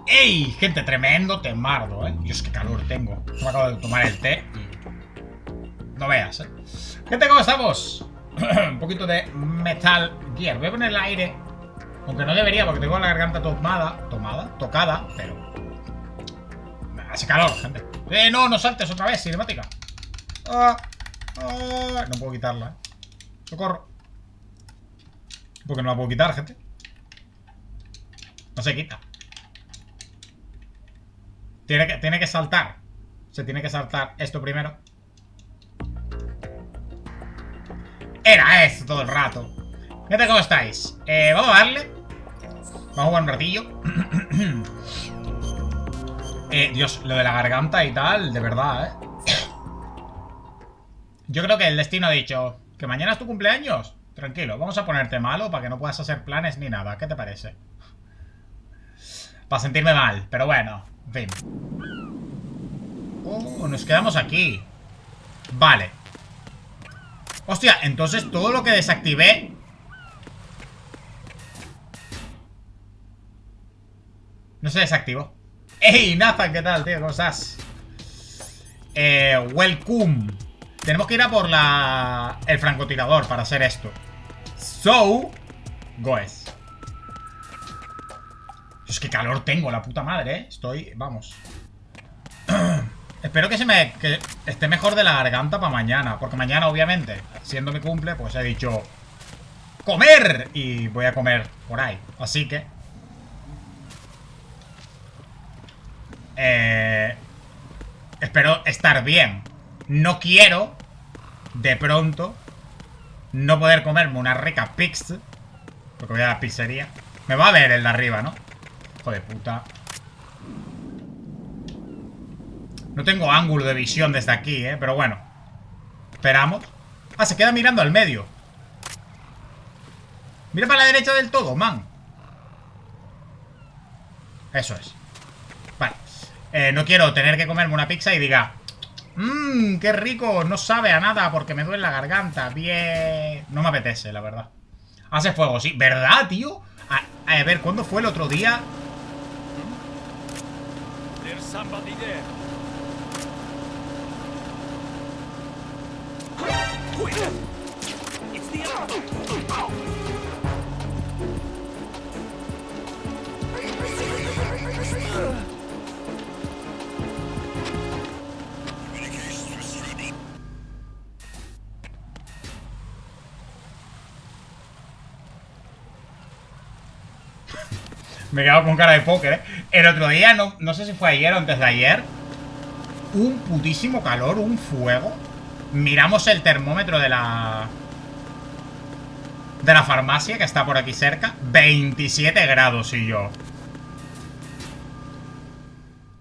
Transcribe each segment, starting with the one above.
¡Ey! Gente, tremendo temardo, Dios, qué calor tengo. Me acabo de tomar el té y... No veas, Gente, ¿cómo estamos? Un poquito de Metal Gear. Voy a poner el aire. Aunque no debería porque tengo la garganta tocada, pero... Hace calor, gente. No saltes otra vez, cinemática. No puedo quitarla, Socorro. Porque no la puedo quitar, gente. No se quita. Tiene que saltar. Se tiene que saltar esto primero. Era esto todo el rato. Gente, ¿cómo estáis? Vamos a darle. Vamos a jugar un ratillo. Dios, lo de la garganta y tal, de verdad, Yo creo que el destino ha dicho que mañana es tu cumpleaños. Tranquilo, vamos a ponerte malo para que no puedas hacer planes ni nada. ¿Qué te parece? Para sentirme mal, pero bueno, en fin. Oh, nos quedamos aquí. Vale. Hostia, entonces todo lo que desactivé... No se desactivó. ¡Ey, Nathan! ¿Qué tal, tío? ¿Cómo estás? Welcome. Tenemos que ir a por el francotirador para hacer esto. So... Goes. Es que calor tengo, la puta madre, Estoy... Vamos. Espero que que esté mejor de la garganta para mañana. Porque mañana, obviamente, siendo mi cumple, pues he dicho... ¡Comer! Y voy a comer por ahí. Así que... espero estar bien. No quiero, de pronto, no poder comerme una rica pizza. Porque voy a la pizzería. Me va a ver el de arriba, ¿no? Hijo de puta. No tengo ángulo de visión desde aquí, pero bueno. Esperamos. Ah, se queda mirando al medio. Mira para la derecha del todo, man. Eso es. Vale. No quiero tener que comerme una pizza y diga... qué rico, no sabe a nada porque me duele la garganta. Bien... No me apetece, la verdad. Hace fuego, sí. ¿Verdad, tío? A ver, ¿cuándo fue el otro día? Me he quedado con cara de póker, El otro día, no sé si fue ayer o antes de ayer. Un putísimo calor, un fuego. Miramos el termómetro de la farmacia que está por aquí cerca. 27 grados y yo.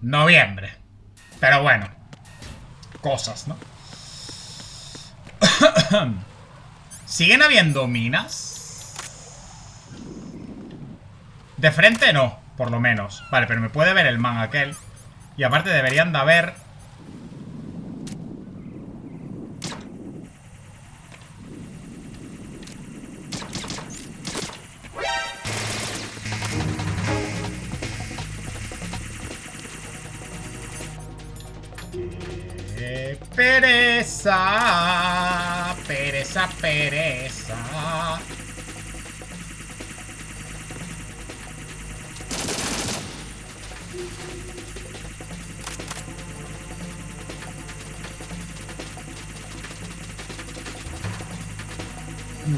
Noviembre. Pero bueno. Cosas, ¿no? ¿Siguen habiendo minas? De frente no, por lo menos. Vale, pero me puede ver el man aquel. Y aparte deberían de haber... Pereza. Pereza, pereza.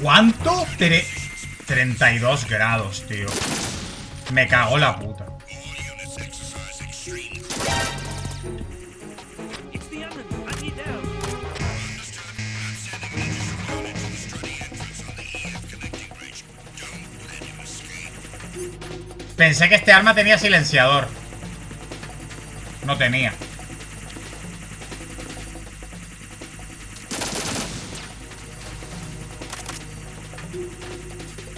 ¿Cuánto? 32 grados, tío. Me cago la puta. Pensé que este arma tenía silenciador. No tenía.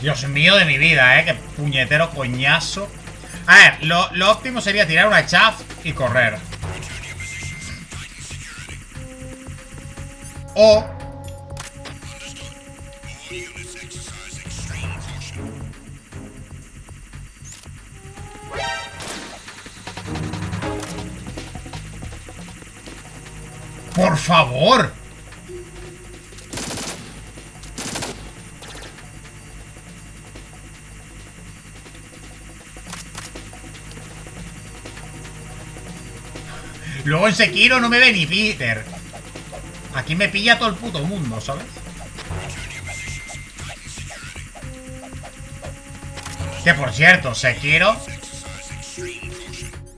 Dios mío de mi vida, qué puñetero coñazo. A ver, lo óptimo sería tirar una chaff y correr. O... ¡Por favor! Luego en Sekiro no me ve ni Peter. Aquí me pilla todo el puto mundo, ¿sabes? Que por cierto, Sekiro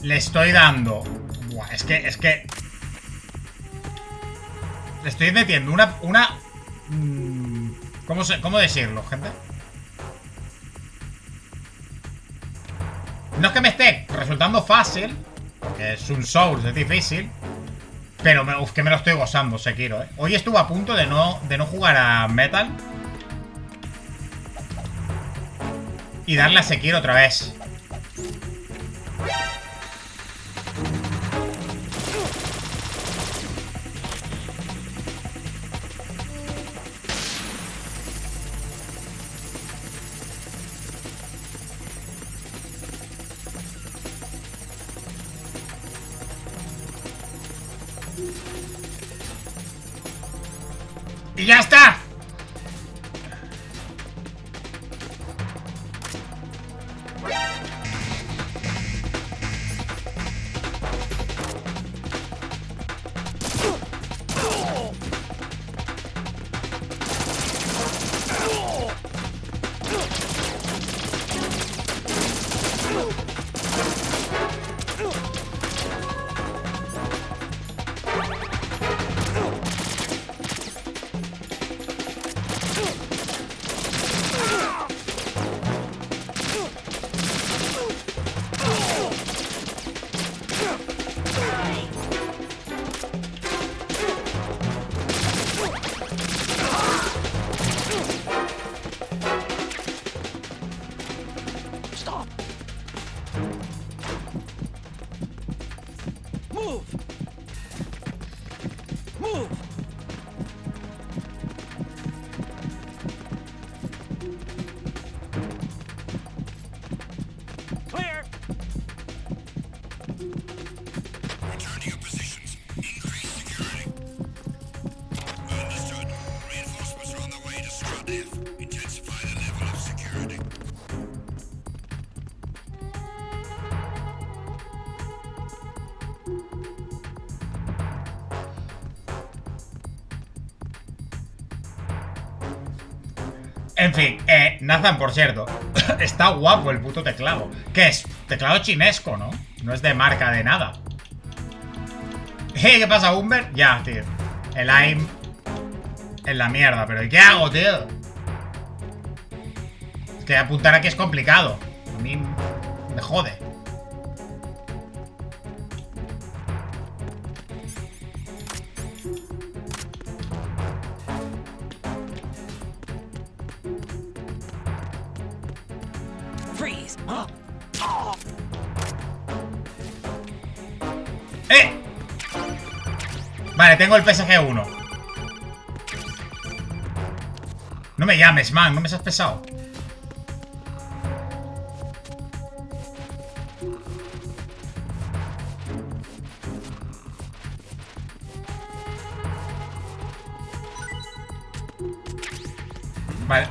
le estoy dando... Buah, es que... Le estoy metiendo una... ¿Cómo decirlo, gente? No es que me esté resultando fácil, porque es un Souls, es difícil, pero que me lo estoy gozando, Sekiro, ¿eh? Hoy estuve a punto de no jugar a Metal y darle a Sekiro otra vez. ¡Y ya está! En fin, Nathan, por cierto, está guapo el puto teclado. ¿Qué es? Teclado chinesco, ¿no? No es de marca de nada. ¿Qué pasa, Humber? Ya, tío. El aim en la mierda, pero ¿y qué hago, tío? Es que apuntar aquí es complicado. A mí me jode. Vale, tengo el PSG 1. No me llames, man, no me seas pesado. Vale,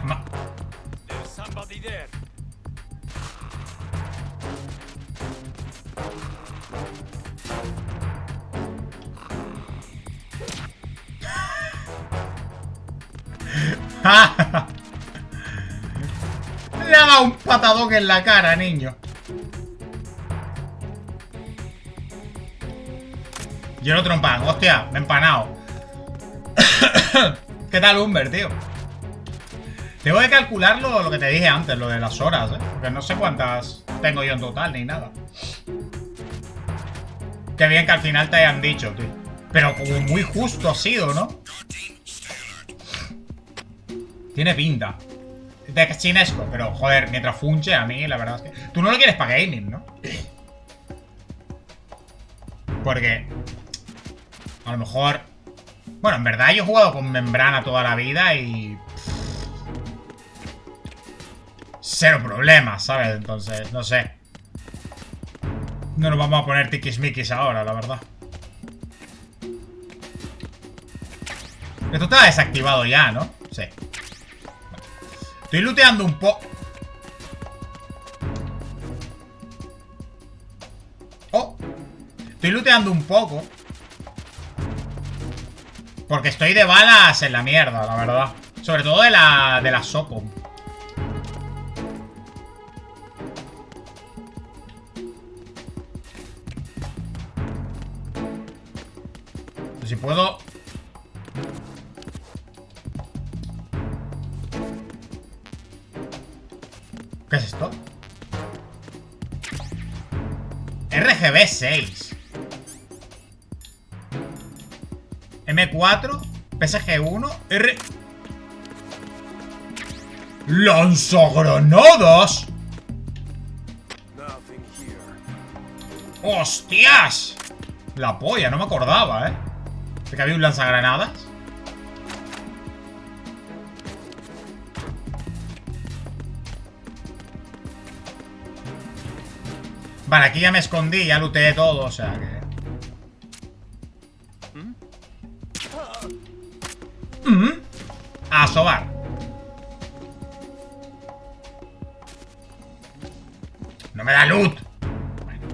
le ha dado un patadón en la cara, niño. Yo no trompan, hostia, me he empanado. ¿Qué tal, Humber, tío? Tengo que calcularlo, lo que te dije antes, lo de las horas, porque no sé cuántas tengo yo en total, ni nada. Qué bien que al final te hayan dicho, tío. Pero como muy justo ha sido, ¿no? Tiene pinta de chinesco, pero joder, mientras funche, a mí la verdad es que... Tú no lo quieres para gaming, ¿no? Porque... A lo mejor... Bueno, en verdad yo he jugado con membrana toda la vida y... Cero problemas, ¿sabes? Entonces, no sé. No nos vamos a poner tiquismiquis ahora, la verdad. Esto está desactivado ya, ¿no? Sí. Estoy looteando un poco. Oh. Estoy looteando un poco. Porque estoy de balas en la mierda, la verdad. Sobre todo de la Socom. Pues si puedo... ¿Qué es esto? RGB 6. M4, PSG 1, R... ¡Lanzagranadas! ¡Hostias! La polla, no me acordaba, ¿eh? ¿De que había un lanzagranadas? Vale, aquí ya me escondí, ya looteé todo, o sea que... A sobar. No me da loot. Bueno.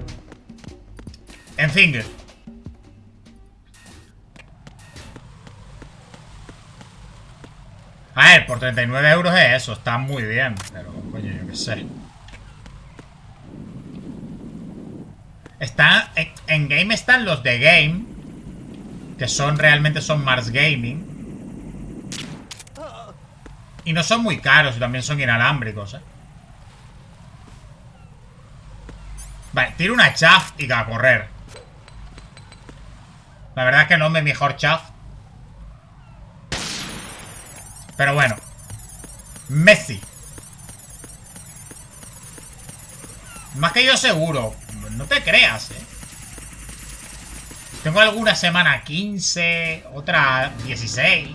En fin. A ver, por 39 euros es eso, está muy bien. Pero, coño, yo qué sé. Está... En Game están los de Game, que son realmente son Mars Gaming. Y no son muy caros, y también son inalámbricos, Vale, tiro una chaff y a correr. La verdad es que no es mi mejor chaff. Pero bueno. Messi. Más que yo seguro. No te creas, Tengo alguna semana 15, otra 16.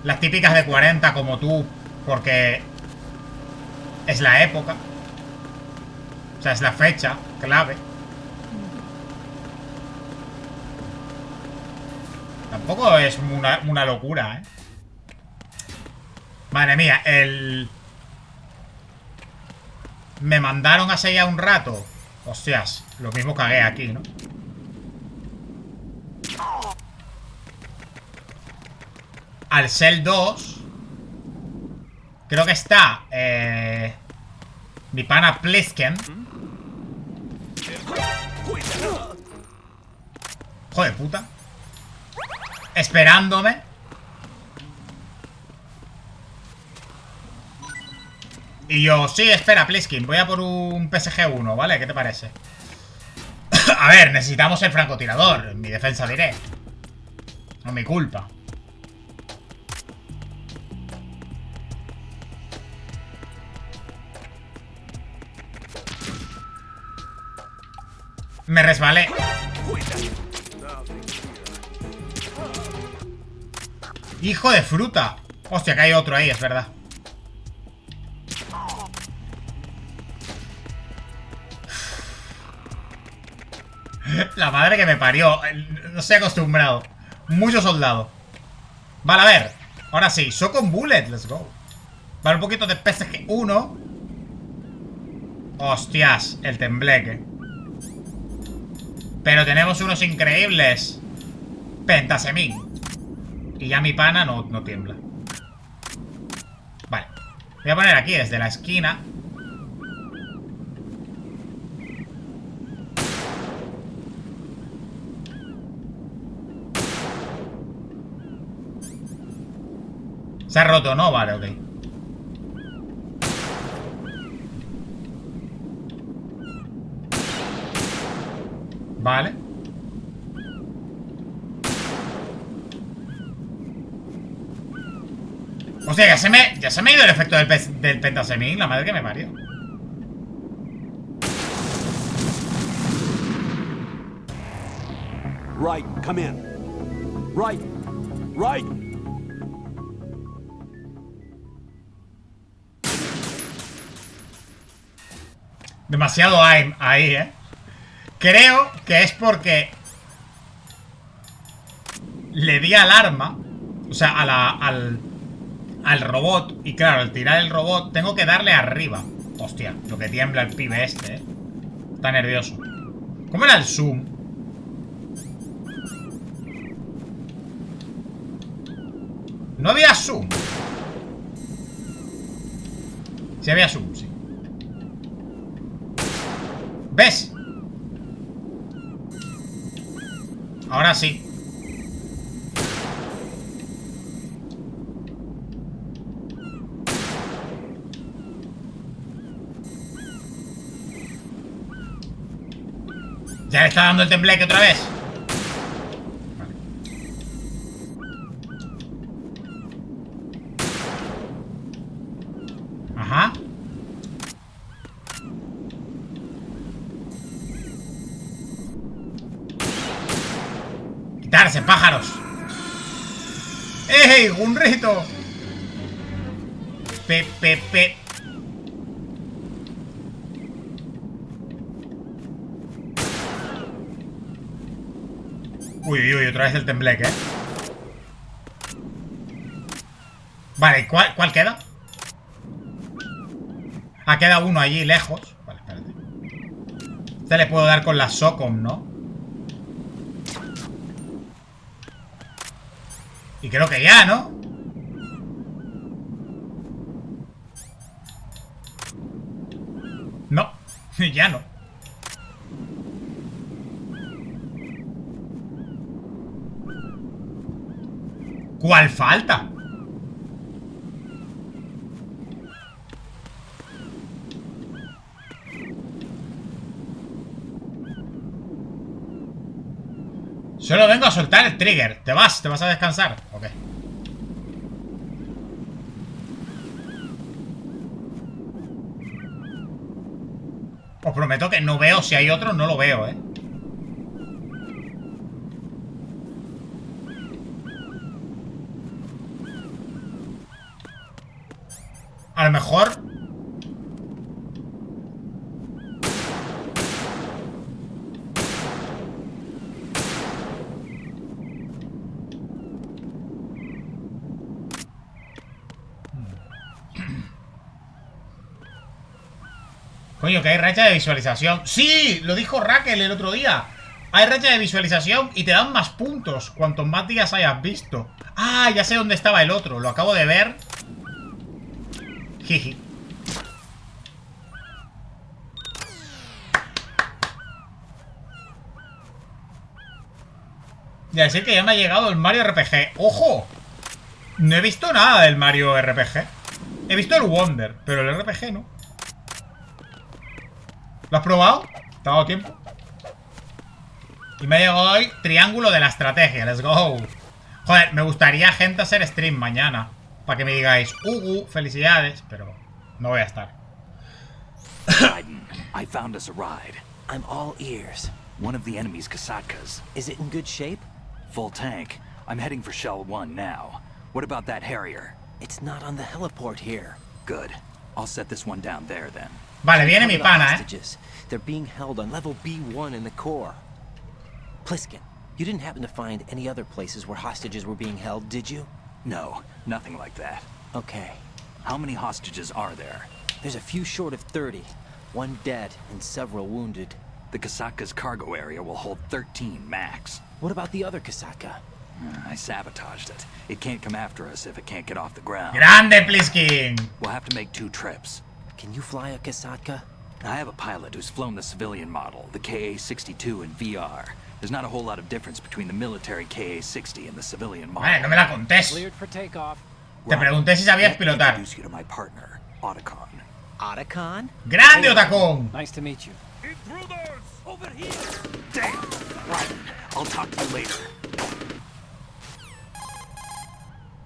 Las típicas de 40 como tú, porque es la época. O sea, es la fecha clave. Tampoco es una locura, Madre mía, me mandaron hace ya un rato. Hostias, lo mismo cagué aquí, ¿no? Al Cell 2. Creo que está mi pana Plisken. Joder, puta. Esperándome. Y yo, sí, espera, Pliskin, voy a por un PSG 1, ¿vale? ¿Qué te parece? A ver, necesitamos el francotirador. En mi defensa diré. No es mi culpa. Me resbalé. Hijo de fruta. Hostia, que hay otro ahí, es verdad. La madre que me parió. No estoy acostumbrado. Mucho soldado. Vale, a ver. Ahora sí, Shotgun Bullet, let's go. Vale, un poquito de PSG 1. Hostias, el tembleque. Pero tenemos unos increíbles Pentasemín. Y ya mi pana no tiembla. Vale. Voy a poner aquí desde la esquina. Se ha roto, ¿no? Vale, ok. Vale. Hostia, ya se me ha ido el efecto del Pentasemín, la madre que me parió. Right, come in. Right. Demasiado aim ahí, Creo que es porque le di al arma, o sea, al robot. Y claro, al tirar el robot tengo que darle arriba. Hostia, lo que tiembla el pibe este, Está nervioso. ¿Cómo era el zoom? No había zoom. Sí había zoom, sí. ¿Ves? Ahora sí. Ya le está dando el tembleque otra vez. Vale. Ajá. Quitarse, pájaros. ¡Ey, Gunrito! Pe. Uy, otra vez el tembleque, Vale, ¿cuál queda? Ah, queda uno allí, lejos. Vale, espérate. Este le puedo dar con la Socom, ¿no? Y creo que ya, ¿no? No, ya no. ¿Cuál falta? Solo vengo a soltar el trigger. ¿Te vas a descansar? Ok. Os prometo que no veo. Si hay otro, no lo veo, A lo mejor... Coño, que hay racha de visualización. ¡Sí! Lo dijo Raquel el otro día. Hay racha de visualización y te dan más puntos cuantos más días hayas visto. Ah, ya sé dónde estaba el otro. Lo acabo de ver. Jiji. Y decir que ya me ha llegado el Mario RPG. ¡Ojo! No he visto nada del Mario RPG. He visto el Wonder, pero el RPG no. ¿Lo has probado? ¿Te ha dado tiempo? Y me ha llegado hoy Triángulo de la Estrategia. Let's go. Joder, me gustaría, gente, hacer stream mañana. Para que me digáis, felicidades. Pero no voy a estar. I found us a ride. I'm all ears. One of the enemy's Kasatkas. Is it in good shape? Full tank. I'm heading for Shell 1 now. What about that Harrier? It's not on the heliport here. Good. I'll set this one down there then. Vale, viene mi pana, hostages. They're being held on level B1 in the core. Pliskin, you didn't happen to find any other places where hostages were being held, did you? No, nothing like that. Okay. How many hostages are there? There's a few short of 30. One dead and several wounded. The Kasatka's cargo area will hold 13 max. What about the other Kasaka? I sabotaged it. It can't come after us if it can't get off the ground. Grande, Pliskin. We'll have to make 2 trips. Can you fly a Kasatka? I have a pilot who's flown the civilian model, the KA-62 in VR. There's not a whole lot of difference between the military KA-60 and the civilian model. Vale, no me la contés. Cleared for takeoff. Te pregunté si sabías pilotar. Introduce you to my partner, Otacon. Otacon? Grande, Otacon. Nice to meet you. Intruders! Over here! Damn! Right. I'll talk to you later.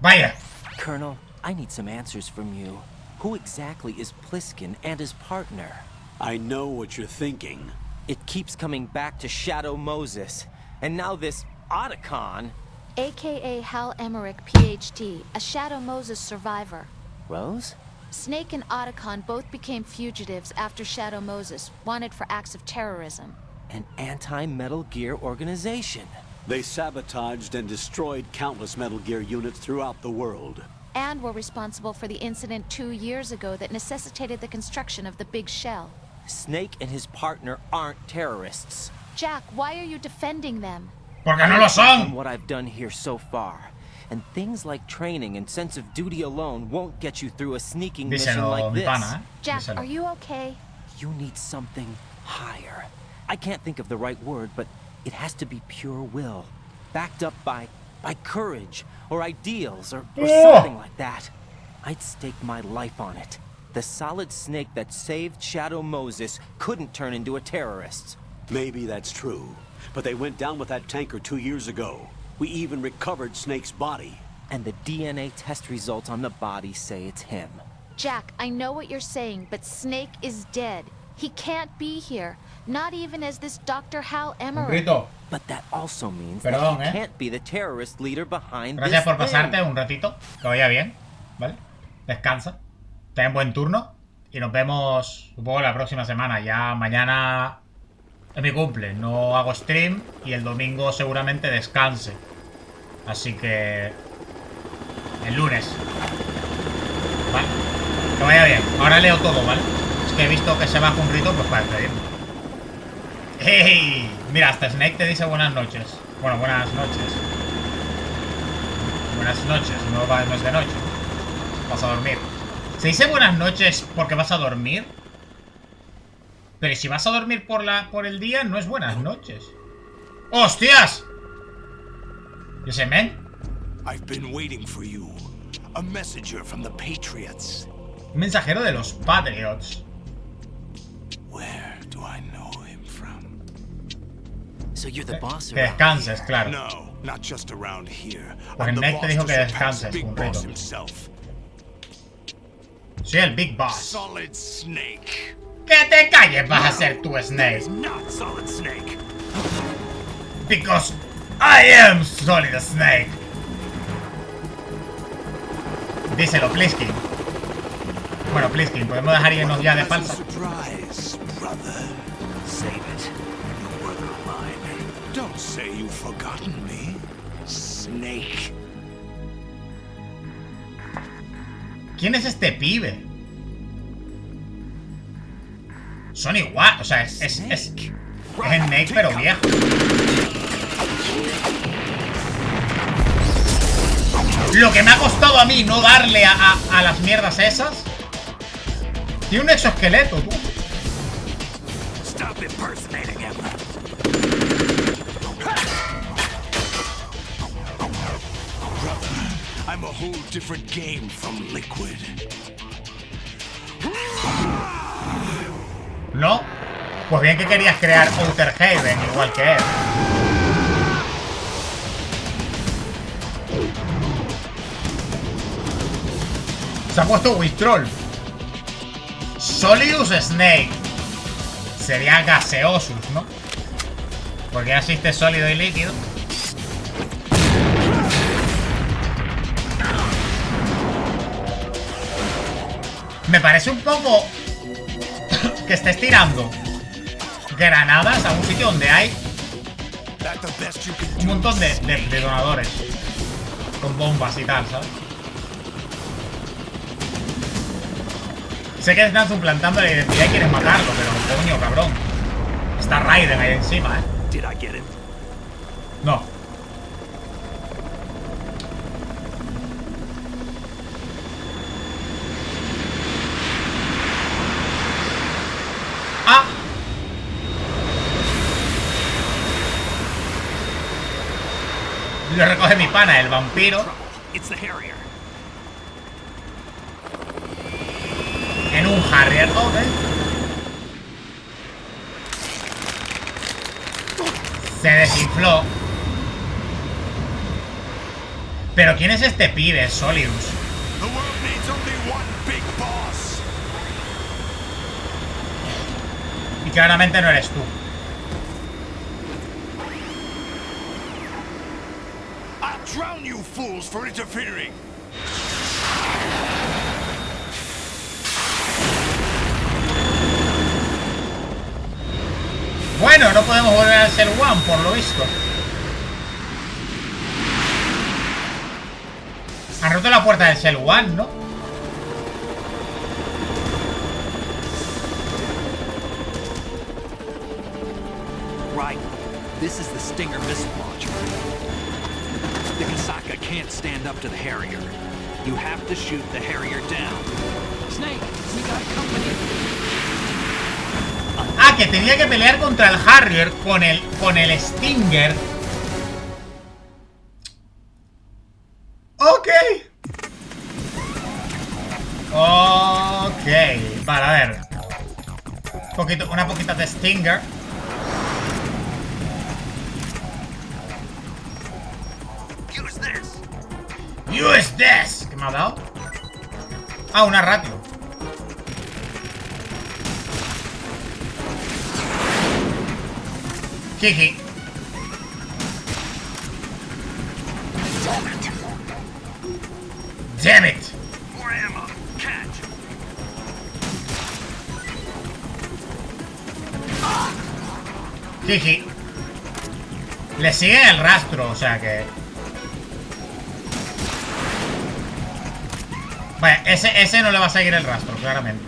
Vaya. Colonel, I need some answers from you. Who exactly is Pliskin and his partner? I know what you're thinking. It keeps coming back to Shadow Moses. And now this Otacon. AKA Hal Emmerich, PhD, a Shadow Moses survivor. Rose? Snake and Otacon both became fugitives after Shadow Moses, wanted for acts of terrorism. An anti-Metal Gear organization. They sabotaged and destroyed countless Metal Gear units throughout the world. And were responsible for the incident 2 years ago that necessitated the construction of the big shell. Snake and his partner aren't terrorists. Jack, why are you defending them? Porque no lo From son. what I've done here so far. And things like training and sense of duty alone won't get you through a sneaking mission Díselo, like mi this. pana, Jack, Díselo. are you okay? You need something higher. I can't think of the right word, but it has to be pure will. Backed up by courage, or ideals, or something like that. I'd stake my life on it. The solid snake that saved Shadow Moses couldn't turn into a terrorist. Maybe that's true, but they went down with that tanker 2 years ago. We even recovered Snake's body. And the DNA test results on the body say it's him. Jack, I know what you're saying, but Snake is dead. He can't be here. Not even as this Dr. Hal Un Emmerich. grito. But that also means Perdón, that he eh. can't be the terrorist leader behind Gracias this por pasarte thing. un ratito. Que vaya bien, ¿vale? Descansa. Ten buen turno. Y nos vemos, supongo, la próxima semana. Ya mañana es mi cumple. No hago stream. Y el domingo seguramente descanse. Así que... el lunes. ¿Vale? Que vaya bien. Ahora leo todo, ¿vale? Es que he visto que se baja un grito, pues para despedirme. ¡Hey! Mira, hasta Snake te dice buenas noches. Bueno, buenas noches. Buenas noches, no es de noche. Vas a dormir. ¿Se dice buenas noches porque vas a dormir? Pero si vas a dormir por el día, no es buenas noches. ¡Hostias! ¿Y ese men? I've been waiting for you. A messenger from the Patriots. Un mensajero de los Patriots. Where do I know him from? So you're the boss Que around descanses, here. claro. No, not just around here. Pues I'm the Nick te boss dijo to que surpass descanses, Big un Boss rito. himself. Soy el Big Boss. Solid Snake. ¡Que te calles! Vas a ser tú, Snake. Not Solid Snake. Because I am Solid Snake. Díselo, Pliskin. Bueno, Pliskin, podemos dejar irnos ya de falsa. Surprise, brother. Save it. New worker of mine. Don't say you've forgotten me, Snake. ¿Quién es este pibe? Son igual, o sea, es Snake pero viejo. Lo que me ha costado a mí no darle a las mierdas esas. Tiene un exoesqueleto, tú. Stop impersonating him. I'm a whole different game from Liquid. ¿No? Pues bien que querías crear Outer Haven igual que él. Se ha puesto Wistrol. Solidus Snake. Sería Gaseosus, ¿no? Porque ya existe sólido y líquido. Me parece un poco que estés tirando granadas a un sitio donde hay That the best you can un do. montón de detonadores con bombas y tal, ¿sabes? Sé que están suplantando la identidad y quieres matarlo, pero coño, cabrón. Está Raiden ahí encima, ¿eh? Did I get it? No. Ah. Lo recoge mi pana, el vampiro, It's the Harrier. en un Harrier. Ok. Se desinfló. Pero ¿quién es este pibe, Solidus? The world needs only one big boss. Y claramente no eres tú. I'll drown you fools for interfering. Bueno, no podemos volver al ser One, por lo visto. Han roto la puerta del Cell One, ¿no? Right. This is the Stinger missile launcher. The Kasaka can't stand up to the Harrier. You have to shoot the Harrier down. Snake, we got company. Ah, que tenía que pelear contra el Harrier con el Stinger. Ok. Ok. Vale, a ver. Una poquita de Stinger. Use this. ¿Qué me ha dado? Ah, una ratio. Jiji. Damn it. More ammo. Catch. Jiji. Le sigue el rastro, o sea que... Vaya, ese no le va a seguir el rastro, claramente.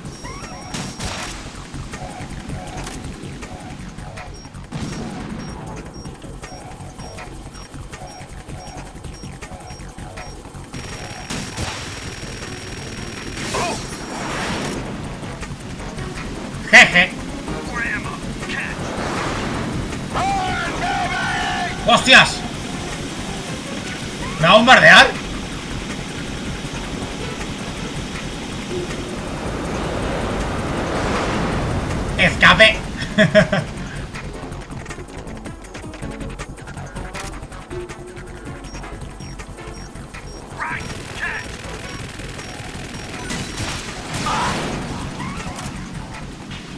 Jeje. ¡Hostias! ¿Me va a bombardear? ¡Escape!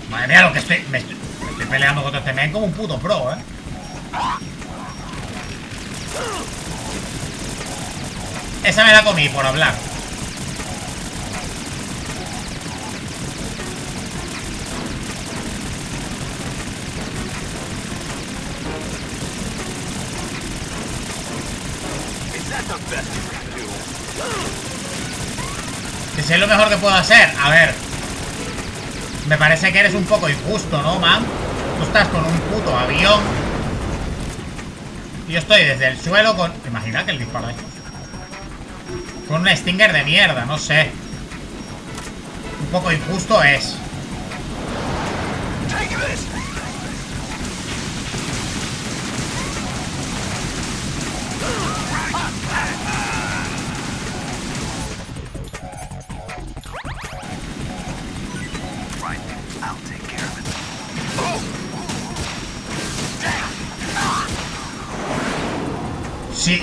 Madre mía, lo que me estoy peleando contra este men como un puto pro, ¿eh? Esa me la comí por hablar. Que si es lo mejor que puedo hacer. A ver. Me parece que eres un poco injusto, ¿no, man? Tú estás con un puto avión. Y yo estoy desde el suelo con... Imagina que el disparo hecho. Con un Stinger de mierda, no sé. Un poco injusto es.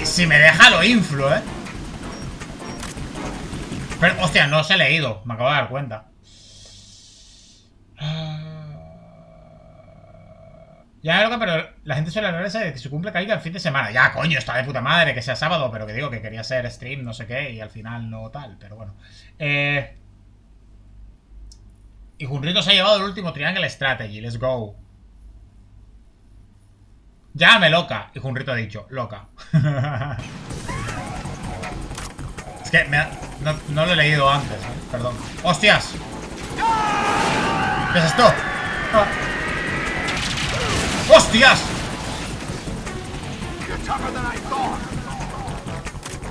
Si me deja lo inflo, ¿eh? Pero, hostia, no os he leído. Me acabo de dar cuenta. Ya lo que, pero la gente suele hablar de que su cumple caiga el fin de semana. Ya, coño, está de puta madre que sea sábado, pero que digo que quería hacer stream, no sé qué, y al final no tal, pero bueno. Y Junrito se ha llevado el último Triangle Strategy, let's go. Llámame loca. Y Junrito ha dicho, loca. Es que no lo he leído antes, ¿eh? Perdón. ¡Hostias! ¿Qué es esto? Ah. ¡Hostias!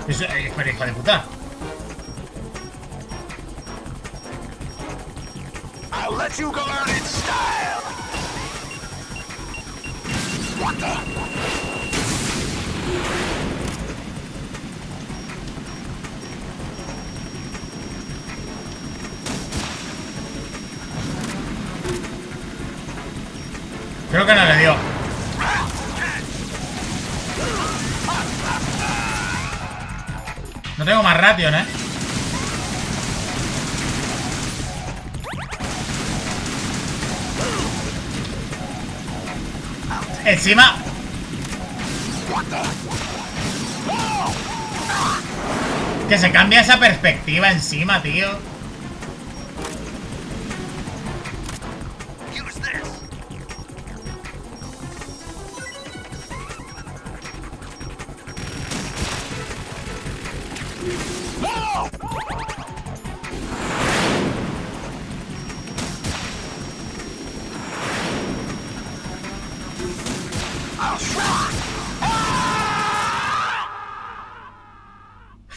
Pero hijo de puta. I'll let you go out in style. What the? Creo que no le dio. No tengo más ration, ¿eh? Encima. Que se cambia esa perspectiva encima, tío.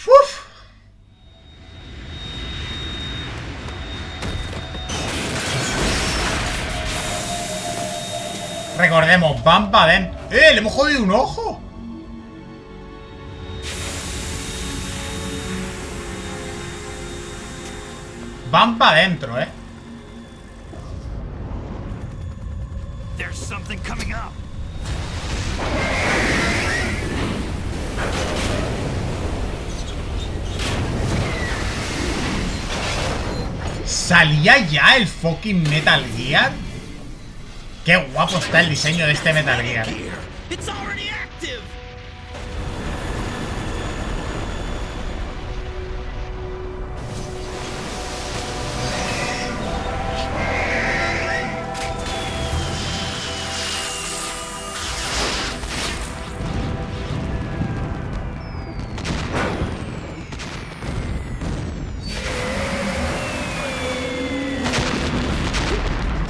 Uf. Recordemos, van para adentro. ¡Le hemos jodido un ojo! Van para adentro, There's something coming up. ¿Salía ya el fucking Metal Gear? Qué guapo está el diseño de este Metal Gear. It's already active.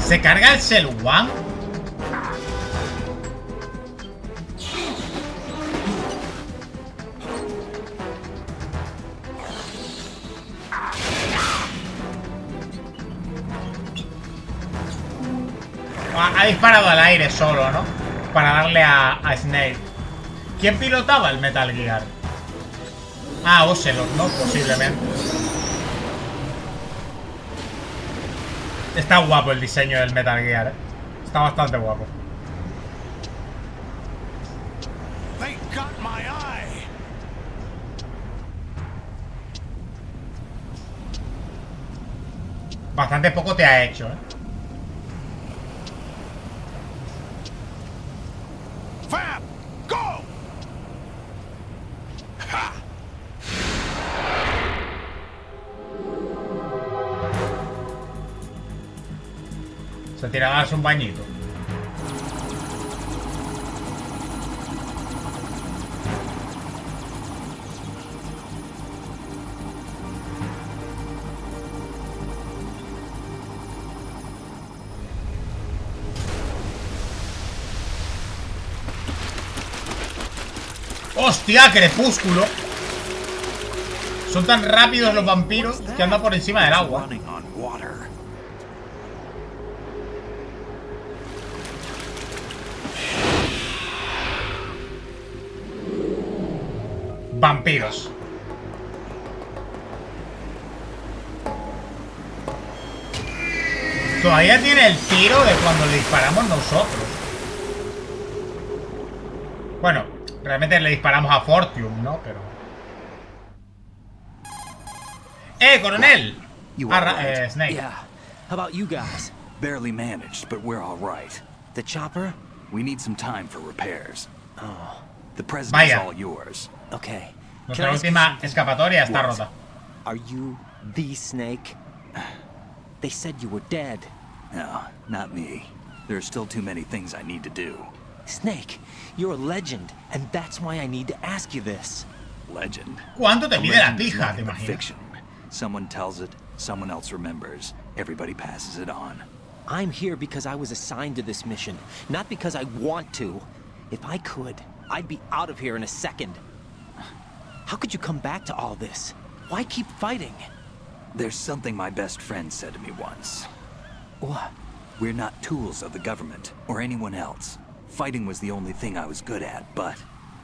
¿Se carga el Cell One? Ha disparado al aire solo, ¿no? Para darle a Snake. ¿Quién pilotaba el Metal Gear? Ah, Ocelot, ¿no? Posiblemente. Está guapo el diseño del Metal Gear, Está bastante guapo. They got my eye. Bastante poco te ha hecho, Fab, go! Ha! Se tira a darse un bañito. ¡Hostia, crepúsculo! Son tan rápidos los vampiros que andan por encima del agua. Running on water. Vampiros. Todavía tiene el tiro de cuando le disparamos nosotros. Bueno, realmente le disparamos a Fortune, ¿no? Pero... coronel! You all right? Snake. Yeah. How about you guys? Barely managed, but we're all right. The chopper? We need some time for repairs. Oh, The president's Vaya. all yours. okay. Can I Nuestra ask you última something? escapatoria está What? rota. Are you the Snake? They said you were dead. No, not me. There are still too many things I need to do. Snake, you're a legend, and that's why I need to ask you this. Legend. ¿Cuánto te A mide la legend is pija, nothing te but imaginas? fiction. Someone tells it, someone else remembers. Everybody passes it on. I'm here because I was assigned to this mission, not because I want to. If I could, I'd be out of here in a second. How could you come back to all this? Why keep fighting? There's something my best friend said to me once. What? We're not tools of the government or anyone else. Fighting was the only thing I was good at, but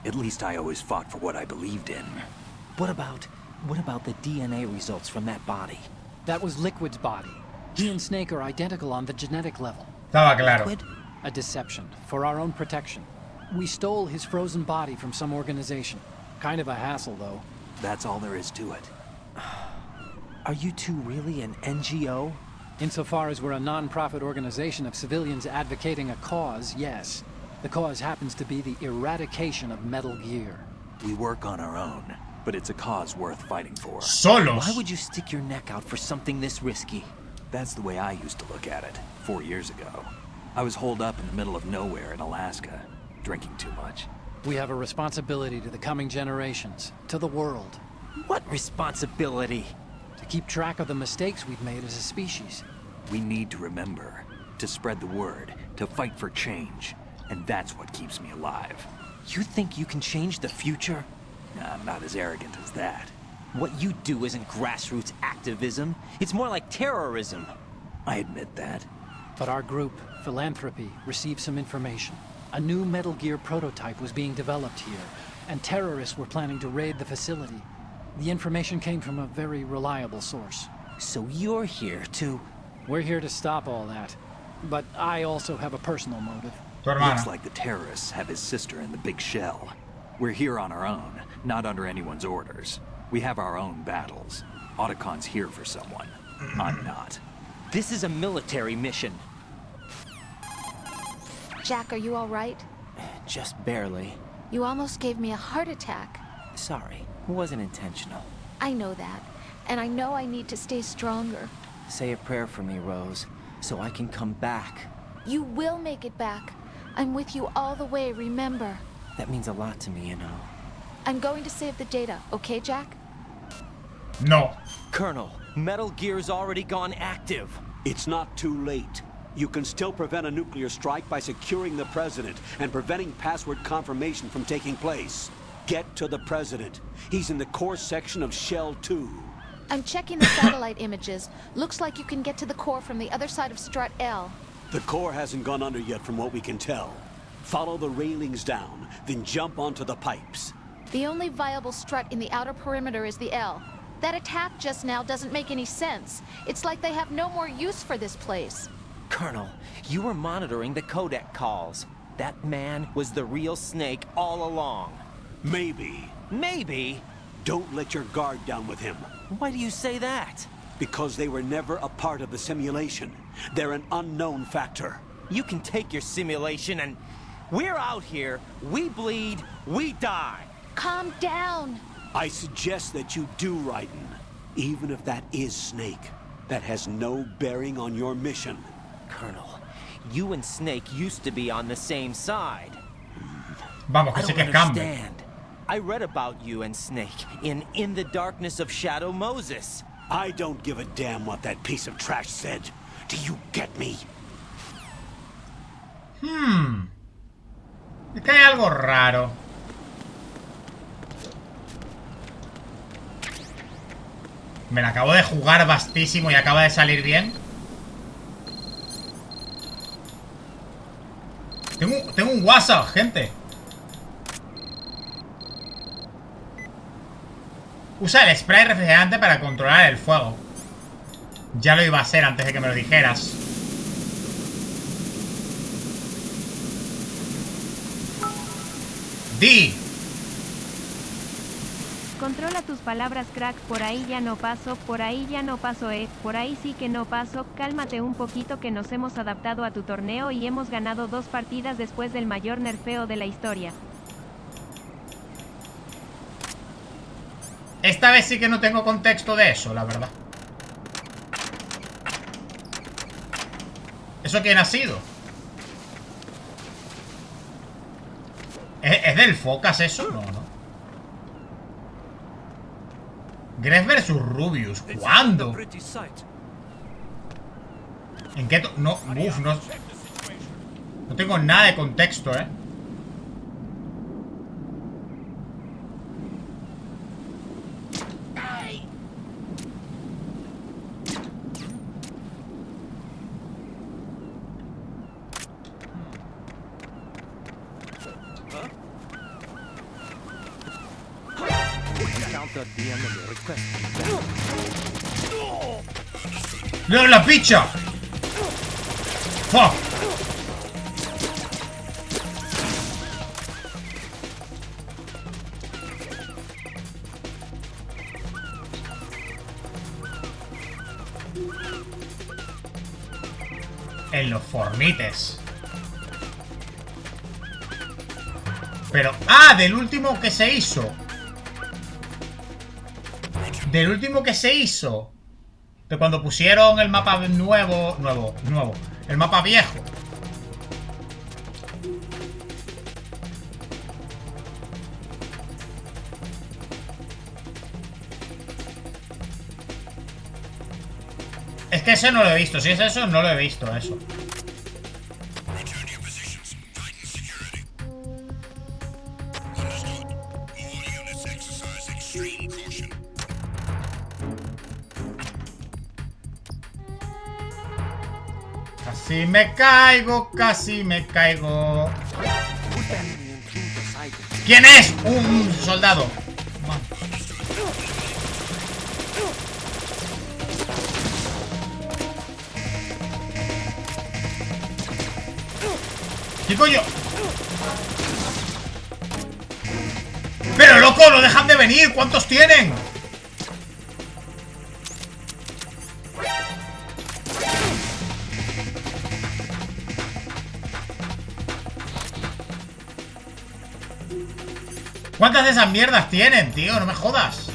at least I always fought for what I believed in. What about the DNA results from that body? That was Liquid's body. He and Snake are identical on the genetic level. Estaba claro. Liquid? A deception, for our own protection. We stole his frozen body from some organization. Kind of a hassle, though. That's all there is to it. Are you two really an NGO? Insofar as we're a non-profit organization of civilians advocating a cause, yes. The cause happens to be the eradication of Metal Gear. We work on our own, but it's a cause worth fighting for. Solos. Why would you stick your neck out for something this risky? That's the way I used to look at it 4 years ago. I was holed up in the middle of nowhere in Alaska, drinking too much. We have a responsibility to the coming generations, to the world. What responsibility? To keep track of the mistakes we've made as a species. We need to remember, to spread the word, to fight for change. And that's what keeps me alive. You think you can change the future? I'm not as arrogant as that. What you do isn't grassroots activism. It's more like terrorism. I admit that. But our group, Philanthropy, received some information. A new Metal Gear prototype was being developed here, and terrorists were planning to raid the facility. The information came from a very reliable source. So you're here to... We're here to stop all that. But I also have a personal motive. Tu hermana. Looks like the terrorists have his sister in the big shell. We're here on our own, not under anyone's orders. We have our own battles. Otacon's here for someone. I'm not. This is a military mission. Jack, are you all right? Just barely. You almost gave me a heart attack. Sorry, it wasn't intentional. I know that, and I know I need to stay stronger. Say a prayer for me, Rose, so I can come back. You will make it back. I'm with you all the way, remember? That means a lot to me, you know. I'm going to save the data, okay, Jack? No. Colonel, Metal Gear's already gone active. It's not too late. You can still prevent a nuclear strike by securing the president and preventing password confirmation from taking place. Get to the president. He's in the core section of Shell 2. I'm checking the satellite images. Looks like you can get to the core from the other side of Strut L. The core hasn't gone under yet from what we can tell. Follow the railings down, then jump onto the pipes. The only viable strut in the outer perimeter is the L. That attack just now doesn't make any sense. It's like they have no more use for this place. Colonel, you were monitoring the codec calls. That man was the real Snake all along. Maybe. Maybe? Don't let your guard down with him. Why do you say that? Because they were never a part of the simulation. They're an unknown factor. You can take your simulation and... We're out here, we bleed, we die. Calm down. I suggest that you do, Raiden. Even if that is Snake. That has no bearing on your mission. Colonel, you and Snake used to be on the same side. Vamos, que I sí don't que cambie. understand. I read about you and Snake in the Darkness of Shadow Moses. I don't give a damn what that piece of trash said. Do you get me? Es que hay algo raro. Me la acabo de jugar vastísimo y acaba de salir bien. Tengo un WhatsApp, gente. Usa el spray refrigerante para controlar el fuego. Ya lo iba a hacer antes de que me lo dijeras. Di. Controla tus palabras, crack. Por ahí ya no paso, por ahí ya no paso, por ahí sí que no paso. Cálmate un poquito, que nos hemos adaptado a tu torneo y hemos ganado 2 partidas después del mayor nerfeo de la historia. Esta vez sí que no tengo contexto de eso, la verdad. ¿Eso quién ha sido? ¿Es del Focas eso? No, no. Gref versus Rubius. ¿Cuándo? ¿En qué no, uf, no tengo nada de contexto, ¿eh? ¡No, la picha! ¡Fuck! En los fornites. Pero... ¡Ah! Del último que se hizo. Del último que se hizo. De cuando pusieron el mapa nuevo. El mapa viejo. que ese no lo he visto. Si es eso, no lo he visto, eso. Casi me caigo, casi me caigo. ¿Quién es? Un soldado. ¿Qué coño? ¡Pero loco! ¡No dejan de venir! ¿Cuántos tienen? ¿Cuántas de esas mierdas tienen, tío? No me jodas.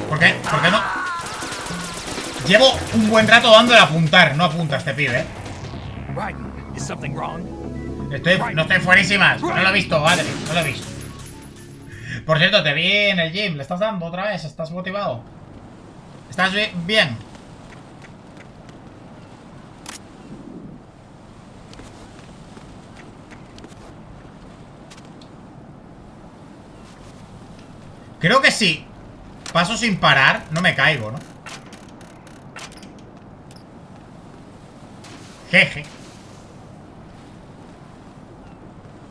¿Por qué? ¿Por qué no? Llevo un buen rato dándole a apuntar. No apunta este pibe, ¿eh? No estoy fuerísimas. No lo he visto, vale. No lo he visto. Por cierto, te vi en el gym. ¿Le estás dando otra vez? ¿Estás motivado? ¿Estás bien? Creo que sí. Paso sin parar. No me caigo, ¿no? Jeje.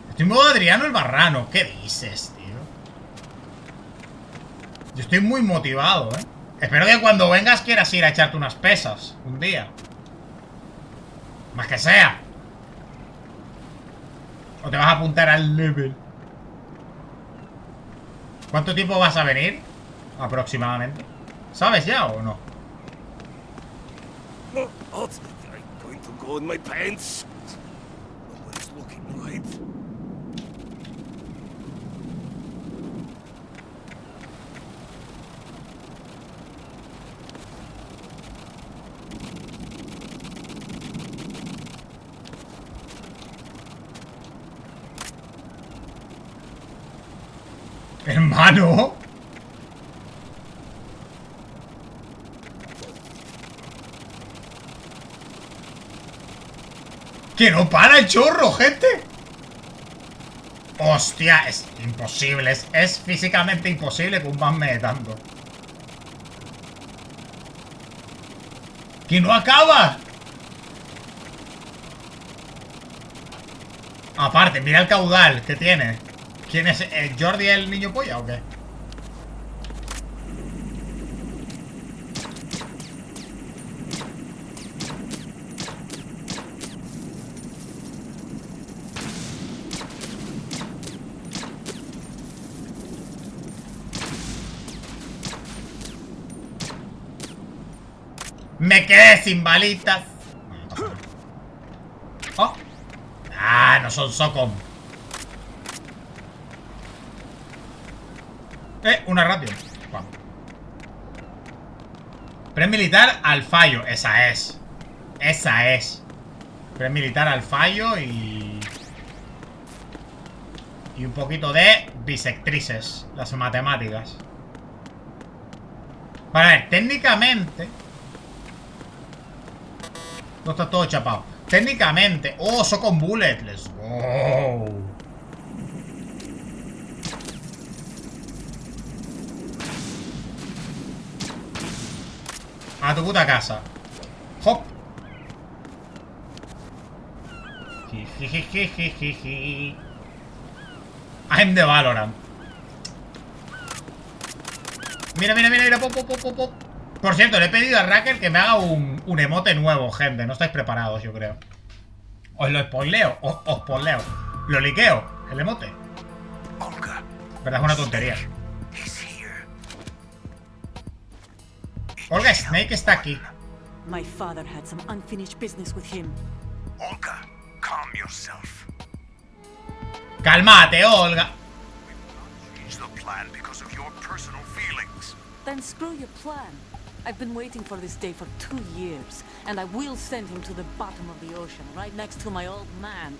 Estoy en modo Adriano el Marrano. ¿Qué dices, tío? Yo estoy muy motivado, ¿eh? Espero que cuando vengas quieras ir a echarte unas pesas. Un día. Más que sea. O te vas a apuntar al level. ¿Cuánto tiempo vas a venir? Aproximadamente. ¿Sabes ya o no? Go in my pants. Nobody's looking right. Hermano. ¡Que no para el chorro, gente! Hostia, es imposible. Es físicamente imposible que un man me dé tanto. ¡Que no acaba! Aparte, mira el caudal que tiene. ¿Quién es? ¿Jordi el niño polla o qué? Me quedé sin balitas. Oh. Ah, no son Socom. Una ratio. Vamos. Premilitar al fallo. Esa es. Esa es. Premilitar al fallo y un poquito de bisectrices. Las matemáticas. Para ver, técnicamente no está todo chapado. Técnicamente. Oh, Socom Bullet. Let's go. A tu puta casa. Hop. I'm the Valorant. Mira, mira, mira, mira. Pop, pop, pop, pop. Por cierto, le he pedido a Racker que me haga un emote nuevo, gente. No estáis preparados, yo creo. Os lo spoileo. Os spoileo. Lo liqueo. El emote. Verdad, es una tontería. Olga, Snake está aquí. My father had some unfinished business with him. Olga, calm yourself. Cálmate, Olga. change the plan because of your personal feelings. Then screw your plan. I've been waiting for this day for 2 years, and I will send him to the bottom of the ocean, right next to my old man.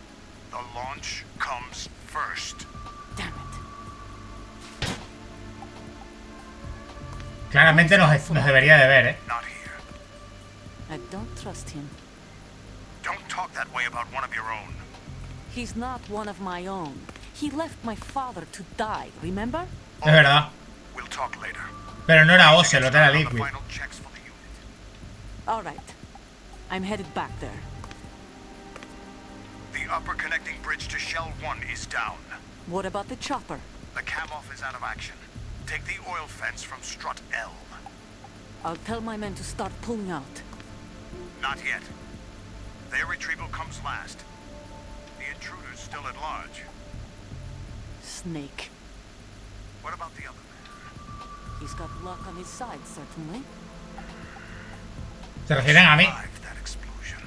The launch comes first. Damn it. Claramente nos debería de ver, Not here. I don't trust him. Don't talk that way about one of your own. He's not one of my own. He left my father to die, remember? Es verdad. We'll talk later. Pero no era Ocelot, era Liquid. Final checks for the unit. All right. I'm headed back there. The upper connecting bridge to Shell 1 is down. What about the chopper? The cam-off is out of action. Take the oil fence from strut L. I'll tell my men to start pulling out. Not yet. Their retrieval comes last. The intruder's still at large. Snake. What about the other man? He's got luck on his side, certainly. Se refieren a mí. Survived that explosion.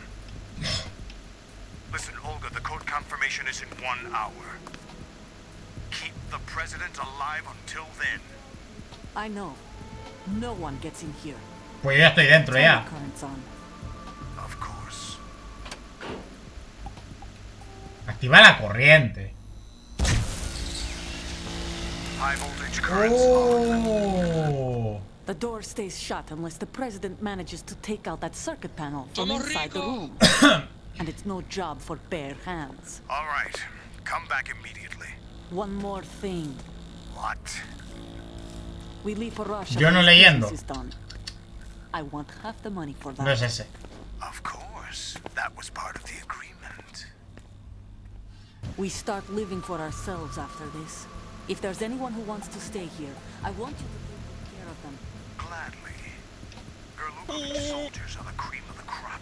Listen, Olga, the code confirmation is in 1 hour. Keep the president alive until then. I know. No one gets in here. Pues yo ya estoy dentro ya. Turn the currents on. Of course. Activa la corriente. High voltage currents on. Oh. The door stays shut unless the president manages to take out that circuit panel from inside the room. And it's no job for bare hands. All right. Come back immediately. One more thing. What? We leave for Russia. Yo no when leyendo. business is done. I want half the money for that. No es ese. Of course. That was part of the agreement. We start living for ourselves after this. If there's anyone who wants to stay here, I want you to take good care of them. Gladly. Gerlukovich soldiers are the cream of the crop.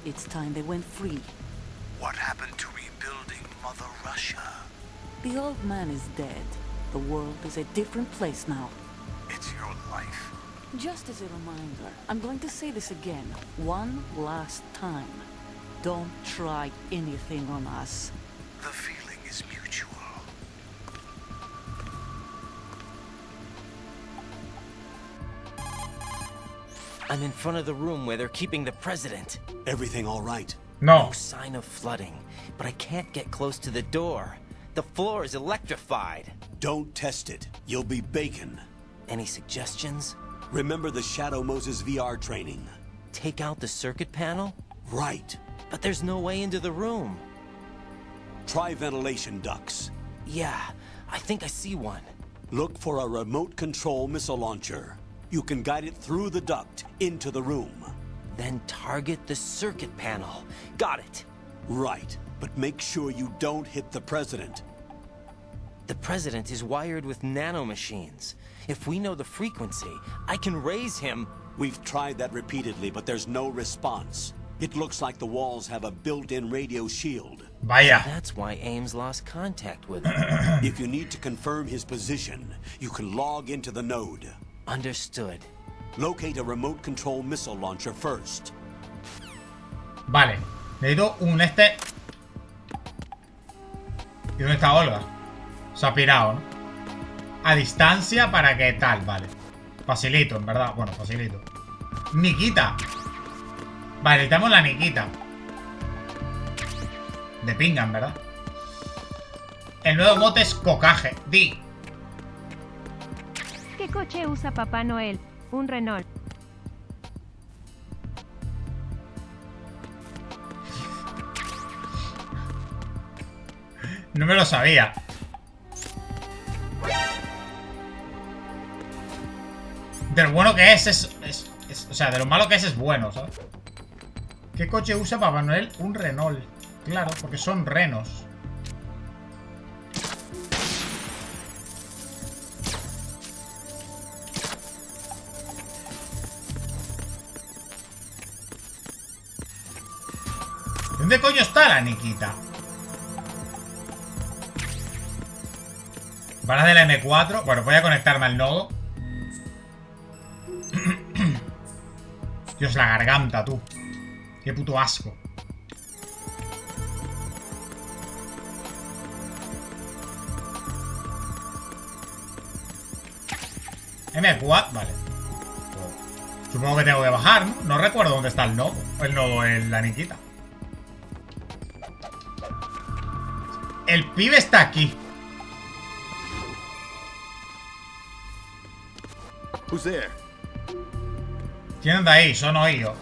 It's time they went free. What happened to rebuilding Mother Russia? The old man is dead. The world is a different place now. It's your life. Just as a reminder, I'm going to say this again, one last time. Don't try anything on us. The feeling is mutual. I'm in front of the room where they're keeping the president. Everything all right? No. No sign of flooding, but I can't get close to the door. The floor is electrified. Don't test it. You'll be bacon. Any suggestions? Remember the Shadow Moses VR training? Take out the circuit panel? Right. But there's no way into the room. Try ventilation ducts. Yeah, I think I see one. Look for a remote control missile launcher. You can guide it through the duct into the room. Then target the circuit panel. Got it. Right, but make sure you don't hit the president. The president is wired with nanomachines. If we know the frequency, I can raise him. We've tried that repeatedly, but there's no response. It looks like the walls have a built-in radio shield. Vaya. That's why Ames lost contact with him. If you need to confirm his position, you can log into the node. Understood. Locate a remote control missile launcher first. Vale. Necesito un este. ¿Y dónde está Olga? Se ha pirado, ¿no? A distancia para que tal, vale. Facilito, en verdad. Bueno, facilito. Nikita. Vale, necesitamos la Nikita. De pinga, en verdad. El nuevo mote es cocaje. Di. ¿Qué coche usa Papá Noel? Un Renault. No me lo sabía. De lo bueno que es o sea, de lo malo que es bueno, ¿sabes? ¿Qué coche usa Papá Noel? Un Renault. Claro, porque son renos. ¿Dónde coño está la Nikita? Balas de la M4. Bueno, voy a conectarme al nodo. Dios, la garganta, tú. Qué puto asco. M4, vale. Supongo que tengo que bajar, ¿no? No recuerdo dónde está el nodo. El nodo en la niquita. El pibe está aquí. Who's there? ¿Quién anda ahí? Sono yo.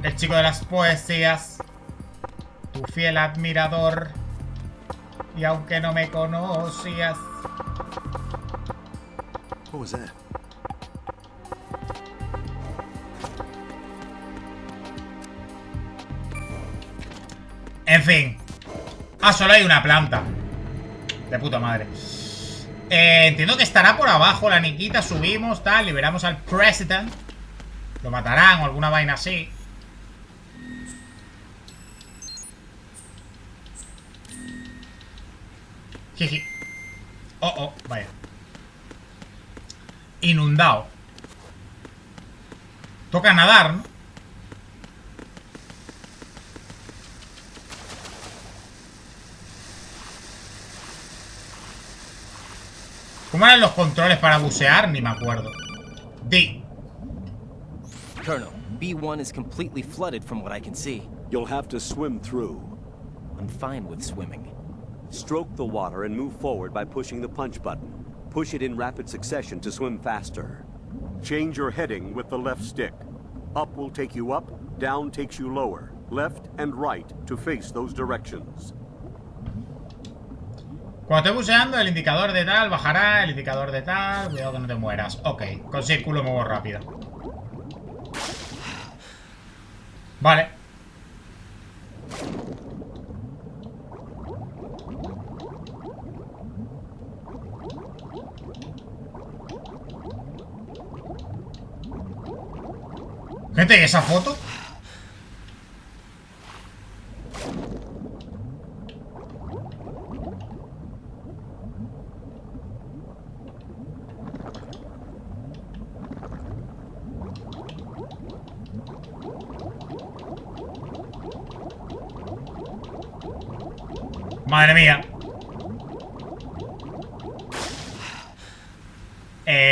El chico de las poesías. Tu fiel admirador. Y aunque no me conocías. What was that? En fin. Ah, solo hay una planta. De puta madre. Entiendo que estará por abajo la niquita. Subimos, tal, liberamos al president. Lo matarán o alguna vaina así. Jiji. Oh, vaya. Inundado. Toca nadar, ¿no? ¿Cómo eran los controles para bucear? Ni me acuerdo. D. Colonel, B1 is completely flooded from what I can see. You'll have to swim through. I'm fine with swimming. Stroke the water and move forward by pushing the punch button. Push it in rapid succession to swim faster. Change your heading with the left stick. Up will take you up, down takes you lower. Left and right to face those directions. Cuando esté buceando, el indicador de tal bajará, el indicador de tal... Cuidado que no te mueras. Ok, con círculo me muevo rápido. Vale. Gente, ¿y esa foto? Madre mía.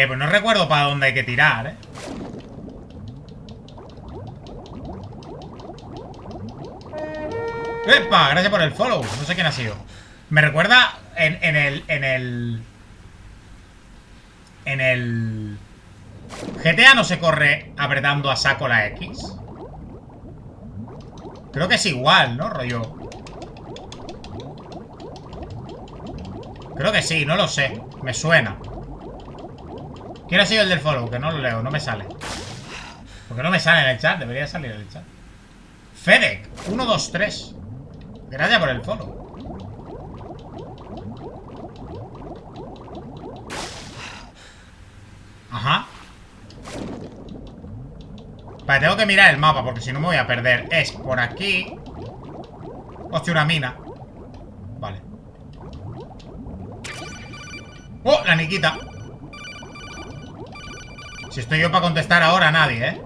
Pues no recuerdo para dónde hay que tirar, ¿eh? ¡Epa! Gracias por el follow. No sé quién ha sido. Me recuerda en el GTA no se corre apretando a saco la X. Creo que es igual, ¿no? Rollo. Creo que sí, no lo sé. Me suena. ¿Quién ha sido el del follow? Que no lo leo, no me sale. Porque no me sale en el chat, debería salir en el chat. Fedec, 123. Gracias por el follow. Ajá. Vale, tengo que mirar el mapa porque si no me voy a perder. Es por aquí. Hostia, una mina. Vale. ¡Oh! La niquita. Si estoy yo para contestar ahora, nadie, ¿eh?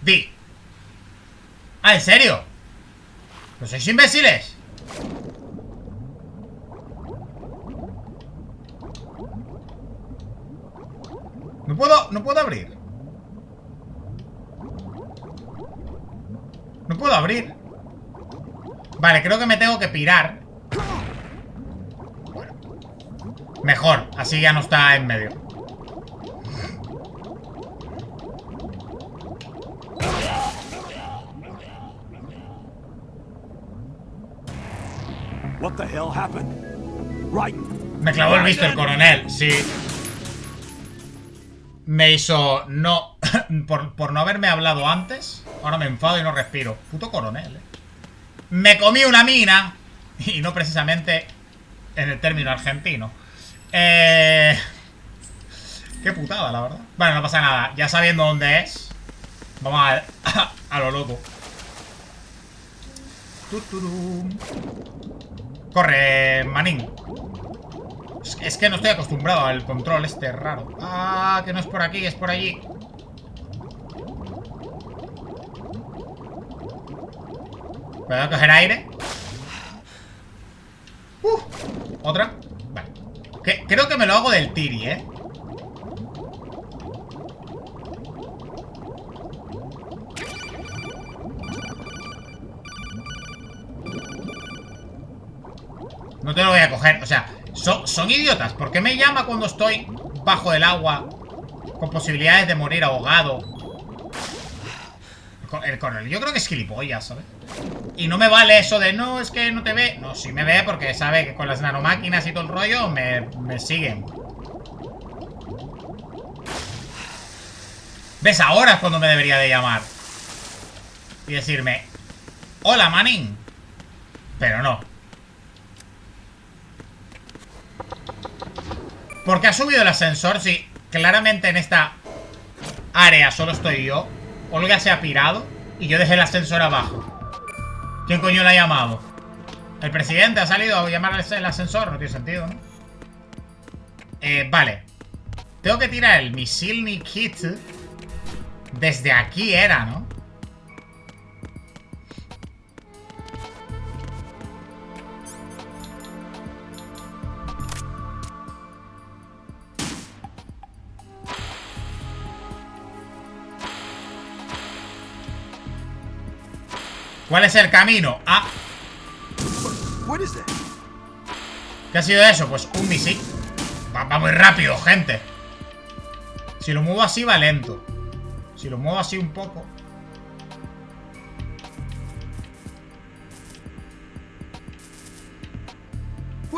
Di. Ah, ¿en serio? ¿No sois imbéciles? No puedo abrir. No puedo abrir. Vale, creo que me tengo que pirar. Bueno. Mejor, así ya no está en medio. What the hell happened? Right. Me clavó el visto el coronel, sí. Me hizo no... por no haberme hablado antes. Ahora me enfado y no respiro. Puto coronel, Me comí una mina. Y no precisamente en el término argentino. Qué putada, la verdad. Bueno, no pasa nada. Ya sabiendo dónde es, vamos a lo loco. Corre, manín. Es que no estoy acostumbrado al control este raro. Ah, que no es por aquí, es por allí. Voy a coger aire. Otra. Vale. Creo que me lo hago del tiri, ¿eh? No te lo voy a coger. O sea, son idiotas. ¿Por qué me llama cuando estoy bajo el agua con posibilidades de morir ahogado? El coronel, yo creo que es gilipollas, ¿sabes? Y no me vale eso de, no, es que no te ve. No, sí me ve porque sabe que con las nanomáquinas y todo el rollo me siguen. ¿Ves? Ahora es cuando me debería de llamar y decirme, hola, manín. Pero no. ¿Por qué ha subido el ascensor si claramente en esta área solo estoy yo? Olga se ha pirado y yo dejé el ascensor abajo. ¿Quién coño le ha llamado? ¿El presidente ha salido a llamar el ascensor? No tiene sentido, ¿no? Vale. Tengo que tirar el misil Nikit. Desde aquí era, ¿no? ¿Cuál es el camino? Ah. ¿Qué ha sido eso? Pues un misil. Va muy rápido, gente. Si lo muevo así va lento. Si lo muevo así un poco.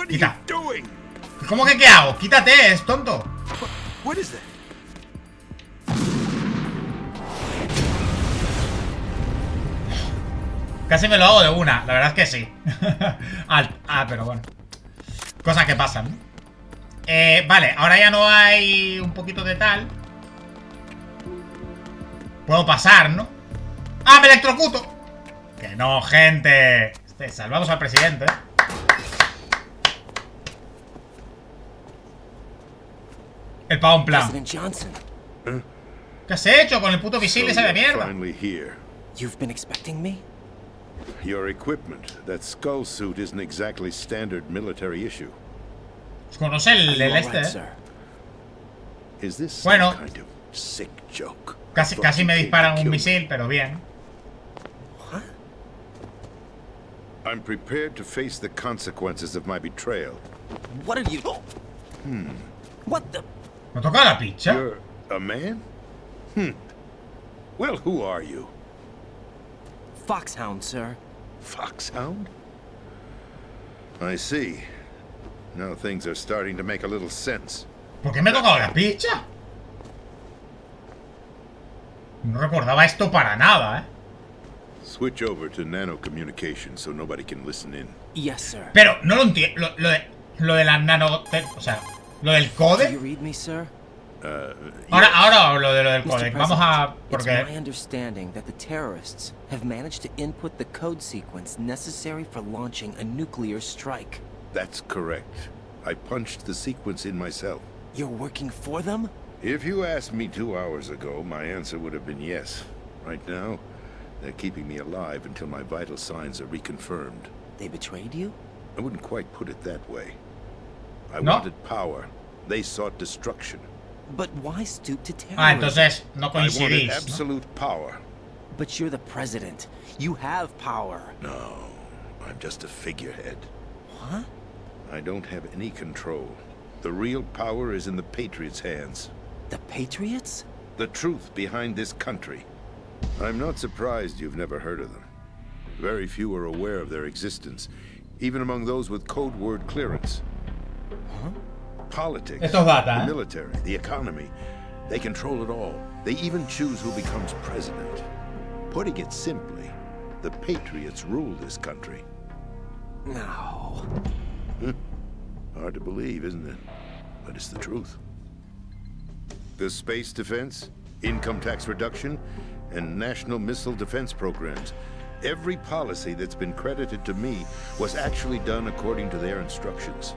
Quita. ¿Cómo que qué hago? Quítate, es tonto. Casi me lo hago de una, la verdad es que sí. Pero bueno. Cosas que pasan, ¿no? Vale, ahora ya no hay un poquito de tal. Puedo pasar, ¿no? ¡Ah, me electrocuto! Que no, gente. Salvamos al presidente, ¿eh? El pavo en plan. ¿Qué has hecho con el puto misil ese de mierda? You've been expecting me? Your equipment, that skull suit isn't exactly standard military issue. Conoce el este, ¿eh? Is this bueno, some kind of sick joke? Casi me disparan un misil, pero bien. What? I'm prepared to face the consequences of my betrayal. What are you? What the? ¿Me toca la picha? You're a man? Well, who are you? Foxhound, sir. Foxhound? I see. Now things are starting to make a little sense. ¿Por qué me he tocado la picha? No recordaba esto para nada, ¿eh? Switch over to nano communication so nobody can listen in. Yes, sir. Pero no lo entiendo. Lo de las nano... O sea, lo del Do you codec. read me, sir? Ahora hablo de lo del codec. Vamos a... It's my Porque... understanding that the terrorists have managed to input the code sequence necessary for launching a nuclear strike. That's correct. I punched the sequence in myself. You're working for them? If you asked me 2 hours ago, my answer would have been yes. Right now, they're keeping me alive until my vital signs are reconfirmed. They betrayed you? I wouldn't quite put it that way. I No. wanted power. They sought destruction. But why stoop to terrorism? Entonces no I wanted coincidís, ¿no? absolute power. But you're the president. You have power. No, I'm just a figurehead. What? I don't have any control. The real power is in the Patriots' hands. The Patriots? The truth behind this country. I'm not surprised you've never heard of them. Very few are aware of their existence, even among those with code word clearance. Huh? Politics, Esto es data, the ¿eh? military, the economy. They control it all. They even choose who becomes president. Putting it simply, the Patriots rule this country. No. Hard to believe, isn't it? But it's the truth. The space defense, income tax reduction, and national missile defense programs. Every policy that's been credited to me was actually done according to their instructions.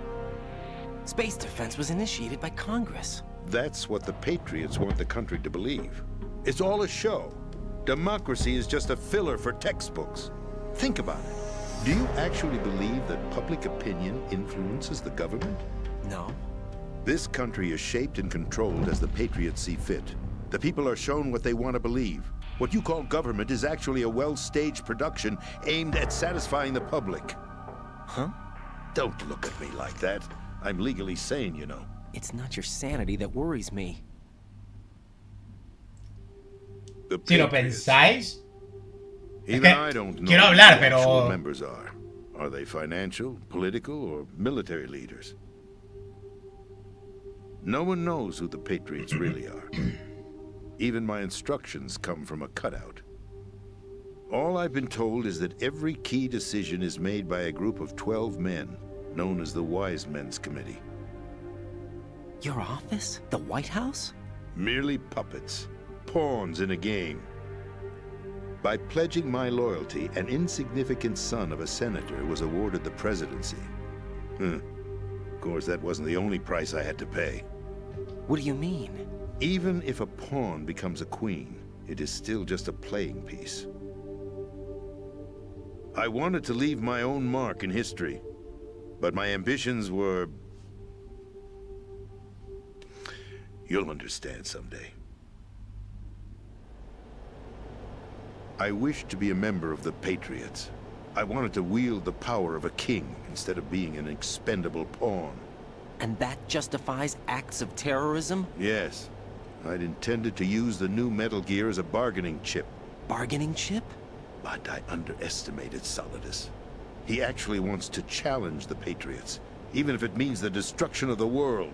Space defense was initiated by Congress. That's what the Patriots want the country to believe. It's all a show. Democracy is just a filler for textbooks. Think about it. Do you actually believe that public opinion influences the government? No. This country is shaped and controlled as the patriots see fit. The people are shown what they want to believe. What you call government is actually a well-staged production aimed at satisfying the public. Huh? Don't look at me like that. I'm legally sane, you know. It's not your sanity that worries me. The Si lo patriots. pensáis. Even que I don't know quiero who hablar, the actual pero members are. Are they financial, political, or military leaders? No one knows who the patriots really are. Even my instructions come from a cutout. All I've been told is that every key decision is made by a group of 12 men, known as the Wise Men's Committee. Your office? The White House? Merely puppets, pawns in a game. By pledging my loyalty, an insignificant son of a senator was awarded the presidency. Of course, that wasn't the only price I had to pay. What do you mean? Even if a pawn becomes a queen, it is still just a playing piece. I wanted to leave my own mark in history, but my ambitions were... You'll understand someday. I wished to be a member of the Patriots. I wanted to wield the power of a king instead of being an expendable pawn. And that justifies acts of terrorism? Yes. I'd intended to use the new Metal Gear as a bargaining chip. Bargaining chip? But I underestimated Solidus. He actually wants to challenge the Patriots, even if it means the destruction of the world.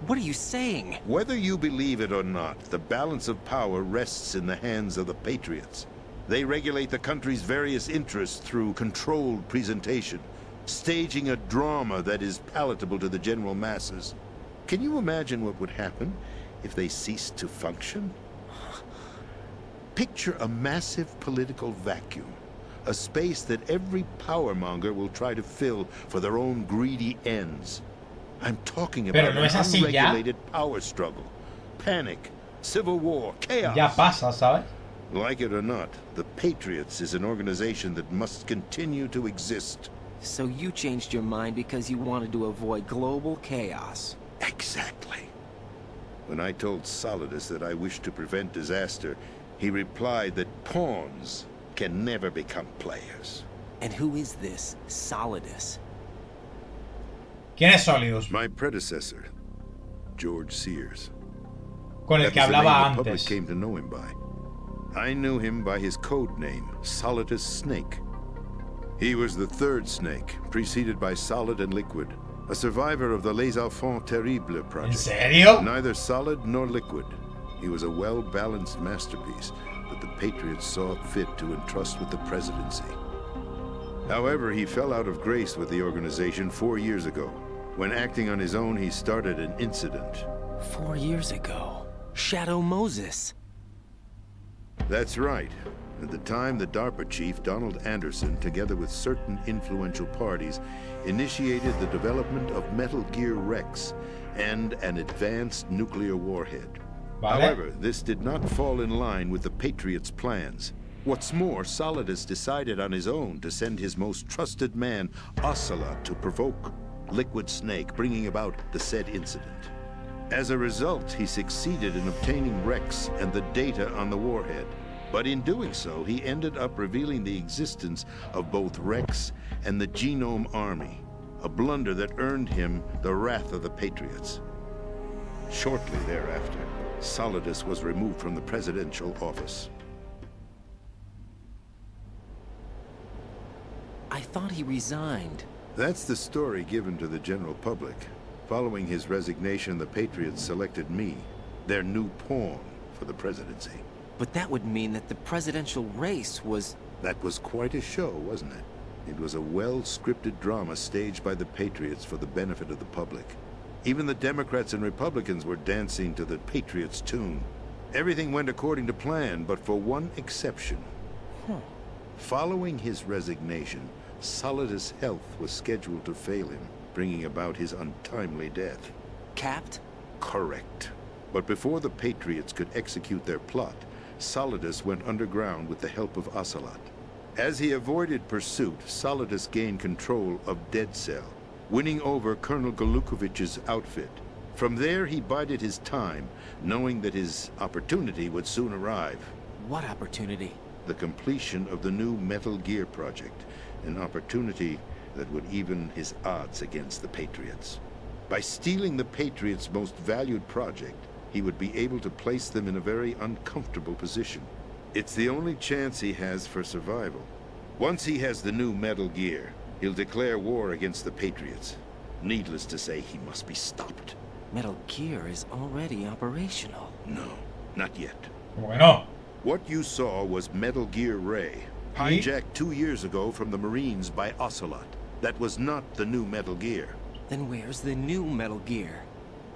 What are you saying? Whether you believe it or not, the balance of power rests in the hands of the Patriots. They regulate the country's various interests through controlled presentation, staging a drama that is palatable to the general masses. Can you imagine what would happen if they ceased to function? Picture a massive political vacuum, a space that every powermonger will try to fill for their own greedy ends. I'm talking about Pero no es así an ya. unregulated power struggle, panic, civil war, chaos. Ya pasa, ¿sabes? Like it or not, the Patriots is an organization that must continue to exist. So you changed your mind because you wanted to avoid global chaos. Exactly. When I told Solidus that I wished to prevent disaster, he replied that pawns can never become players. And who is this Solidus? ¿Quién es Solidus? My predecessor, George Sears. Con el That que was the name hablaba the public antes. came to know him by. I knew him by his code name, Solidus Snake. He was the third Snake, preceded by Solid and Liquid, a survivor of the Les Enfants Terribles ¿En project. serio? Neither solid nor liquid. He was a well-balanced masterpiece that the Patriots saw fit to entrust with the presidency. However, he fell out of grace with the organization 4 years ago. When acting on his own, he started an incident. 4 years ago. Shadow Moses. That's right. At the time, the DARPA chief, Donald Anderson, together with certain influential parties, initiated the development of Metal Gear Rex and an advanced nuclear warhead. Vale. However, this did not fall in line with the Patriots' plans. What's more, Solidus decided on his own to send his most trusted man, Ocelot, to provoke Liquid Snake, bringing about the said incident. As a result, he succeeded in obtaining Rex and the data on the warhead. But in doing so, he ended up revealing the existence of both Rex and the Genome Army, a blunder that earned him the wrath of the Patriots. Shortly thereafter, Solidus was removed from the presidential office. I thought he resigned. That's the story given to the general public. Following his resignation, the Patriots selected me, their new pawn, for the presidency. But that would mean that the presidential race was... That was quite a show, wasn't it? It was a well-scripted drama staged by the Patriots for the benefit of the public. Even the Democrats and Republicans were dancing to the Patriots' tune. Everything went according to plan, but for one exception. Following his resignation, Solidus' health was scheduled to fail him, bringing about his untimely death. Capped? Correct. But before the Patriots could execute their plot, Solidus went underground with the help of Ocelot. As he avoided pursuit, Solidus gained control of Dead Cell, winning over Colonel Golukovich's outfit. From there, he bided his time, knowing that his opportunity would soon arrive. What opportunity? The completion of the new Metal Gear project, an opportunity that would even his odds against the Patriots. By stealing the Patriots' most valued project, he would be able to place them in a very uncomfortable position. It's the only chance he has for survival. Once he has the new Metal Gear, he'll declare war against the Patriots. Needless to say, he must be stopped. Metal Gear is already operational. No, not yet. Bueno. What you saw was Metal Gear Ray, hijacked 2 years ago from the Marines by Ocelot. That was not the new Metal Gear. Then where's the new Metal Gear?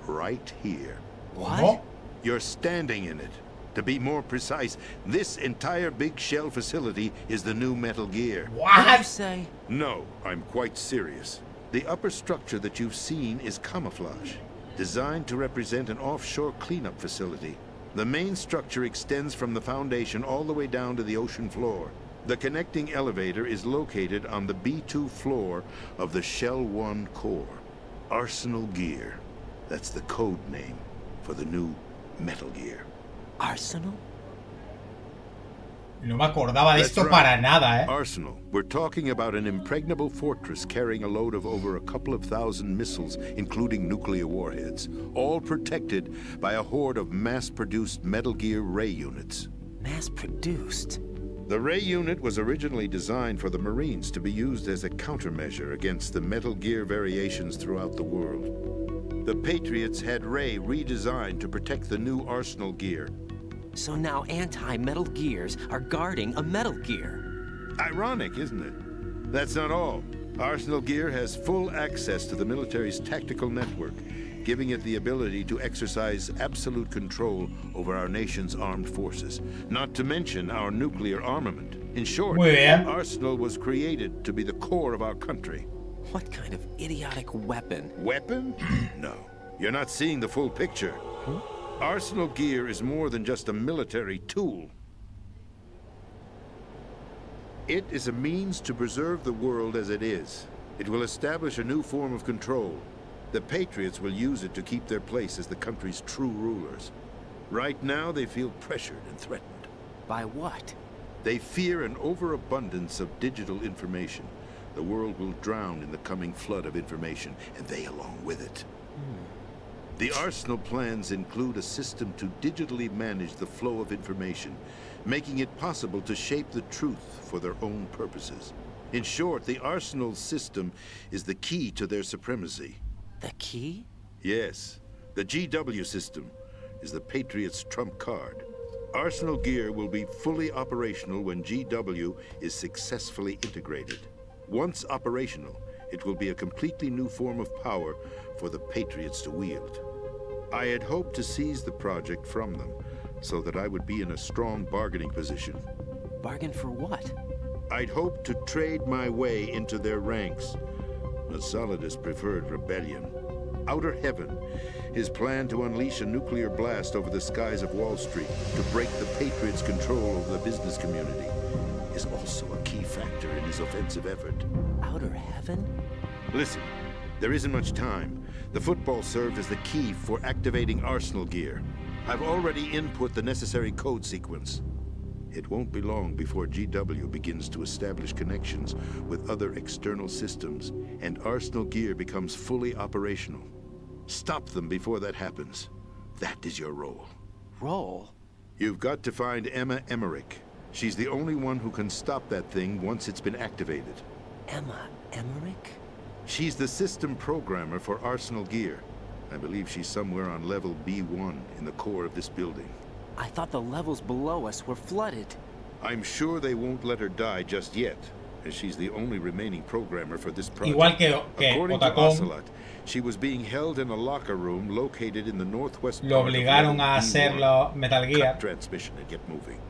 Right here. What? Oh. You're standing in it. To be more precise, this entire big shell facility is the new Metal Gear. What did you What? say? No, I'm quite serious. The upper structure that you've seen is camouflage, designed to represent an offshore cleanup facility. The main structure extends from the foundation all the way down to the ocean floor. The connecting elevator is located on the B2 floor of the Shell 1 core. Arsenal Gear. That's the code name for the new Metal Gear. Arsenal? No me acordaba de That's esto right. para nada, Arsenal. We're talking about an impregnable fortress carrying a load of over a couple of thousand missiles, including nuclear warheads, all protected by a horde of mass-produced Metal Gear Ray units. Mass-produced? The Ray unit was originally designed for the Marines to be used as a countermeasure against the Metal Gear variations throughout the world. The Patriots had Ray redesigned to protect the new Arsenal Gear. So now anti-Metal Gears are guarding a Metal Gear. Ironic, isn't it? That's not all. Arsenal Gear has full access to the military's tactical network, giving it the ability to exercise absolute control over our nation's armed forces, not to mention our nuclear armament. In short, Muy bien. Arsenal was created to be the core of our country. What kind of idiotic weapon? Weapon? No. You're not seeing the full picture. Arsenal Gear is more than just a military tool. It is a means to preserve the world as it is. It will establish a new form of control. The Patriots will use it to keep their place as the country's true rulers. Right now, they feel pressured and threatened. By what? They fear an overabundance of digital information. The world will drown in the coming flood of information, and they along with it. The Arsenal plans include a system to digitally manage the flow of information, making it possible to shape the truth for their own purposes. In short, the Arsenal system is the key to their supremacy. The key? Yes, the GW system is the Patriots' trump card. Arsenal Gear will be fully operational when GW is successfully integrated. Once operational, it will be a completely new form of power for the Patriots to wield. I had hoped to seize the project from them, so that I would be in a strong bargaining position. Bargain for what? I'd hoped to trade my way into their ranks. But Solidus preferred rebellion. Outer Heaven, his plan to unleash a nuclear blast over the skies of Wall Street to break the Patriots' control over the business community, is also a key factor in his offensive effort. Outer Heaven? Listen, there isn't much time. The football served as the key for activating Arsenal Gear. I've already input the necessary code sequence. It won't be long before GW begins to establish connections with other external systems, and Arsenal Gear becomes fully operational. Stop them before that happens. That is your role. Role? You've got to find Emma Emmerich. She's the only one who can stop that thing once it's been activated. Emma Emmerich? She's the system programmer for Arsenal Gear. I believe she's somewhere on level B1 in the core of this building. I thought the levels below us were flooded. I'm sure they won't let her die just yet, as she's the only remaining programmer for this project. Igual que According to Otacon, Ocelot, she was being held in a locker room located in the northwest lo part of obligaron level a B1. hacerlo Metal Gear, Cut transmission and get moving.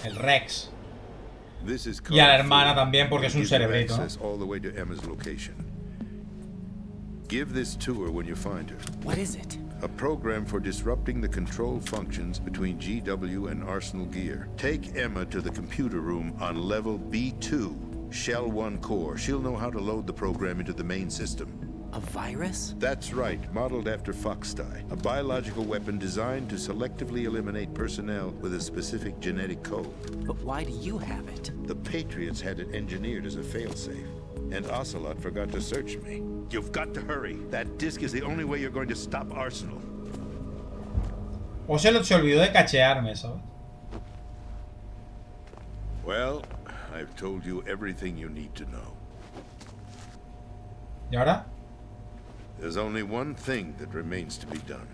el Rex. This is Y a la code hermana 4. también porque es un Give you cerebrito, ¿no? access all the way to Emma's location. Give this to her when you find her. What is it? A program for disrupting the control functions between GW and Arsenal Gear. Take Emma to the computer room on level B2, Shell 1 core. She'll know how to load the program into the main system. A virus? That's right, modeled after Foxdie. A biological weapon designed to selectively eliminate personnel with a specific genetic code. But why do you have it? The Patriots had it engineered as a failsafe. And Ocelot forgot to search me. You've got to hurry. That disk is the only way you're going to stop Arsenal. Ocelot se olvidó de cachearme, ¿sabes? Well, I've told you everything you need to know. ¿Y ahora? There's only one thing that remains to be done.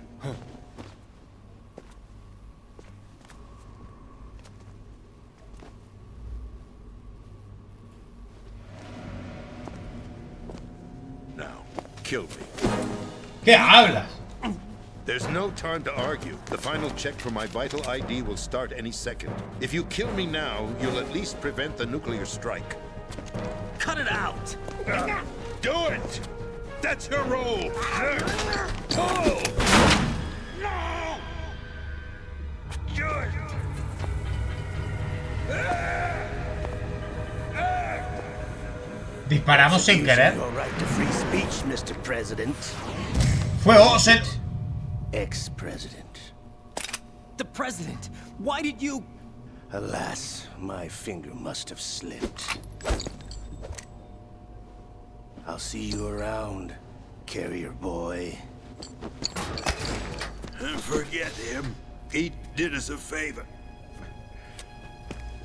Now, kill me. ¿Qué hablas? There's no time to argue. The final check for my vital ID will start any second. If you kill me now, you'll at least prevent the nuclear strike. Cut it out! Do it! That's your role! Pull! No! Good! Disparamos sin querer. Your right to free speech, Mr. President. Fue Ocelot. Ex-president. The president! Why did you... Alas, my finger must have slipped. I'll see you around, carrier boy. Forget him. He did us a favor.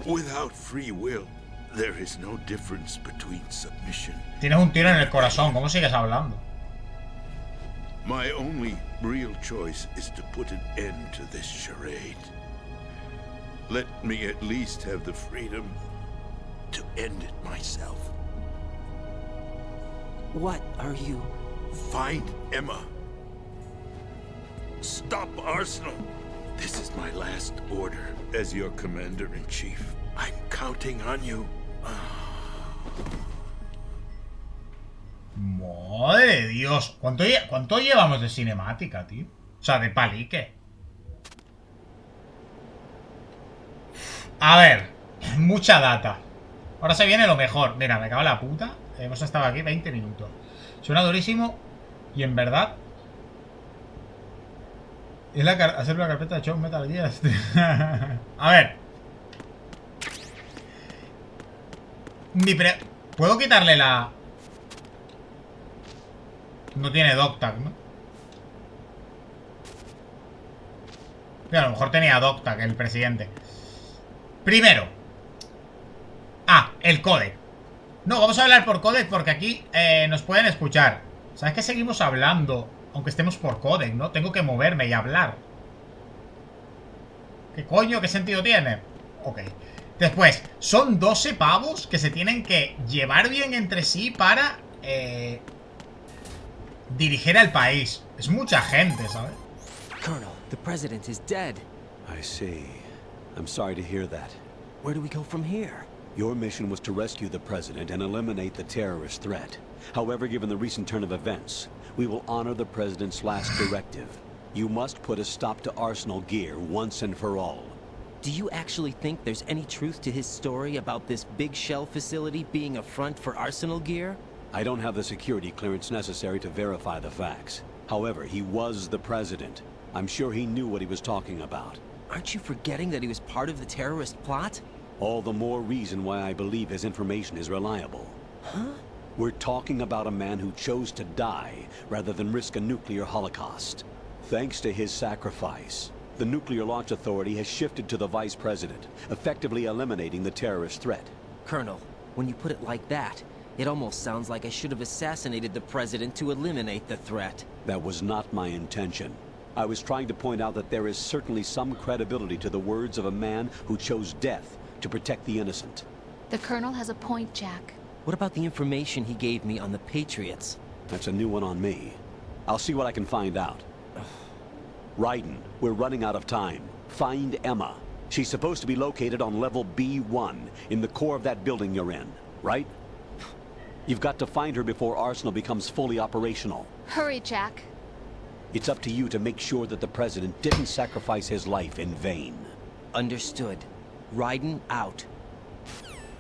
Without free will, there is no difference between submission. Tienes un tiro en el corazón. ¿Cómo sigues hablando? My only real choice is to put an end to this charade. Let me at least have the freedom to end it myself. What are you... Find Emma. Stop Arsenal. This is my last order as your commander-in-chief. I'm counting on you. Madre de Dios. ¿Cuánto llevamos de cinemática, tío? O sea, de palique. A ver. Mucha data. Ahora se viene lo mejor. Mira, me cago en la puta. Hemos estado aquí 20 minutos. Suena durísimo. Y en verdad... Es hacer una carpeta de show Metal Gear. A ver. ¿Puedo quitarle la...? No tiene DocTag, ¿no? Pero a lo mejor tenía DocTag el presidente. Primero. El codec. No, vamos a hablar por codec porque aquí nos pueden escuchar. ¿Sabes que seguimos hablando aunque estemos por codec, no? Tengo que moverme y hablar. ¿Qué coño? ¿Qué sentido tiene? Ok. Después, son 12 pavos que se tienen que llevar bien entre sí para dirigir al país. Es mucha gente, ¿sabes? Colonel, the president is dead. I see. I'm sorry to hear that. Where do we go from here? Your mission was to rescue the president and eliminate the terrorist threat. However, given the recent turn of events, we will honor the president's last directive. You must put a stop to Arsenal Gear once and for all. Do you actually think there's any truth to his story about this big shell facility being a front for Arsenal Gear? I don't have the security clearance necessary to verify the facts. However, he was the president. I'm sure he knew what he was talking about. Aren't you forgetting that he was part of the terrorist plot? All the more reason why I believe his information is reliable. Huh? We're talking about a man who chose to die rather than risk a nuclear holocaust. Thanks to his sacrifice, the Nuclear Launch Authority has shifted to the Vice President, effectively eliminating the terrorist threat. Colonel, when you put it like that, it almost sounds like I should have assassinated the President to eliminate the threat. That was not my intention. I was trying to point out that there is certainly some credibility to the words of a man who chose death to protect the innocent. The Colonel has a point, Jack. What about the information he gave me on the Patriots? That's a new one on me. I'll see what I can find out. Raiden, we're running out of time. Find Emma. She's supposed to be located on level B1, in the core of that building you're in, right? You've got to find her before Arsenal becomes fully operational. Hurry, Jack. It's up to you to make sure that the president didn't sacrifice his life in vain. Understood. Raiden out.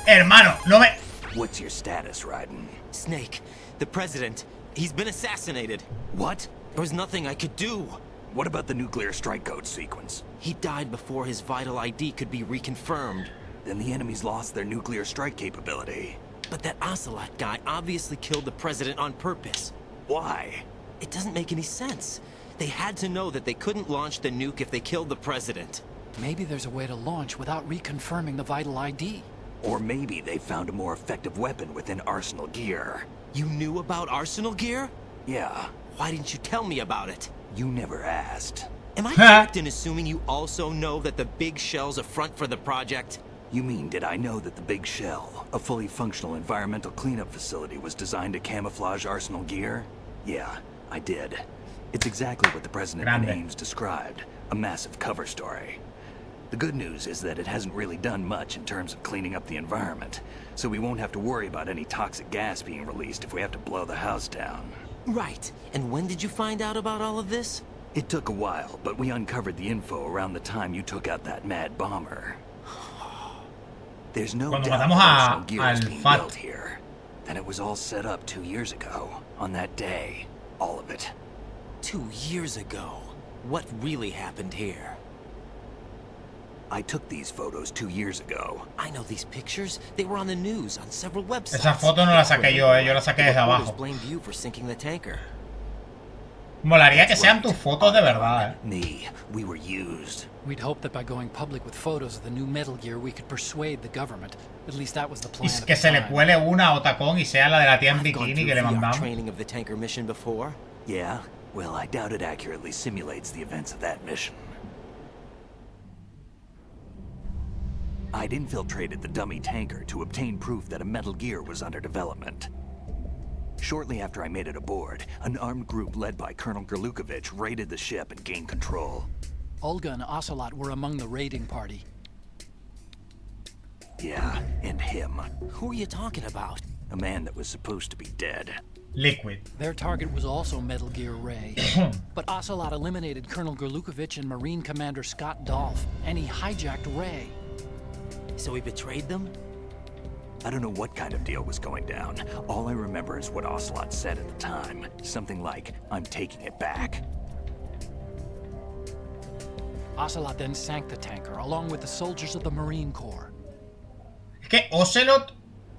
Hermano, no me... What's your status, Raiden? Snake, the president, he's been assassinated. What? There was nothing I could do. What about the nuclear strike code sequence? He died before his vital ID could be reconfirmed. Then the enemy's lost their nuclear strike capability. But that Ocelot guy obviously killed the president on purpose. Why? It doesn't make any sense. They had to know that they couldn't launch the nuke if they killed the president. Maybe there's a way to launch without reconfirming the vital ID. Or maybe they found a more effective weapon within Arsenal gear. You knew about Arsenal gear? Yeah. Why didn't you tell me about it? You never asked. Am I correct in assuming you also know that the Big Shell's a front for the project? You mean, did I know that the Big Shell, a fully functional environmental cleanup facility, was designed to camouflage Arsenal gear? Yeah, I did. It's exactly what the President and Ames described, a massive cover story. The good news is that it hasn't really done much in terms of cleaning up the environment, so we won't have to worry about any toxic gas being released if we have to blow the house down. Right. And when did you find out about all of this? It took a while, but we uncovered the info around the time you took out that mad bomber. There's no doubt that Arsenal gear is being built here. And it was all set up 2 years ago, on that day. All of it. 2 years ago? What really happened here? I took these photos 2 years ago. I know these pictures. They were on the news, on several websites. Esa foto no la saqué yo la saqué desde abajo. Blamed you for sinking the tanker. Molaría que sean tus fotos de verdad, Me, we were used. We'd hoped that by going public with photos of the new Metal Gear, we could persuade the government. At least that was the plan. Y que se le cuele una o tacón y sea la de la tía en bikini que le mandamos. Training of the tanker mission before? Yeah? Well, I doubt it accurately simulates the events of that mission. I'd infiltrated the dummy tanker to obtain proof that a Metal Gear was under development. Shortly after I made it aboard, an armed group led by Colonel Gerlukovich raided the ship and gained control. Olga and Ocelot were among the raiding party. Yeah, and him. Who are you talking about? A man that was supposed to be dead. Liquid. Their target was also Metal Gear Ray. But Ocelot eliminated Colonel Gerlukovich and Marine Commander Scott Dolph, and he hijacked Ray. So he betrayed them? I don't know what kind of deal was going down. All I remember is what Ocelot said at the time. Something like, I'm taking it back. Ocelot then sank the tanker, along with the soldiers of the Marine Corps. Es que Ocelot,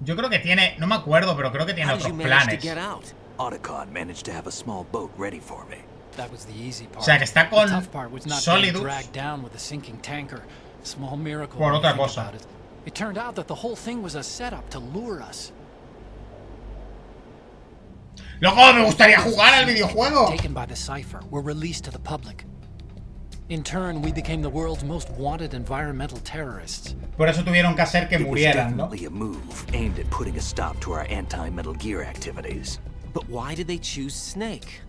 yo creo que tiene, no me acuerdo, pero creo que tiene otros planes. Otacon managed to have a small boat ready for me. That was the easy part. O sea, que está con the tough part was not being dragged down with a sinking tanker. A small miracle Por when you otra think cosa. about it. It turned out that the whole thing was a setup to lure us. ¡Loco, me gustaría jugar al videojuego! Taken by the Cypher, were released to the public. In turn, we became the world's most wanted environmental terrorists. Por eso tuvieron que hacer que murieran, ¿no? It was definitely a move aimed at putting a stop to our anti-Metal Gear activities. But why did they choose Snake?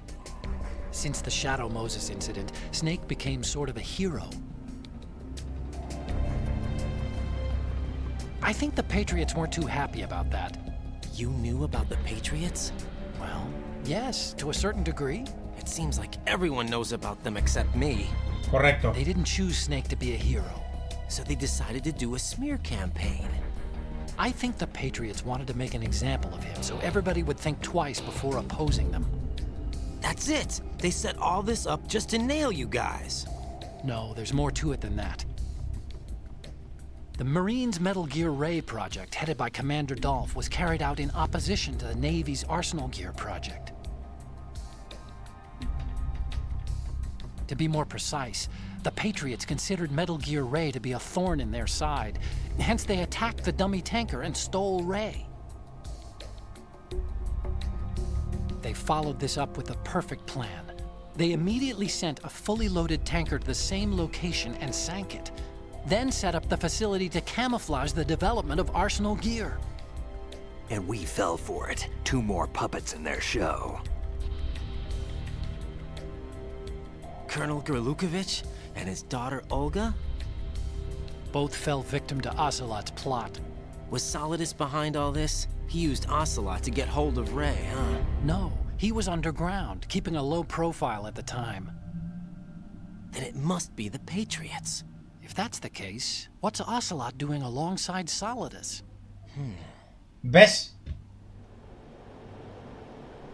Since the Shadow Moses incident, Snake became sort of a hero. I think the Patriots weren't too happy about that. You knew about the Patriots? Well, yes, to a certain degree. It seems like everyone knows about them except me. Correcto. They didn't choose Snake to be a hero. So they decided to do a smear campaign. I think the Patriots wanted to make an example of him so everybody would think twice before opposing them. That's it! They set all this up just to nail you guys. No, there's more to it than that. The Marines' Metal Gear Ray project, headed by Commander Dolph, was carried out in opposition to the Navy's Arsenal Gear project. To be more precise, the Patriots considered Metal Gear Ray to be a thorn in their side. Hence, they attacked the dummy tanker and stole Ray. They followed this up with a perfect plan. They immediately sent a fully loaded tanker to the same location and sank it. Then set up the facility to camouflage the development of Arsenal Gear. And we fell for it. 2 more puppets in their show. Colonel Gerlukovich and his daughter Olga? Both fell victim to Ocelot's plot. Was Solidus behind all this? He used Ocelot to get hold of Ray, huh? No, He was underground, keeping a low profile at the time. Then it must be the Patriots. If that's the case, what's Ocelot doing alongside Solidus? ¿Ves?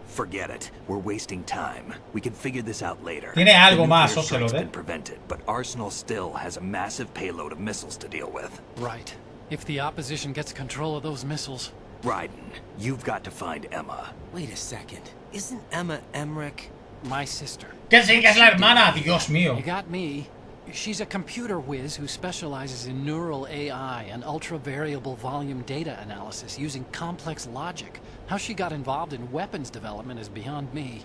Forget it. We're wasting time. We can figure this out later. Tiene algo The más, nuclear strike's Ocelot, been prevented, but Arsenal still has a massive payload of missiles to deal with. Right. If the opposition gets control of those missiles... Raiden, you've got to find Emma. Wait a second. Isn't Emma Emmerich My sister. Que sí, que es la hermana, Dios mío. You got me. She's a computer whiz who specializes in neural AI and ultra-variable volume data analysis using complex logic. How she got involved in weapons development is beyond me.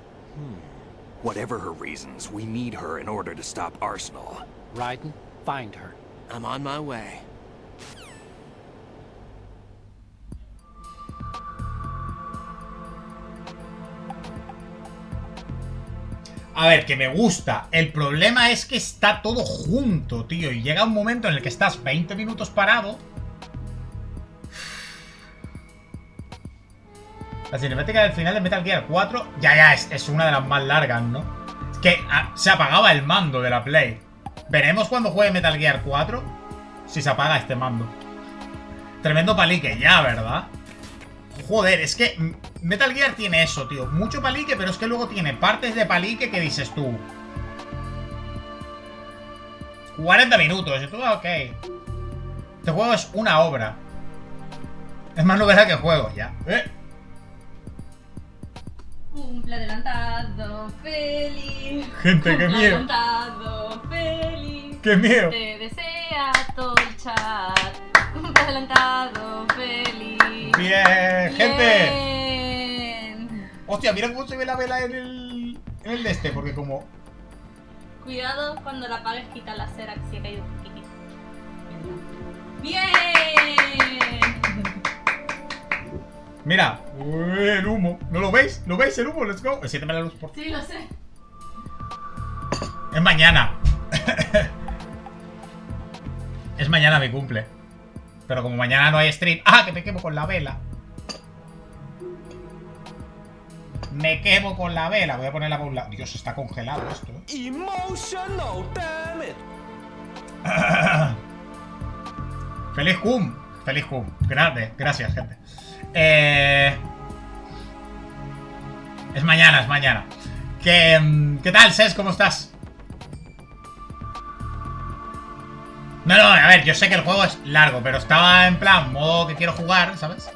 Whatever her reasons, we need her in order to stop Arsenal. Raiden, find her. I'm on my way. A ver, que me gusta. El problema es que está todo junto, tío. Y llega un momento en el que estás 20 minutos parado. La cinemática del final de Metal Gear 4 ya es una de las más largas, ¿no? Es que se apagaba el mando de la Play. Veremos cuando juegue Metal Gear 4 si se apaga este mando. Tremendo palique ya, ¿verdad? Joder, es que Metal Gear tiene eso, tío. Mucho palique, pero es que luego tiene partes de palique que dices tú. 40 minutos. Y tú, ok. Este juego es una obra. Es más novela que juego, ya. Cumple adelantado, feliz. Gente, qué miedo. Adelantado, feliz. Qué miedo. Te desea todo el chat. Cumple adelantado, feliz. Bien, gente. Bien. Hostia, mira cómo se ve la vela en el de este, porque como... Cuidado cuando la apagues, quita la cera que se ha caído un poquitito. Bien. Mira, el humo. ¿No lo veis? ¿Lo veis el humo? Let's go. Siénteme la luz, por favor. Sí, lo sé. Es mañana. Es mañana mi cumple. Pero como mañana no hay stream... ¡Ah! Que me quemo con la vela. Me quemo con la vela. Voy a ponerla por un lado. Dios, está congelado esto, ¿eh? Emotional, damn it. Feliz cum. Feliz cum. Grande. Gracias, gente. Es mañana, es mañana. ¿Qué tal, Ses? ¿Cómo estás? No, a ver, yo sé que el juego es largo, pero estaba en plan, modo que quiero jugar, ¿sabes?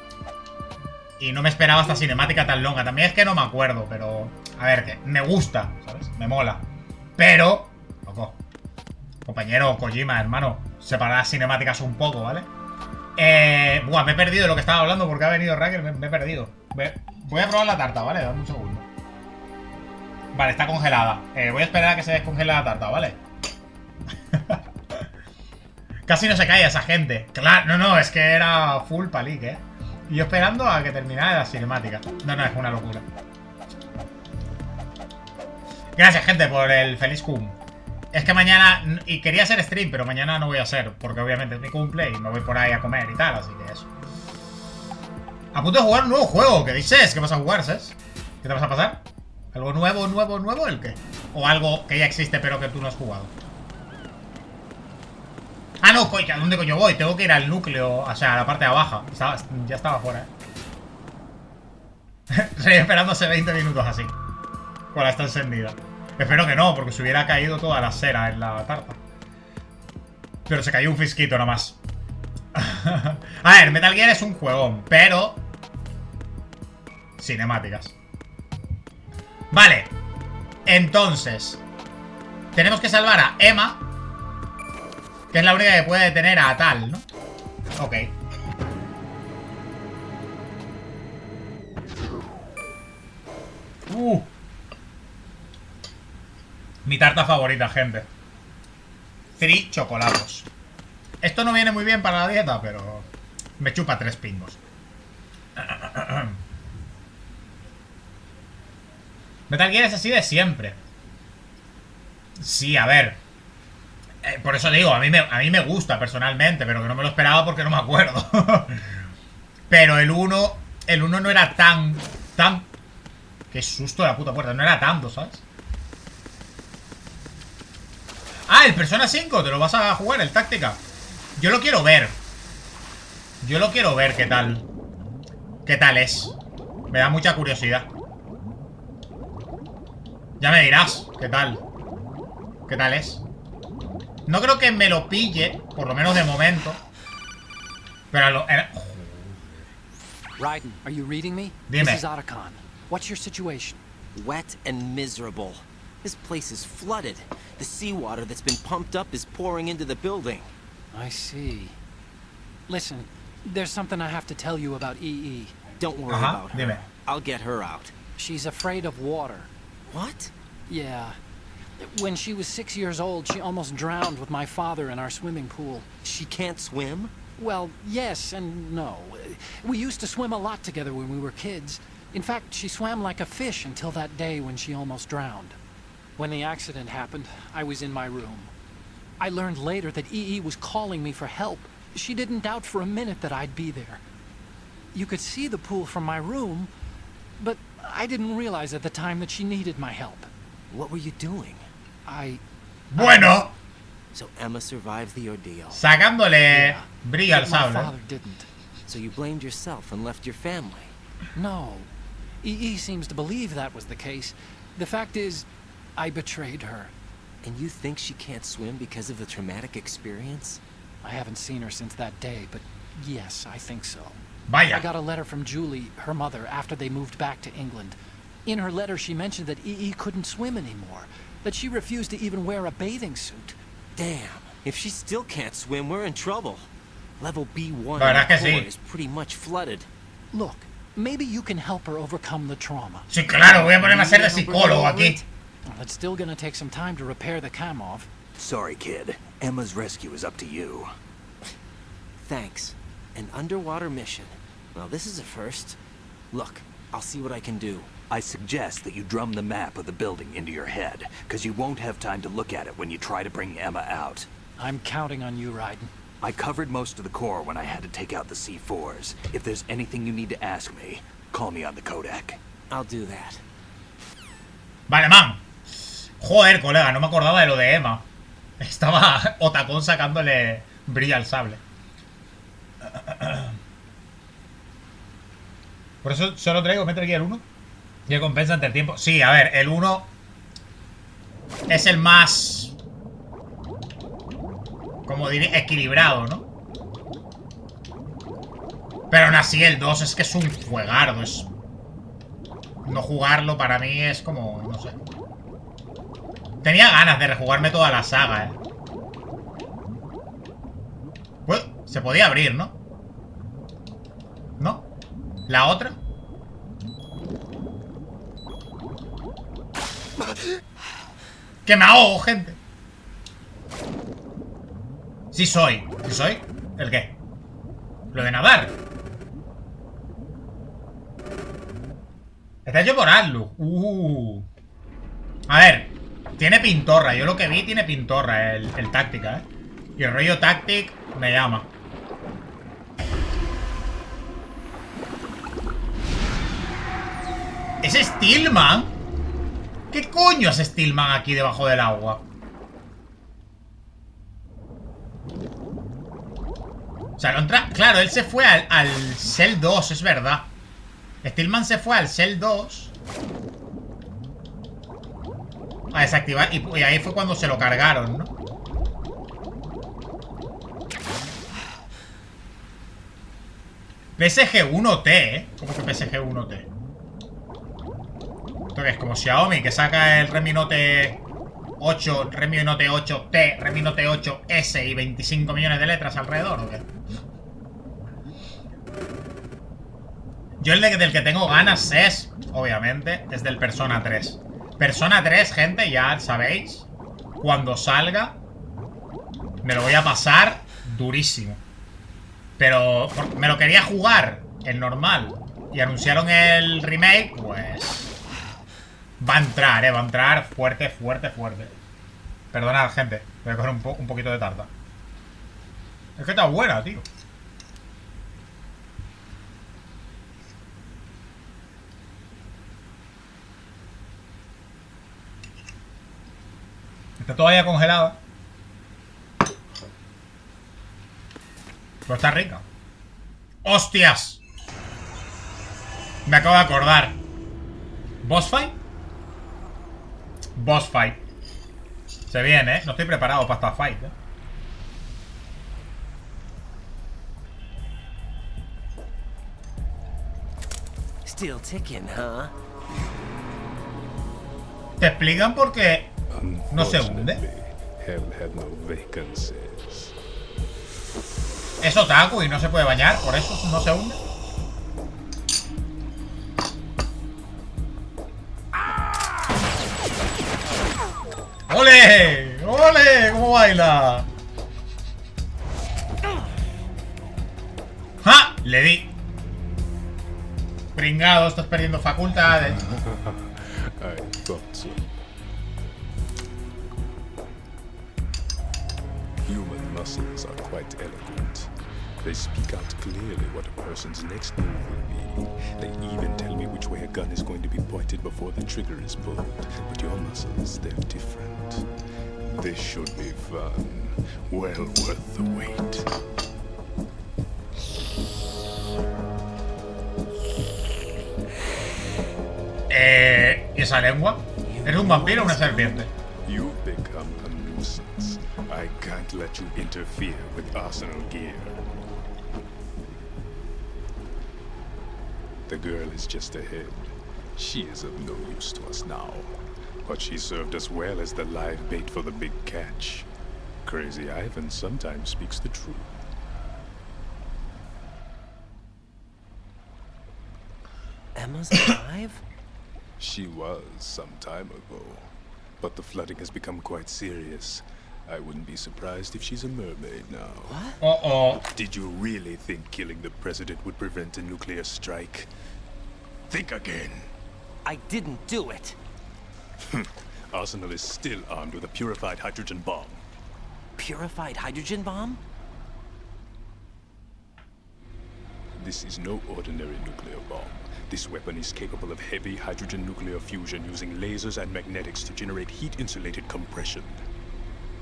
Y no me esperaba esta cinemática tan longa. También es que no me acuerdo, pero... A ver, que me gusta, ¿sabes? Me mola. Pero... Loco. Compañero Kojima, hermano. Separa las cinemáticas un poco, ¿vale? Buah, me he perdido de lo que estaba hablando porque ha venido Racker, me he perdido. Voy a probar la tarta, ¿vale? Dame un segundo. Vale, está congelada. Voy a esperar a que se descongele la tarta, ¿vale? Casi no se cae esa gente. Claro, no, es que era full palique, ¿eh? Y yo esperando a que terminara la cinemática. No, es una locura. Gracias, gente, por el feliz cum. Es que mañana... Y quería hacer stream, pero mañana no voy a hacer. Porque obviamente es mi cumple y me voy por ahí a comer y tal, así que eso. A punto de jugar un nuevo juego. ¿Qué dices? ¿Qué vas a jugar, Ses? ¿Qué te vas a pasar? ¿Algo nuevo? ¿El qué? ¿O algo que ya existe pero que tú no has jugado? Ah, no, coño, ¿a dónde coño voy? Tengo que ir al núcleo, o sea, a la parte de abajo. Ya estaba fuera, Estoy esperando hace 20 minutos así. Con la está encendida. Espero que no, porque se hubiera caído toda la cera en la tarta. Pero se cayó un fisquito nada más. A ver, Metal Gear es un juegón, pero... cinemáticas. Vale. Entonces... tenemos que salvar a Emma... que es la única que puede detener a tal, ¿no? Ok. Mi tarta favorita, gente. 3 chocolatos. Esto no viene muy bien para la dieta, pero... me chupa 3 pingos. Metal Gear es así de siempre. Sí, a ver... por eso digo, a mí me gusta personalmente, pero que no me lo esperaba porque no me acuerdo. Pero el 1 no era tan Qué susto de la puta puerta. No era tanto, ¿sabes? Ah, el Persona 5. Te lo vas a jugar, el Táctica. Yo lo quiero ver. Yo lo quiero ver, ¿qué tal? ¿Qué tal es? Me da mucha curiosidad. Ya me dirás, ¿qué tal? ¿Qué tal es? No creo que me lo pille, por lo menos de momento. Pero Raiden, are you reading me? Dime. This is Otacon. What's your situation? Wet and miserable. This place is flooded. The seawater that's been pumped up is pouring into the building. I see. Listen, there's something I have to tell you about EE. Don't worry about her. Dime. I'll get her out. She's afraid of water. What? Yeah. When she was 6 years old, she almost drowned with my father in our swimming pool. She can't swim? Well, yes and no. We used to swim a lot together when we were kids. In fact, she swam like a fish until that day when she almost drowned. When the accident happened, I was in my room. I learned later that EE was calling me for help. She didn't doubt for a minute that I'd be there. You could see the pool from my room, but I didn't realize at the time that she needed my help. What were you doing? Bueno. So Emma survived the ordeal. Sacándole brillo al But my sable. father didn't. So you blamed yourself and left your family? No. EE seems to believe that was the case. The fact is, I betrayed her. And you think she can't swim because of the traumatic experience? I haven't seen her since that day, but yes, I think so. Vaya. I got a letter from Julie, her mother, after they moved back to England. In her letter, she mentioned that EE couldn't swim anymore, that she refused to even wear a bathing suit. Damn, if she still can't swim, we're in trouble. Level B1 La verdad que sí. is pretty much flooded. Look, maybe you can help her overcome the trauma. Sí, claro, voy a ponerme a ser de psicólogo aquí. Well, it's still gonna take some time to repair the Kamov. Sorry, kid. Emma's rescue is up to you. Thanks. An underwater mission. Well, this is a first. Look, I'll see what I can do. I suggest that you drum the map of the building into your head, because you won't have time to look at it when you try to bring Emma out. I'm counting on you, Raiden. I covered most of the core when I had to take out the C4s. If there's anything you need to ask me, call me on the codec. I'll do that. Vale, man. Joder, colega, no me acordaba de lo de Emma. Estaba Otacon sacándole brillo al sable. Por eso solo traigo Metal Gear 1. Y compensa ante el tiempo. Sí, a ver, el 1 es el más, como diría, equilibrado, ¿no? Pero aún así el 2 es que es un juegardo. Es... No jugarlo para mí es como... no sé. Tenía ganas de rejugarme toda la saga, ¿eh? Pues se podía abrir, ¿no? ¿No? ¿La otra? ¡Que me ahogo, gente! Sí soy. ¿Sí soy? ¿El qué? Lo de nadar. Está hecho por Atlus. A ver, tiene pintorra. Yo lo que vi tiene pintorra el Táctica, ¿eh? Y el rollo Tactic me llama. ¿Es Stillman? ¿Qué coño es Stillman aquí debajo del agua? O sea, no entra... Claro, él se fue al Cell 2, es verdad. Stillman se fue al Cell 2 a desactivar. Y ahí fue cuando se lo cargaron, ¿no? PSG-1T, ¿eh? ¿Cómo que PSG-1T? ¿Esto qué es? Como Xiaomi, que saca el Redmi Note 8, Redmi Note 8T, Redmi Note 8S y 25 millones de letras alrededor, ¿o qué? Yo el del que tengo ganas es, obviamente, es del Persona 3. Persona 3, gente, ya sabéis, cuando salga me lo voy a pasar durísimo. Pero me lo quería jugar, el normal, y anunciaron el remake, pues... Va a entrar, va a entrar fuerte, fuerte, fuerte. Perdonad, gente, voy a coger un poquito de tarta. Es que está buena, tío. Está todavía congelada. Pero está rica. ¡Hostias! Me acabo de acordar. ¿Boss fight? Boss fight. Se viene, ¿eh? No estoy preparado para esta fight, ¿eh? Still ticking, huh? Te explican por qué no se hunde. Es otaku y no se puede bañar, por eso no se hunde. ¡Ole! ¡Ole! ¿Cómo baila? ¡Ja! Le di. Pringado, estás perdiendo facultades. I thought so. Human muscles are quite eloquent. They speak out clearly what a person's next move will be. They even tell me which way a gun is going to be pointed before the trigger is pulled. But your muscles, they're different. This should be fun. Well worth the wait. ¿Y esa lengua? ¿Eres un vampiro o una serpiente? You've become a nuisance. I can't let you interfere with Arsenal gear. The girl is just ahead. She is of no use to us now. But she served us well as the live bait for the big catch. Crazy Ivan sometimes speaks the truth. Emma's alive? She was some time ago, but the flooding has become quite serious. I wouldn't be surprised if she's a mermaid now. What? Uh-oh. Did you really think killing the president would prevent a nuclear strike? Think again. I didn't do it. Arsenal is still armed with a purified hydrogen bomb. Purified hydrogen bomb? This is no ordinary nuclear bomb. This weapon is capable of heavy hydrogen nuclear fusion using lasers and magnetics to generate heat-insulated compression.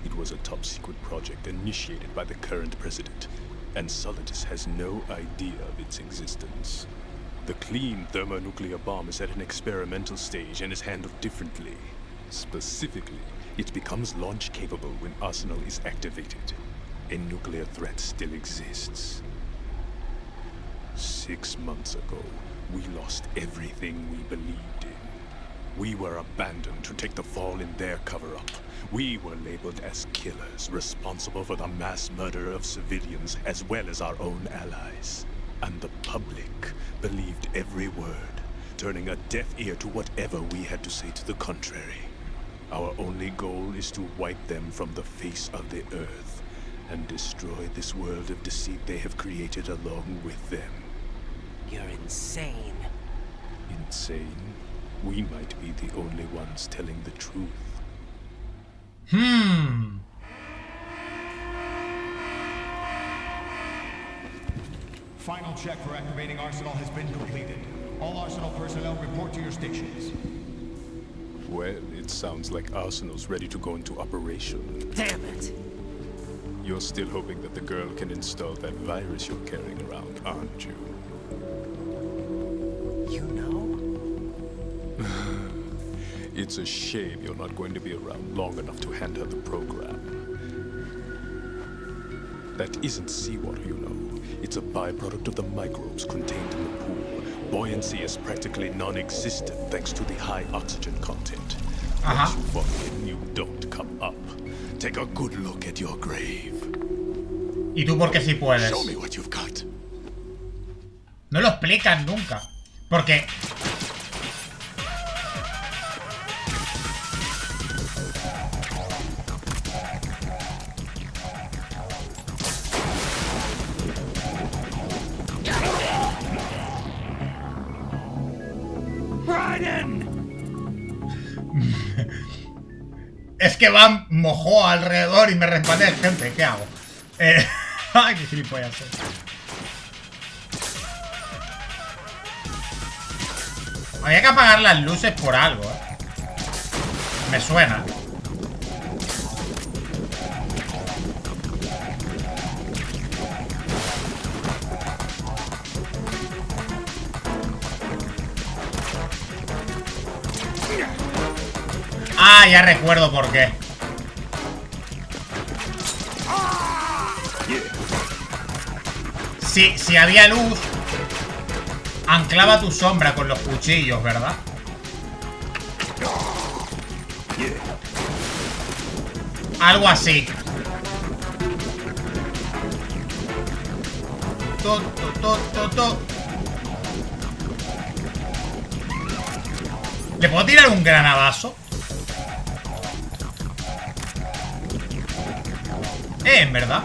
It was a top-secret project initiated by the current president, and Solidus has no idea of its existence. The clean thermonuclear bomb is at an experimental stage and is handled differently. Specifically, it becomes launch-capable when Arsenal is activated. A nuclear threat still exists. 6 months ago, we lost everything we believed in. We were abandoned to take the fall in their cover-up. We were labeled as killers, responsible for the mass murder of civilians as well as our own allies. And the public believed every word, turning a deaf ear to whatever we had to say to the contrary. Our only goal is to wipe them from the face of the earth and destroy this world of deceit they have created along with them. You're insane. Insane? We might be the only ones telling the truth. Final check for activating Arsenal has been completed. All Arsenal personnel report to your stations. Well, it sounds like Arsenal's ready to go into operation. Damn it! You're still hoping that the girl can install that virus you're carrying around, aren't you? You know? It's a shame you're not going to be around long enough to hand her the program. That isn't seawater, you know. It's a byproduct of the microbes contained in the pool. Buoyancy is practically non-existent thanks to the high oxygen content. Once you fall in, you don't come up. Take a good look at your grave. ¿Y tú por qué sí puedes? Show me what you've got. No lo explican nunca. Porque... Es que Van mojó alrededor y me respaldé, gente. ¿Qué hago? Ay, qué gilipollas soy. Había que apagar las luces por algo, Me suena. Ah, ya recuerdo por qué. Si había luz, anclaba tu sombra con los cuchillos, ¿verdad? Algo así. ¿Le puedo tirar un granadazo? En verdad.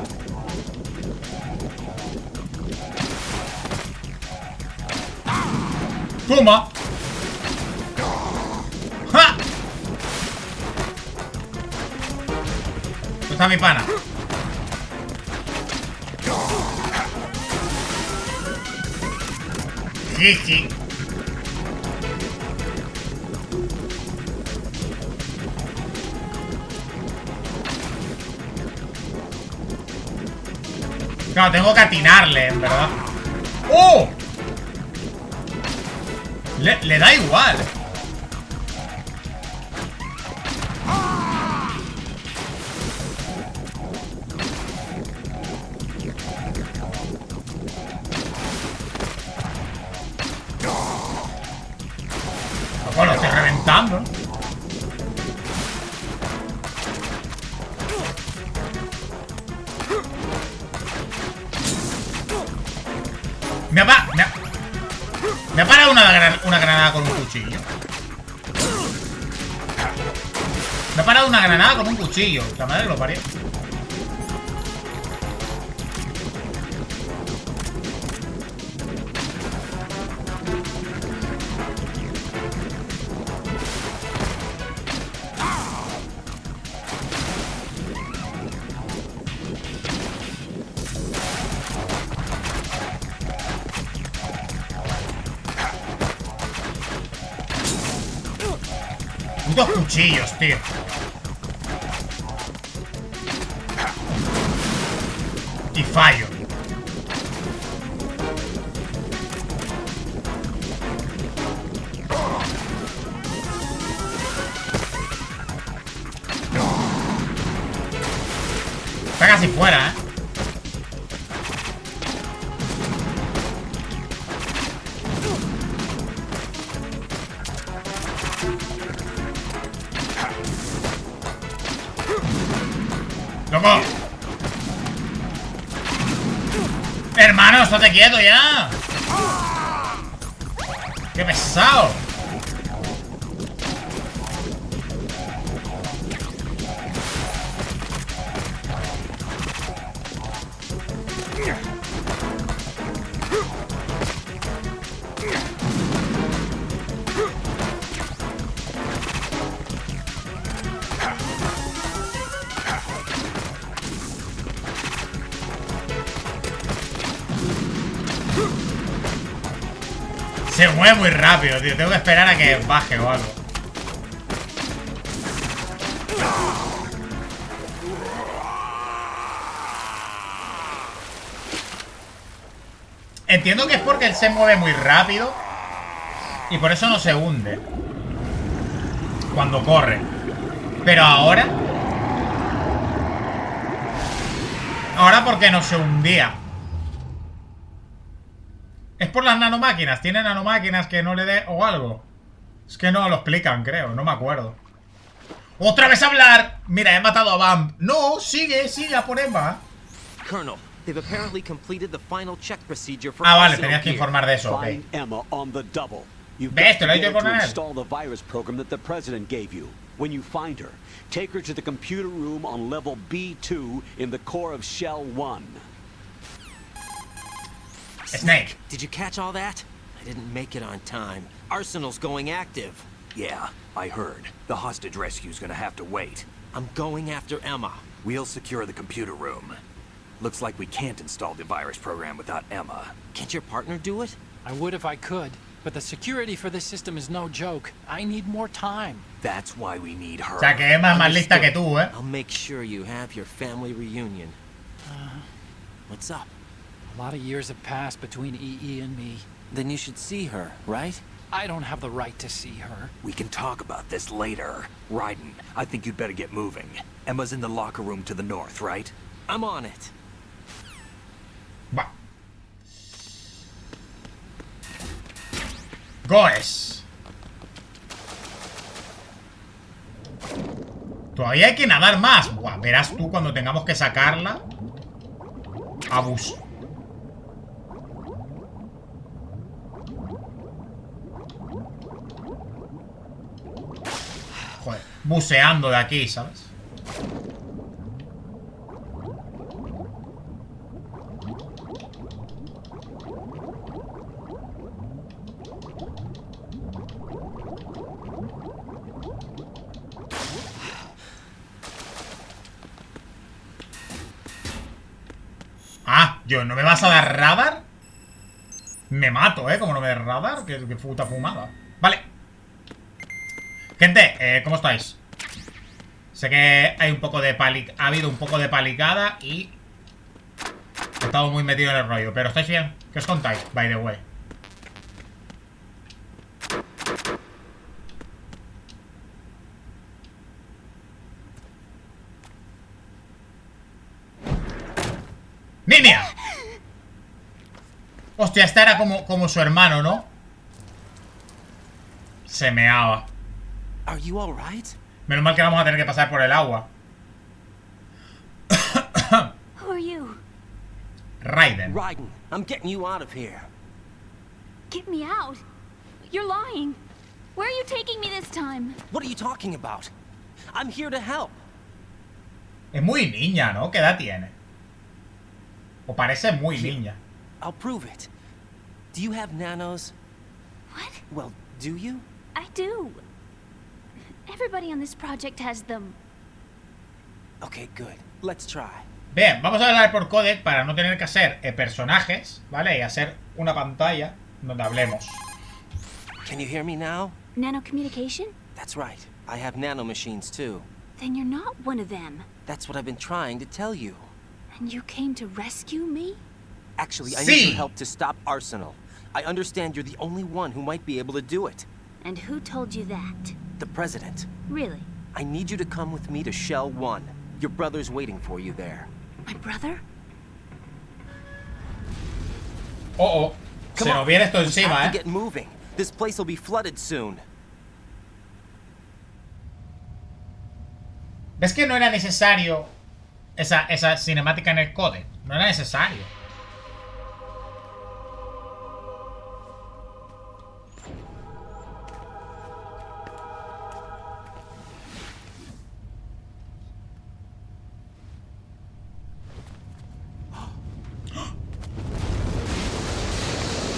¡Toma! ¡Ja! ¿Dónde está mi pana? Jiji. Claro, tengo que atinarle, en verdad. ¡Oh! Le da igual. Ojo, lo estoy reventando. Me ha parado una granada con un cuchillo. Me ha parado una granada con un cuchillo. La madre lo parió. Dos cuchillos, tío. Y fallo. Está casi fuera, ¿eh? ¡Loco! ¡Hermano, estate quieto ya! ¡Qué pesado! Se mueve muy rápido, tío. Tengo que esperar a que baje o algo. Entiendo que es porque él se mueve muy rápido y por eso no se hunde cuando corre. Pero ahora... Ahora porque no se hundía. ¿Es por las nanomáquinas? ¿Tiene nanomáquinas que no le dé o algo? Es que no lo explican, creo. No me acuerdo. ¡Otra vez a hablar! Mira, he matado a Bam. No, sigue a por Emma. Colonel, they've apparently completed the final check procedure for vale, tenías que informar de eso. Find Emma on the double. You've ¿Ves? Te got lo he to dicho get her con to él. install the virus program that the president gave you. When you find her, take her to the computer room on level B2 in the core of Shell 1. Snake, did you catch all that? I didn't make it on time. Arsenal's going active. Yeah, I heard. The hostage rescue's gonna have to wait. I'm going after Emma. We'll secure the computer room. Looks like we can't install the virus program without Emma. Can't your partner do it? I would if I could, but the security for this system is no joke. I need more time. That's why we need her. o sea que Emma es más lista que tú, ¿eh? I'll make sure you have your family reunion. What's up? A lot of years have passed between EE and me. Then you should see her, right? I don't have the right to see her. We can talk about this later. Raiden, I think you'd better get moving. Emma's in the locker room to the north, right? I'm on it. Va. Goes. Todavía hay que nadar más. Buah, verás tú cuando tengamos que sacarla. Abuso. Joder, buceando de aquí, ¿sabes? Ah, yo, ¿no me vas a dar radar? Me mato, como no me des radar. Qué puta fumada. Vale. Gente, ¿cómo estáis? Sé que hay un poco de ha habido un poco de palicada y he estado muy metido en el rollo. Pero ¿estáis bien? ¿Qué os contáis? By the way. ¡Niña! Hostia, este era como su hermano, ¿no? Se meaba. Are you all right? Menos mal que vamos a tener que pasar por el agua. Who are you? Raiden. Raiden, I'm getting you out of here. Get me out? You're lying. Where are you taking me this time? What are you talking about? I'm here to help. Es muy niña, ¿no? ¿Qué edad tiene? O parece muy niña. I'll prove it. Do you have nanos? What? Well, do you? I do. Everybody on this project has them. Okay, good. Let's try. Bien, vamos a hablar por codec para no tener que hacer personajes, ¿vale? Y hacer una pantalla donde hablemos. Can you hear me now? Nanocommunication? That's right. I have nanomachines too. Then you're not one of them. That's what I've been trying to tell you. And you came to rescue me? Actually, I need your help to stop Arsenal. I understand you're the only one who might be able to do it. And who told you that? The President. Really? I need you to come with me to Shell 1. Your brother's waiting for you there. My brother? Oh, se nos viene esto encima, Get moving. This place will be flooded soon. ¿Ves que no era necesario esa cinemática en el codec? No era necesario.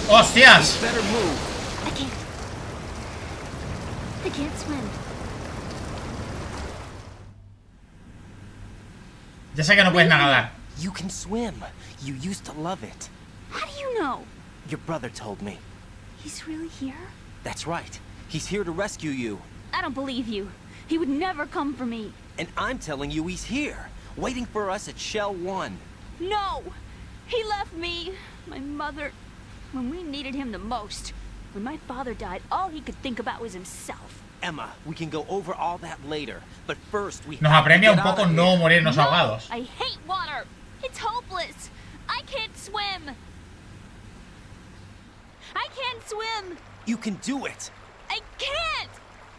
¡Hostias! I can't swim. Ya sé que no puedes nadar. You can swim. You used to love it. How do you know? Your brother told me. He's really here? That's right. He's here to rescue you. I don't believe you. He would never come for me. And I'm telling you he's here, waiting for us at Shell 1. No! He left me, my mother, when we needed him the most. When my father died, all he could think about was himself. Emma, we can go over all that later, but first we Nos apremia un poco no morirnos ahogados. I hate water. It's hopeless. I can't swim. I can't swim. You can do it. I can't.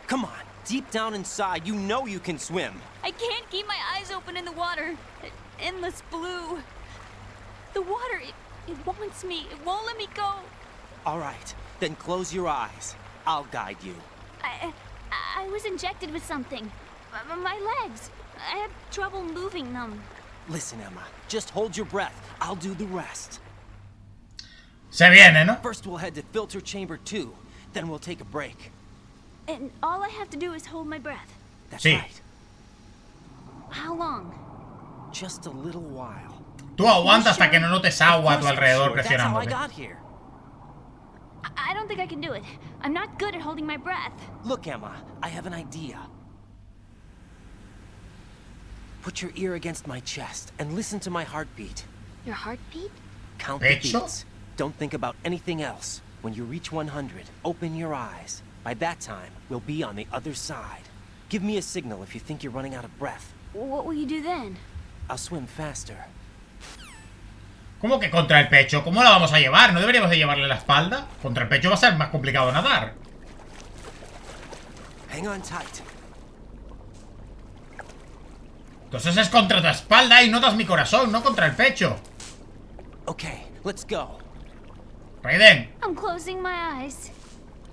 Come on, deep down inside, you know you can swim. I can't keep my eyes open in the water. Endless blue. The water, it wants me. It won't let me go. All right, then close your eyes. I'll guide you. I was injected with something. My legs. I had trouble moving them. Listen, Emma, just hold your breath. I'll do the rest. Se viene, ¿no? First we'll head to filter chamber 2. Then we'll take a break. And all I have to do is hold my breath. That's right. How long? Just a little while. Tú aguanta hasta que no notes agua a tu alrededor presionándote. I don't think I can do it. I'm not good at holding my breath. Look, Emma, I have an idea. Put your ear against my chest and listen to my heartbeat. Your heartbeat? Count the beats. Don't think about anything else. When you reach 100, open your eyes. By that time, we'll be on the other side. Give me a signal if you think you're running out of breath. What will you do then? I'll swim faster. ¿Cómo que contra el pecho? ¿Cómo la vamos a llevar? ¿No deberíamos de llevarle la espalda? Contra el pecho va a ser más complicado nadar. Hang on tight. Entonces es contra tu espalda y notas mi corazón, no contra el pecho. Okay, let's go. Raiden. I'm closing my eyes.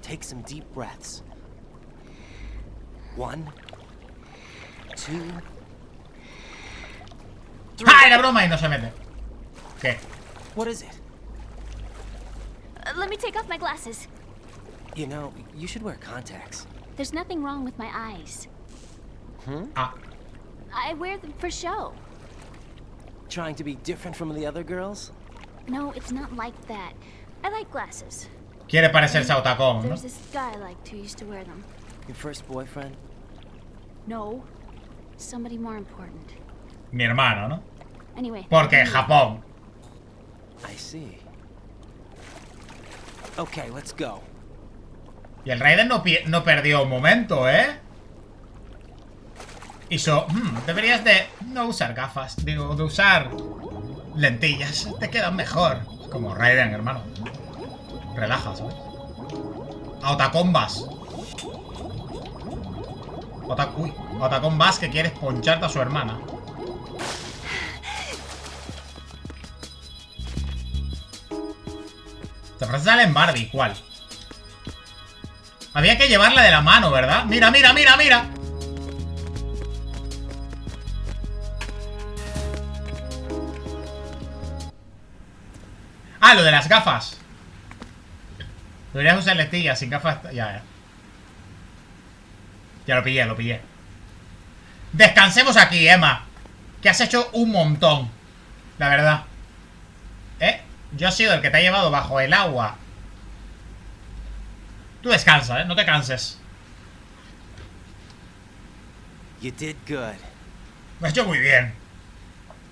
Take some deep breaths. 1, 2, 3. ¡Ah, era broma! Y no se mete. ¿Qué? What is it? Let me take off my glasses. You know, you should wear contacts. There's nothing wrong with my eyes. Ah. I wear them for show. Trying to be different from the other girls? No, it's not like that. I like glasses. Quiere parecerse a Otacón, ¿no? There's this guy I liked who used to wear them. Your first boyfriend? No. Somebody more important. Mi hermano, ¿no? Anyway. Porque Japón. I see. Okay, let's go. Y el Raiden no perdió un momento, ¿eh? Hizo... deberías de no usar gafas. Digo, de usar lentillas. Te quedan mejor. Como Raiden, hermano. Relaja, ¿sabes? A Otacón vas. Otacón vas que quieres poncharte a su hermana. Esta frase sale en Barbie, ¿cuál? Había que llevarla de la mano, ¿verdad? ¡Mira, mira, mira, mira! Ah, lo de las gafas. Deberías usar lentillas sin gafas. Ya. Ya lo pillé. Descansemos aquí, Emma. Que has hecho un montón. La verdad. Yo he sido el que te ha llevado bajo el agua. Tú descansa, no te canses. You did good. Lo has hecho muy bien.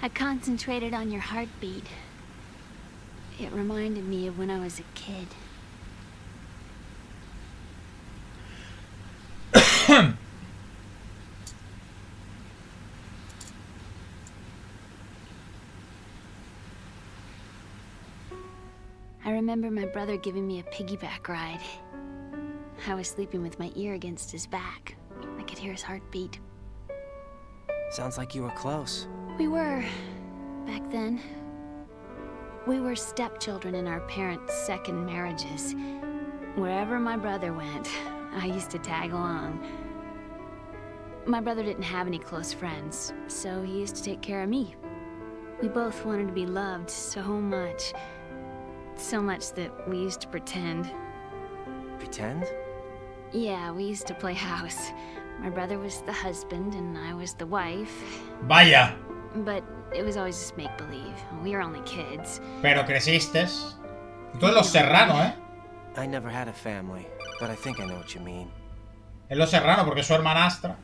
I concentrated on your heartbeat. It reminded me of when I was a kid. I remember my brother giving me a piggyback ride. I was sleeping with my ear against his back. I could hear his heartbeat. Sounds like you were close. We were, back then. We were stepchildren in our parents' second marriages. Wherever my brother went, I used to tag along. My brother didn't have any close friends, so he used to take care of me. We both wanted to be loved so much. So much that we used to pretend. Pretend? Yeah, we used to play house. My brother was the husband and I was the wife. Vaya. But it was always just make-believe. We were only kids. Pero creciste. Tú eres los Serrano, ¿eh? I never had a family, but I think I know what you mean. Es los Serrano porque es su hermanastra.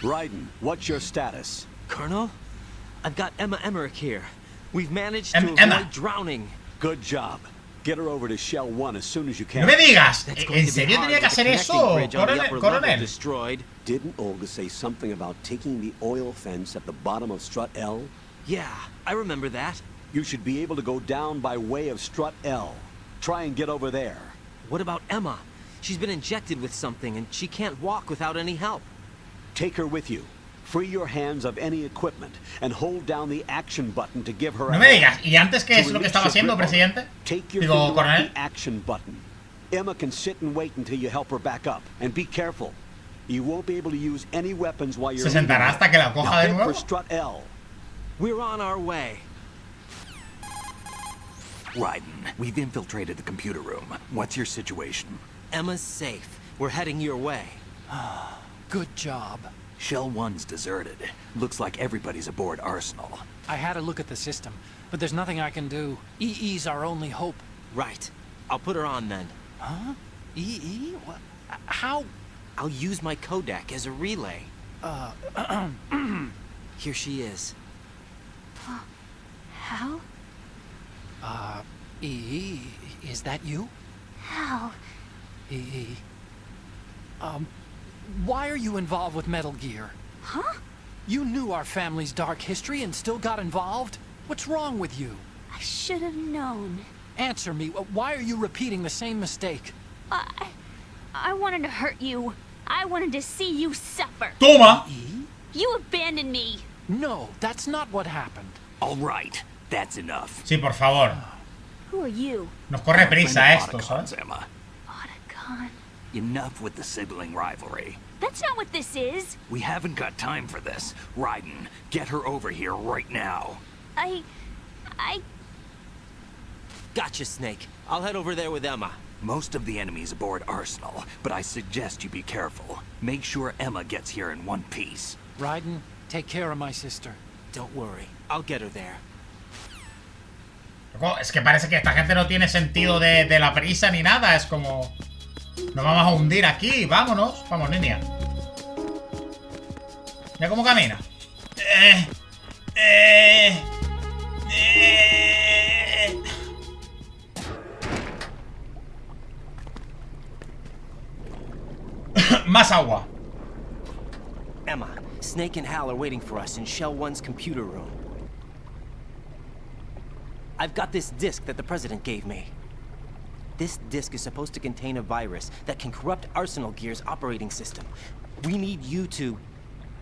Raiden, what's your status? Colonel? I've got Emma Emmerich here. We've managed to avoid drowning. Good job. Get her over to Shell 1 as soon as you can. No me digas, ¿en serio tenía que hacer eso, coronel? Destroyed. Didn't Olga say something about taking the oil fence at the bottom of Strut L? Yeah, I remember that. You should be able to go down by way of Strut L. Try and get over there. What about Emma? She's been injected with something and she can't walk without any help. Take her with you. Free your hands of any equipment and hold down the action button to give her. No me digas, ¿y antes qué es lo que estaba haciendo, presidente? Digo, coronel. Action button. Emma can sit and wait until you help her back up, and be careful. You won't be able to use any weapons while you're. Se sentará hasta que la coja de nuevo. For Strut L. We're on our way. Raiden, we've infiltrated the computer room. What's your situation? Emma's safe. We're heading your way. Good job. Shell 1's deserted. Looks like everybody's aboard Arsenal. I had a look at the system, but there's nothing I can do. EE's our only hope. Right. I'll put her on then. Huh? EE? What? How? I'll use my Kodak as a relay. Here she is. How? Is that you? Hal. Why are you involved with Metal Gear? Huh? You knew our family's dark history and still got involved? What's wrong with you? I should have known. Answer me. Why are you repeating the same mistake? I wanted to hurt you. I wanted to see you suffer. Toma! You abandoned me. No, that's not what happened. All right, that's enough. Sí, por favor. Who are you? Nos corre prisa esto, ¿sabes? Emma. Otacon. Enough with the sibling rivalry. That's not what this is. We haven't got time for this. Raiden, get her over here right now. I... Gotcha, Snake. I'll head over there with Emma. Most of the enemies aboard Arsenal, but I suggest you be careful. Make sure Emma gets here in one piece. Raiden, take care of my sister. Don't worry. I'll get her there. Loco, es que parece que esta gente no tiene sentido de la prisa ni nada. Es como... Nos vamos a hundir aquí. Vámonos. Vamos, niña. Mira cómo camina. Más agua. Emma, Snake and Hal are waiting for us in Shell 1's computer room. I've got this disk that the President gave me. This disk is supposed to contain a virus that can corrupt Arsenal Gear's operating system. We need you to...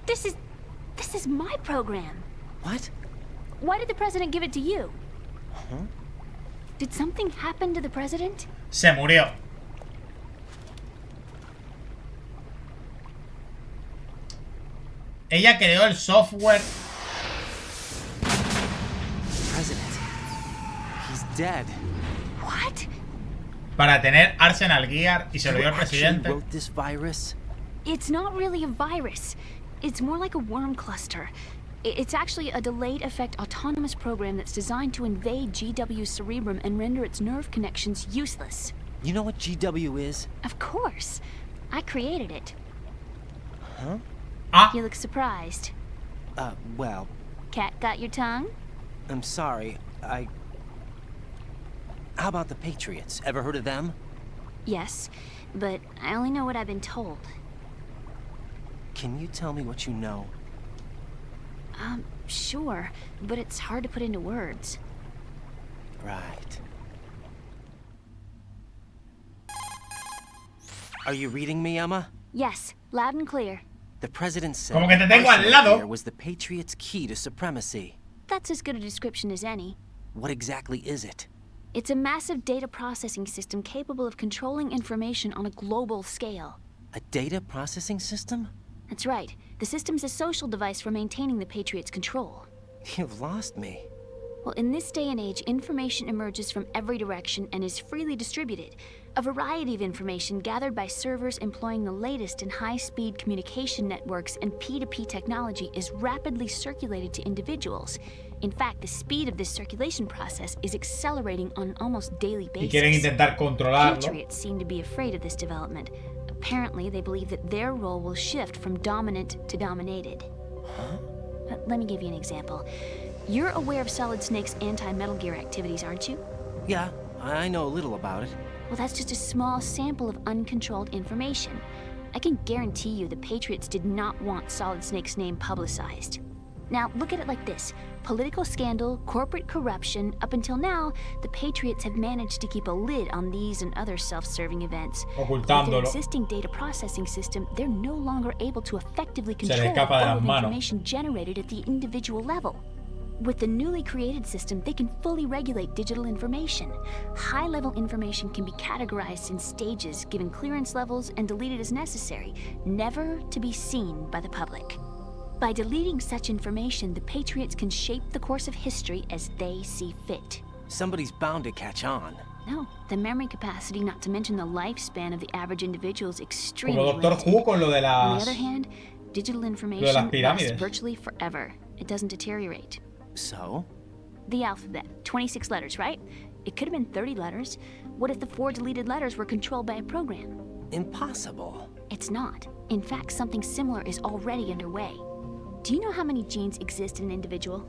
This is my program. What? Why did the President give it to you? Huh? Did something happen to the President? Se murió. Ella creó el software. President. He's dead. What? Para tener Arsenal Gear y se lo dio al presidente. Wrote this virus? It's not really a virus. It's more like a worm cluster. It's actually a delayed effect autonomous program that's designed to invade GW's cerebrum and render its nerve connections useless. You know what GW is? Of course. I created it. Huh? You look surprised. Well... Cat got your tongue? I'm sorry, How about the Patriots? Ever heard of them? Yes, but I only know what I've been told. Can you tell me what you know? Sure, but it's hard to put into words. Right. Are you reading me, Emma? Yes, loud and clear. The President said Como que te tengo al lado. was the Patriots' key to supremacy. That's as good a description as any. What exactly is it? It's a massive data processing system capable of controlling information on a global scale. A data processing system? That's right. The system's a social device for maintaining the Patriots' control. You've lost me. Well, in this day and age, information emerges from every direction and is freely distributed. A variety of information gathered by servers employing the latest in high-speed communication networks and P2P technology is rapidly circulated to individuals. In fact, the speed of this circulation process is accelerating on an almost daily basis. Y quieren intentar controlarlo. Patriots seem to be afraid of this development. Apparently, they believe that their role will shift from dominant to dominated. Huh? Let me give you an example. You're aware of Solid Snake's anti-Metal Gear activities, aren't you? Yeah, I know a little about it. Well, that's just a small sample of uncontrolled information. I can guarantee you the Patriots did not want Solid Snake's name publicized. Now, look at it like this. Political scandal, corporate corruption, up until now, the Patriots have managed to keep a lid on these and other self-serving events. With their existing data processing system, they're no longer able to effectively control the flow of information generated at the individual level. With the newly created system, they can fully regulate digital information. High-level information can be categorized in stages, given clearance levels, and deleted as necessary, never to be seen by the public. By deleting such information, the Patriots can shape the course of history as they see fit. Somebody's bound to catch on. No, the memory capacity, not to mention the lifespan of the average individual, is extremely Como Doctor limited. Who con lo de las... On the other hand, digital information lasts virtually forever. It doesn't deteriorate. So? The alphabet. 26 letters, right? It could have been 30 letters. What if the 4 deleted letters were controlled by a program? Impossible. It's not. In fact, something similar is already underway. Do you know how many genes exist in an individual?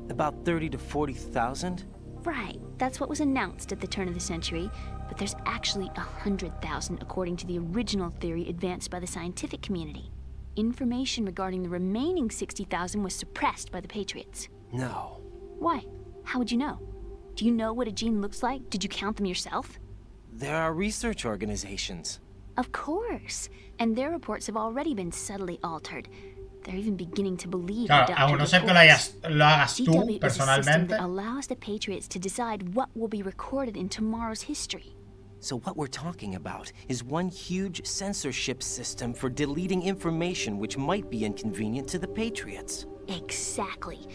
About 30 to 40,000? Right, that's what was announced at the turn of the century, but there's actually 100,000 according to the original theory advanced by the scientific community. Information regarding the remaining 60,000 was suppressed by the Patriots. No. Why? How would you know? Do you know what a gene looks like? Did you count them yourself? There are research organizations. Of course, and their reports have already been subtly altered. They're even beginning to believe the doctor aún no sé que lo hagas tú GW is a system personalmente. that allows the Patriots to decide what will be recorded in tomorrow's history. So what we're talking about is one huge censorship system for deleting information which might be inconvenient to the Patriots. Exactly.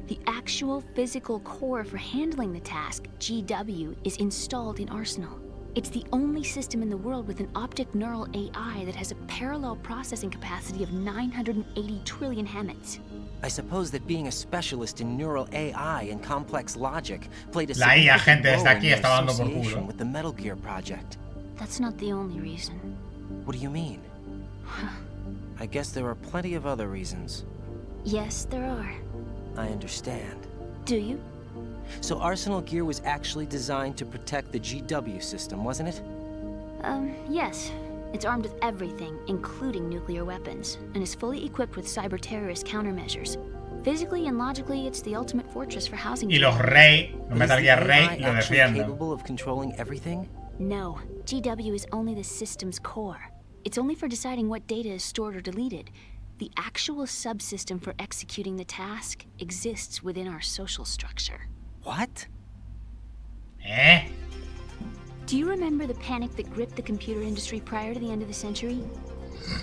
The actual physical core for handling the task, GW, is installed in Arsenal. It's the only system in the world with an optic neural AI that has a parallel processing capacity of 980 trillion Hammets. I suppose that being a specialist in neural AI and complex logic played a La IA, significant gente, role desde in aquí their está dando por association culo. with the Metal Gear project. That's not the only reason. What do you mean? I guess there are plenty of other reasons. Yes, there are. I understand. Do you? So Arsenal Gear was actually designed to protect the GW system, wasn't it? Yes. It's armed with everything, including nuclear weapons, and is fully equipped with cyber-terrorist countermeasures. Physically and logically, it's the ultimate fortress for housing. Y los Rey, los Metal Gear Rey, lo actually defienden. capable of controlling everything? No, GW is only the system's core. It's only for deciding what data is stored or deleted. The actual subsystem for executing the task exists within our social structure. What? Eh? Do you remember the panic that gripped the computer industry prior to the end of the century?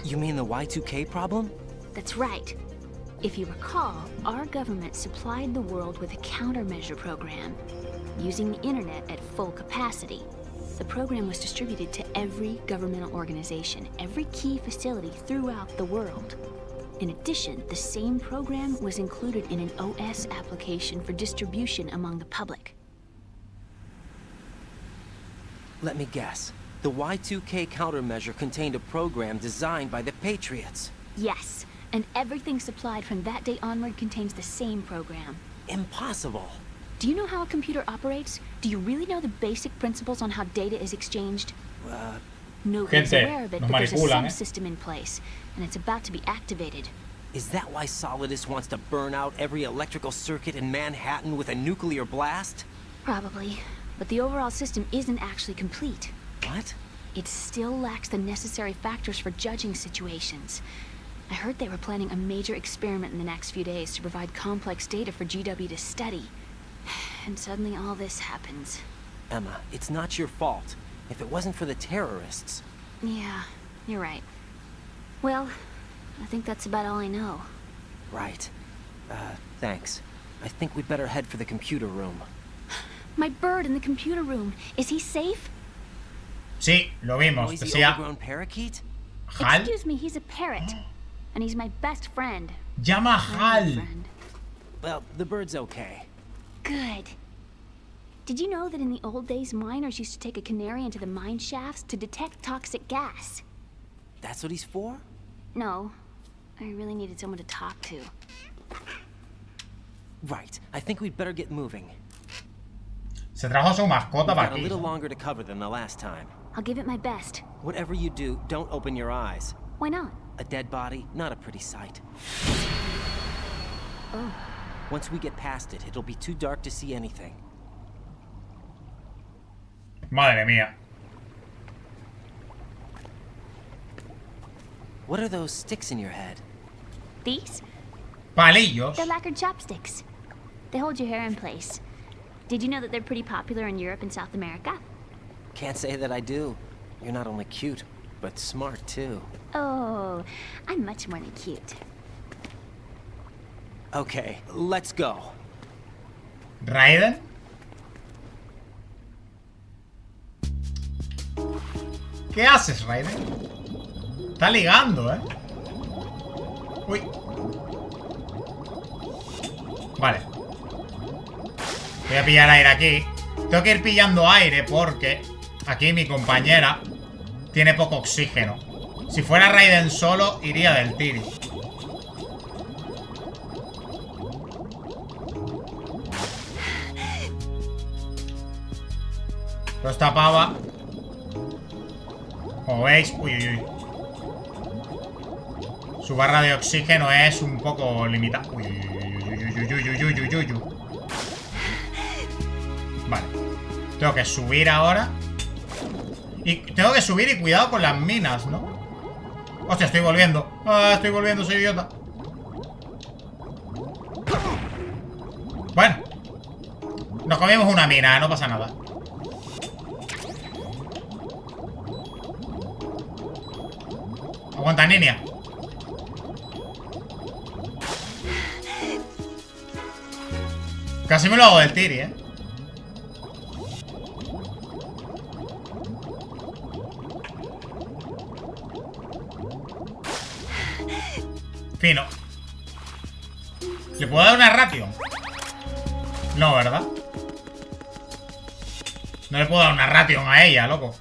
You mean the Y2K problem? That's right. If you recall, our government supplied the world with a countermeasure program, using the internet at full capacity. The program was distributed to every governmental organization, every key facility throughout the world. In addition, the same program was included in an OS application for distribution among the public. Let me guess. The Y2K countermeasure contained a program designed by the Patriots. Yes, and everything supplied from that day onward contains the same program. Impossible. Do you know how a computer operates? Do you really know the basic principles on how data is exchanged? Nobody's aware of it, but there's a subsystem in place, and it's about to be activated. Is that why Solidus wants to burn out every electrical circuit in Manhattan with a nuclear blast? Probably, but the overall system isn't actually complete. What? It still lacks the necessary factors for judging situations. I heard they were planning a major experiment in the next few days to provide complex data for GW to study. And suddenly all this happens. Emma, it's not your fault. If it wasn't for the terrorists... Yeah, you're right. Well, I think that's about all I know. Right. Thanks. I think we'd better head for the computer room. My bird in the computer room. Is he safe? Sí, lo vimos. Noisy Decía... overgrown parakeet? Hal. Excuse me, he's a parrot. And he's my best friend. Llama Hal. Well, the bird's okay. Good. Did you know that in the old days, miners used to take a canary into the mine shafts to detect toxic gas? That's what he's for? No. I really needed someone to talk to. Right. I think we'd better get moving. Se trajo su mascota para We've got a aquí. little longer to cover than the last time. I'll give it my best. Whatever you do, don't open your eyes. Why not? A dead body, not a pretty sight. Oh. Once we get past it, it'll be too dark to see anything. Madre mía. What are those sticks in your head? These? Palillos. They're lacquered chopsticks. They hold your hair in place. Did you know that they're pretty popular in Europe and South America? Can't say that I do. You're not only cute, but smart too. Oh, I'm much more than cute. Okay, let's go. ¿Raiden? ¿Qué haces, Raiden? Está ligando, ¿eh? Uy. Vale. Voy a pillar aire aquí. Tengo que ir pillando aire porque aquí mi compañera tiene poco oxígeno. Si fuera Raiden solo, iría del tiri. Pero esta pava, como veis, uy, uy, uy. Su barra de oxígeno es un poco limitada. Uy, uy, uy, uy, uy, uy, uy, uy, uy. Vale. Tengo que subir ahora. Y tengo que subir y cuidado con las minas, ¿no? Hostia, estoy volviendo. Ah, estoy volviendo, soy idiota. Bueno. Nos comimos una mina, no pasa nada. Aguanta, niña. Casi me lo hago del tiri, ¿eh? Fino. ¿Le puedo dar una ration? No, ¿verdad? No le puedo dar una ration a ella, loco.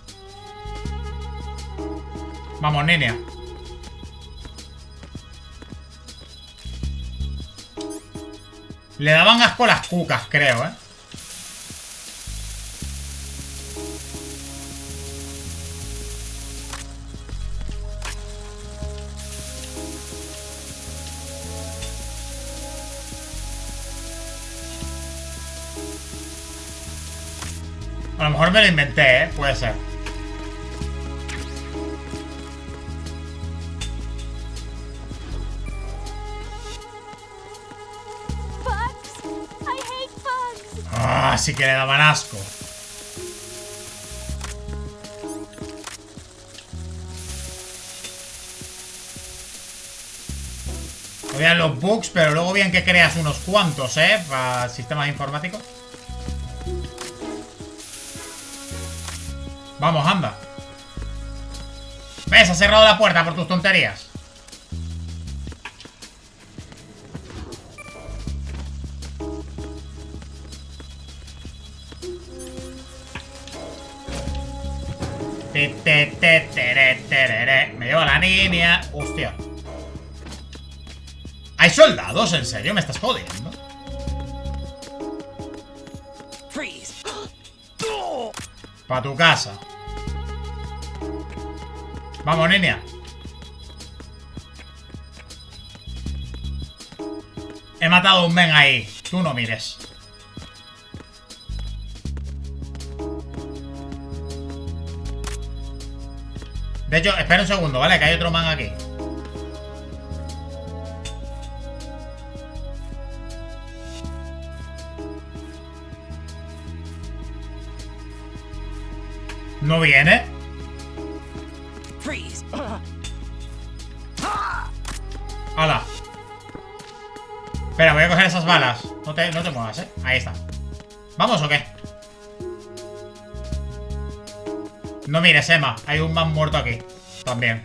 Vamos, niña. Le daban asco las cucas, creo, ¿eh? A lo mejor me lo inventé, ¿eh? Puede ser. Ah, sí que le daban asco. Odian los bugs, pero luego bien que creas unos cuantos, ¿eh? Para sistemas informáticos. Vamos, anda. ¿Ves? Has cerrado la puerta por tus tonterías. Me llevo a la niña. Hostia. ¿Hay soldados? ¿En serio? ¿Me estás jodiendo? Pa' tu casa. Vamos, niña. He matado a un men ahí. Tú no mires. De hecho, espera un segundo, ¿vale? Que hay otro man aquí. ¿No viene? ¡Hala! Espera, voy a coger esas balas. No te muevas, ¿eh? Ahí está. ¿Vamos o qué? No mires, Emma. Hay un man muerto aquí. También.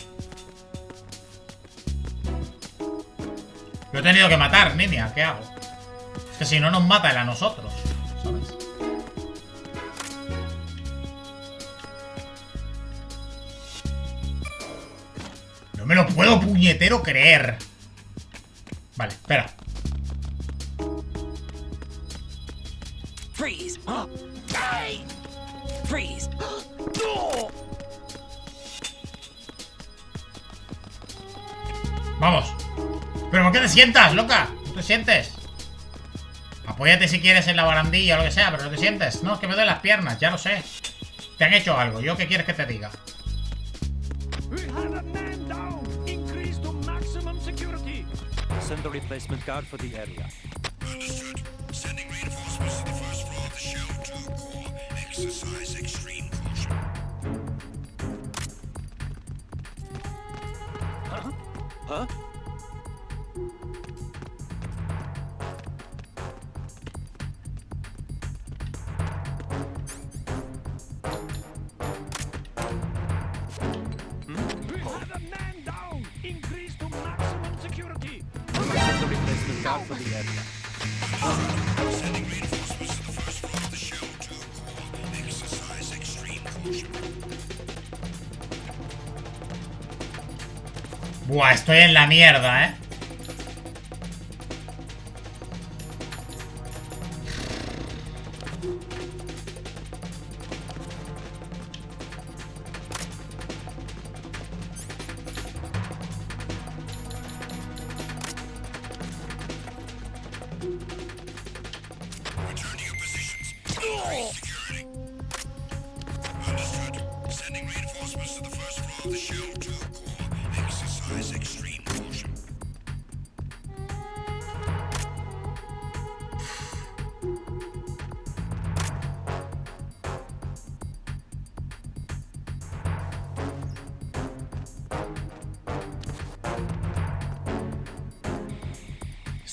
Lo he tenido que matar, niña. ¿Qué hago? Es que si no nos mata él a nosotros, ¿sabes? No me lo puedo puñetero creer. Vale, espera. Freeze. Freeze. Vamos. ¿Pero por qué te sientas, loca? ¿No te sientes? Apóyate si quieres en la barandilla o lo que sea, pero no te sientes. No, es que me duelen las piernas, ya lo sé. Te han hecho algo. ¿Yo qué quieres que te diga? Send the replacement guard for the area. Understood. Sending reinforcements to the first floor of the Shell 2 core. Exercise extreme caution. Huh? Guard for the area. Sending reinforcements to the first floor of the Shell 2 core. Exercise extreme caution. Buah, estoy en la mierda, ¿eh?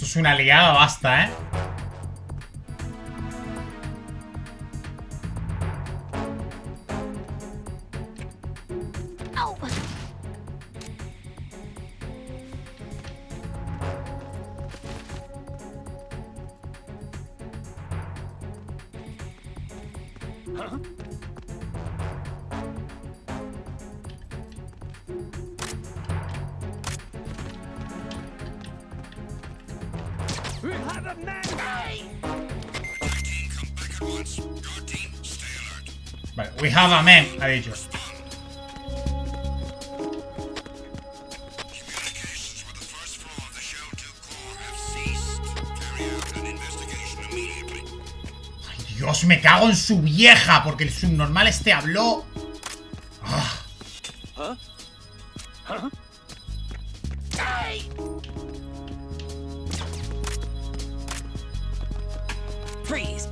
es una liada, basta, ¿eh? Vale, we have a man, ha dicho. Ay, Dios, me cago en su vieja, porque el subnormal este habló. Ah. Freeze!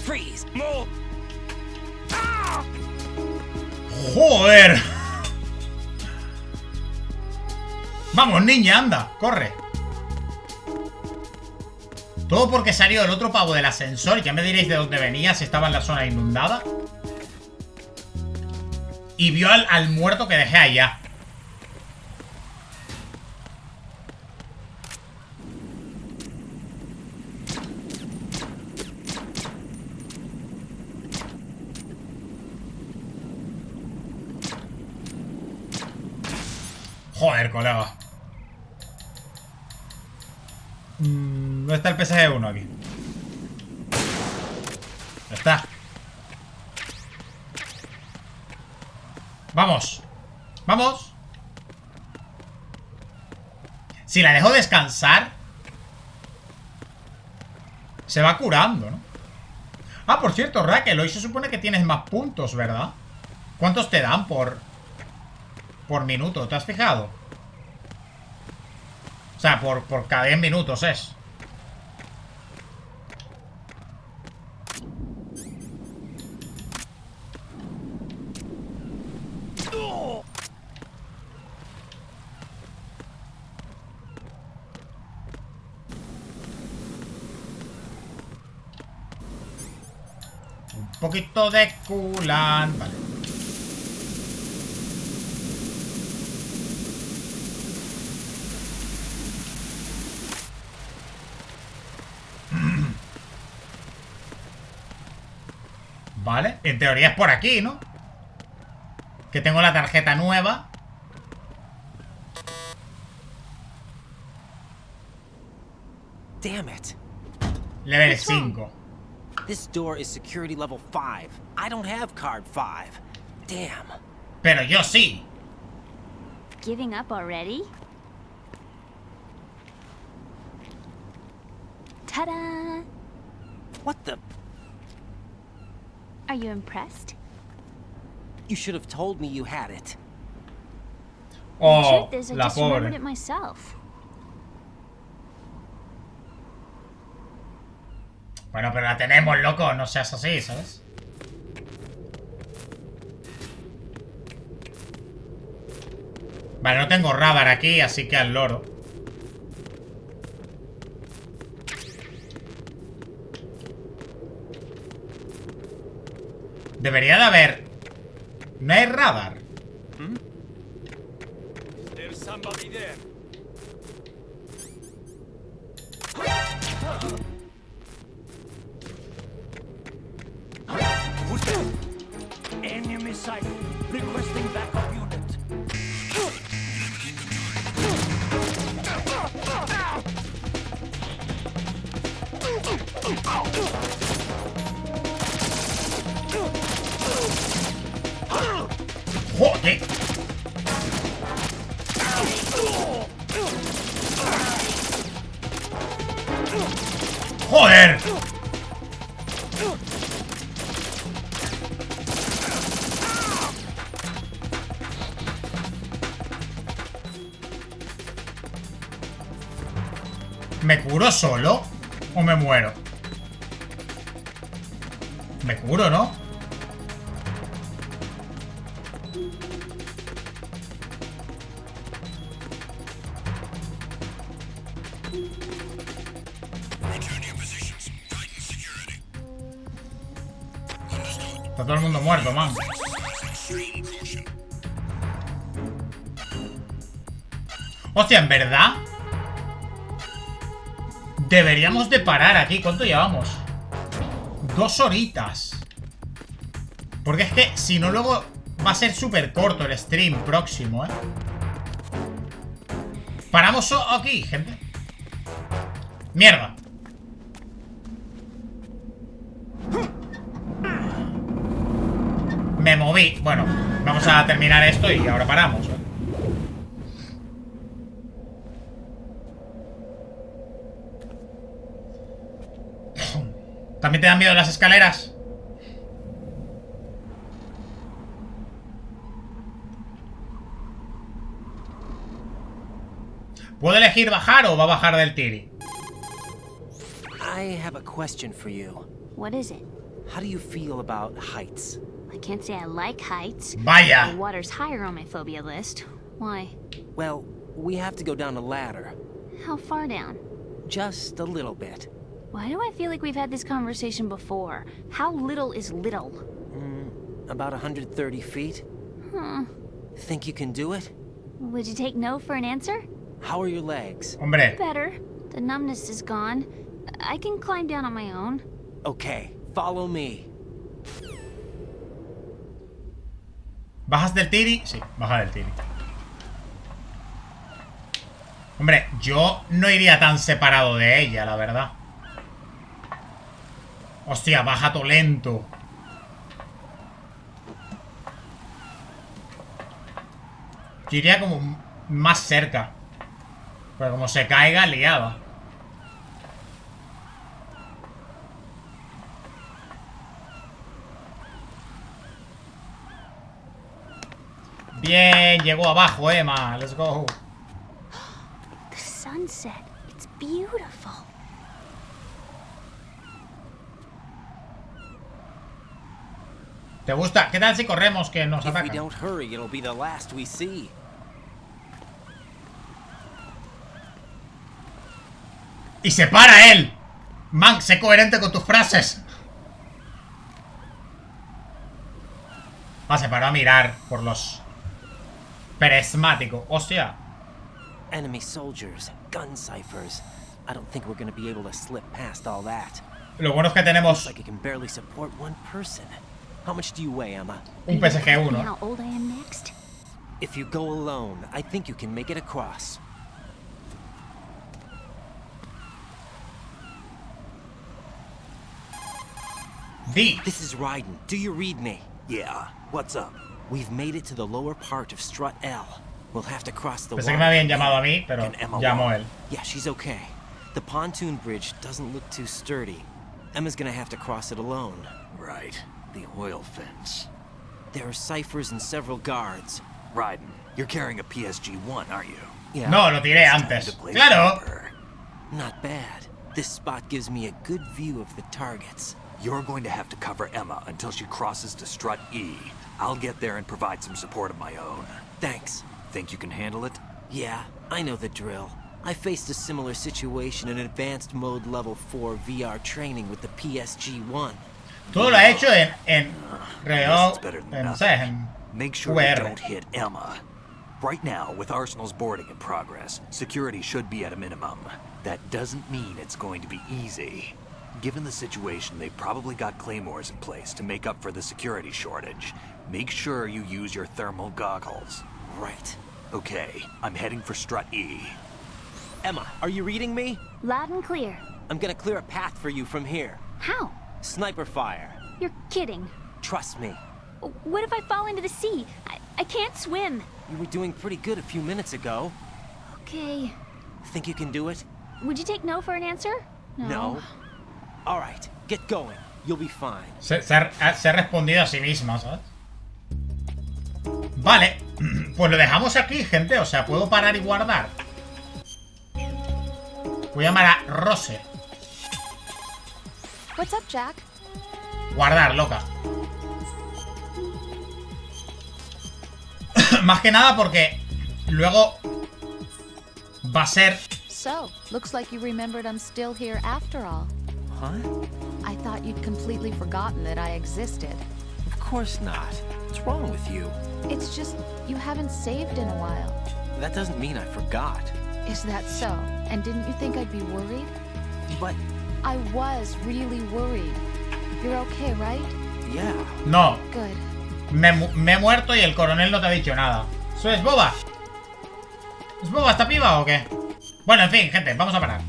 Freeze! Move! ¡Joder! Vamos, niña, anda, corre. Todo porque salió el otro pavo del ascensor. Ya me diréis de dónde venía, si estaba en la zona inundada. Y vio al muerto que dejé allá. Joder, colega. ¿Dónde está el PSG-1 aquí? Ya está. Vamos. Vamos. Si la dejo descansar, se va curando, ¿no? Ah, por cierto, Raquel, hoy se supone que tienes más puntos, ¿verdad? ¿Cuántos te dan por minuto? ¿Te has fijado? O sea, por cada 10 minutos es. Un poquito de culan. Vale. Vale, en teoría es por aquí, ¿no? Que tengo la tarjeta nueva. Damn it. Level 5. This door is security level 5. I don't have card 5. Damn. Pero yo sí. Giving up already? Ta-da! What the? Are you impressed? You should have told me you had it. Oh, the truth is, I la just remembered pobre. it myself. Bueno, pero la tenemos, loco. No seas así, ¿sabes? Vale, no tengo radar aquí, así que al loro. Debería de haber... ¿No hay radar? There's somebody there. Who's there? Enemy sight. Requesting backup unit. ¡Joder! ¡Joder! ¿Me curo solo? ¿O me muero? Me curo, ¿no? Está todo el mundo muerto, man. Hostia, ¿en verdad? Deberíamos de parar aquí. ¿Cuánto llevamos? 2 horitas. Porque es que si no luego va a ser súper corto el stream próximo, ¿eh? Paramos aquí, gente. Mierda. Me moví. Bueno, vamos a terminar esto y ahora paramos, ¿eh? ¿También te dan miedo las escaleras? ¿Puedo elegir bajar o va a bajar del tiri? I have a question for you. What is it? How do you feel about heights? I can't say I like heights. Vaya. The water's higher on my phobia list. Why? Well, we have to go down a ladder. How far down? Just a little bit. Why do I feel like we've had this conversation before? How little is little? About 130 feet. Think you can do it? Would you take no for an answer? How are your legs? Hombre. Better. The numbness is gone. I can climb down on my own. Okay, follow me. ¿Bajas del tiri? Sí, baja del tiri. Hombre, yo no iría tan separado de ella, la verdad. Hostia, baja todo lento. Yo iría como más cerca. Pero como se caiga, liada. Bien, llegó abajo, Emma. Let's go. The sunset. It's beautiful. ¿Te gusta? ¿Qué tal si corremos que nos If we atacan? don't hurry, it'll be the last we see. ¡Y se para él! Man, sé coherente con tus frases. Se paró a mirar por los... Peresmático. Hostia. Enemy soldiers, gun ciphers. I don't think we're gonna be able to slip past all that. Lo bueno es que tenemos... Looks like it can barely support one person. How much do you weigh, Emma? Un PSG-1. How old I am next? If you go alone, I think you can make it across. This is Raiden. Do you read me? Yeah. What's up? We've made it to the lower part of Strut L. We'll have to cross the Pensé water. que me habían llamado a mí, pero llamó él. Yeah, she's okay. The pontoon bridge doesn't look too sturdy. Emma's gonna have to cross it alone. Right. The oil fence. There are ciphers and several guards. Raiden, you're carrying a PSG-1, aren't you? Yeah. No, lo tiré antes. Claro. Not bad. This spot gives me a good view of the targets. You're going to have to cover Emma until she crosses to Strut E. I'll get there and provide some support of my own. Thanks. Think you can handle it? Yeah, I know the drill. I faced a similar situation in advanced mode level 4 VR training with the PSG-1. Todo lo ha hecho en Reo, en Make sure you don't hit Emma. Right now, with Arsenal's boarding in progress, security should be at a minimum. That doesn't mean it's going to be easy. Given the situation, they've probably got claymores in place to make up for the security shortage. Make sure you use your thermal goggles. Right. Okay, I'm heading for Strut E. Emma, are you reading me? Loud and clear. I'm gonna clear a path for you from here. How? Sniper fire. You're kidding. Trust me. What if I fall into the sea? I can't swim. You were doing pretty good a few minutes ago. Okay. Think you can do it? Would you take no for an answer? No. All right, get going. You'll be fine. Se ha respondido a sí misma, ¿sabes? Vale, pues lo dejamos aquí, gente. O sea, puedo parar y guardar. Voy a llamar a Rose. What's up, Jack? Guardar, loca. Más que nada porque luego va a ser... So, looks like you remembered I'm still here after all. Huh? I thought you'd completely forgotten that I existed. Of course not. What's wrong with you? It's just you haven't saved in a while. That doesn't mean I forgot. Is that so? And didn't you think I'd be worried? But I was really worried. You're okay, right? yeah. No. Good. Me he muerto y el coronel no te ha dicho nada. ¿Eso es boba? ¿Es boba esta piba o qué? Bueno, en fin, gente, vamos a parar.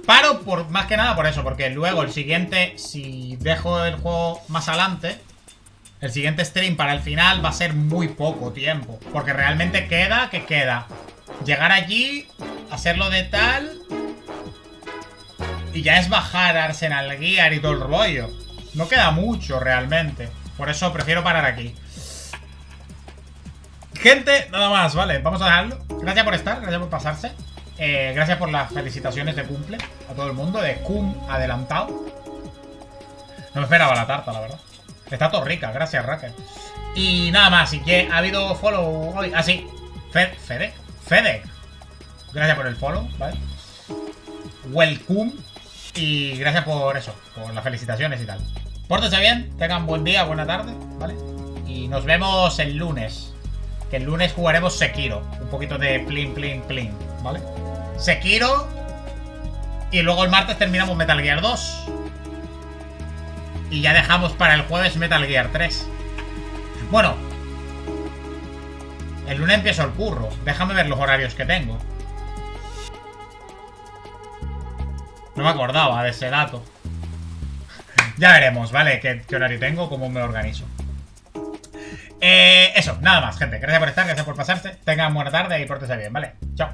Paro por más que nada por eso, porque luego el siguiente, si dejo el juego más adelante, el siguiente stream para el final va a ser muy poco tiempo. Porque realmente queda, ¿qué queda? Llegar allí, hacerlo de tal... Y ya es bajar Arsenal Gear y todo el rollo. No queda mucho realmente. Por eso prefiero parar aquí. Gente, nada más, vale, vamos a dejarlo. Gracias por estar, gracias por pasarse. Gracias por las felicitaciones de cumple a todo el mundo, de cum adelantado. No me esperaba la tarta, la verdad. Está todo rica, gracias, Raquel. Y nada más, y que ha habido follow hoy. Ah, sí, Fede. Gracias por el follow, ¿vale? Welcome. Y gracias por eso, por las felicitaciones y tal. Pórtense bien, tengan buen día, buena tarde, ¿vale? Y nos vemos el lunes. Que el lunes jugaremos Sekiro. Un poquito de plin, ¿vale? Sekiro. Y luego el martes terminamos Metal Gear 2. Y ya dejamos para el jueves Metal Gear 3. Bueno. El lunes empiezo el curro. Déjame ver los horarios que tengo. No me acordaba de ese dato. Ya veremos, ¿vale? ¿Qué horario tengo? ¿Cómo me organizo? Eso, nada más, gente. Gracias por estar, gracias por pasarse. Tengan buena tarde y pórtense bien, ¿vale? Chao.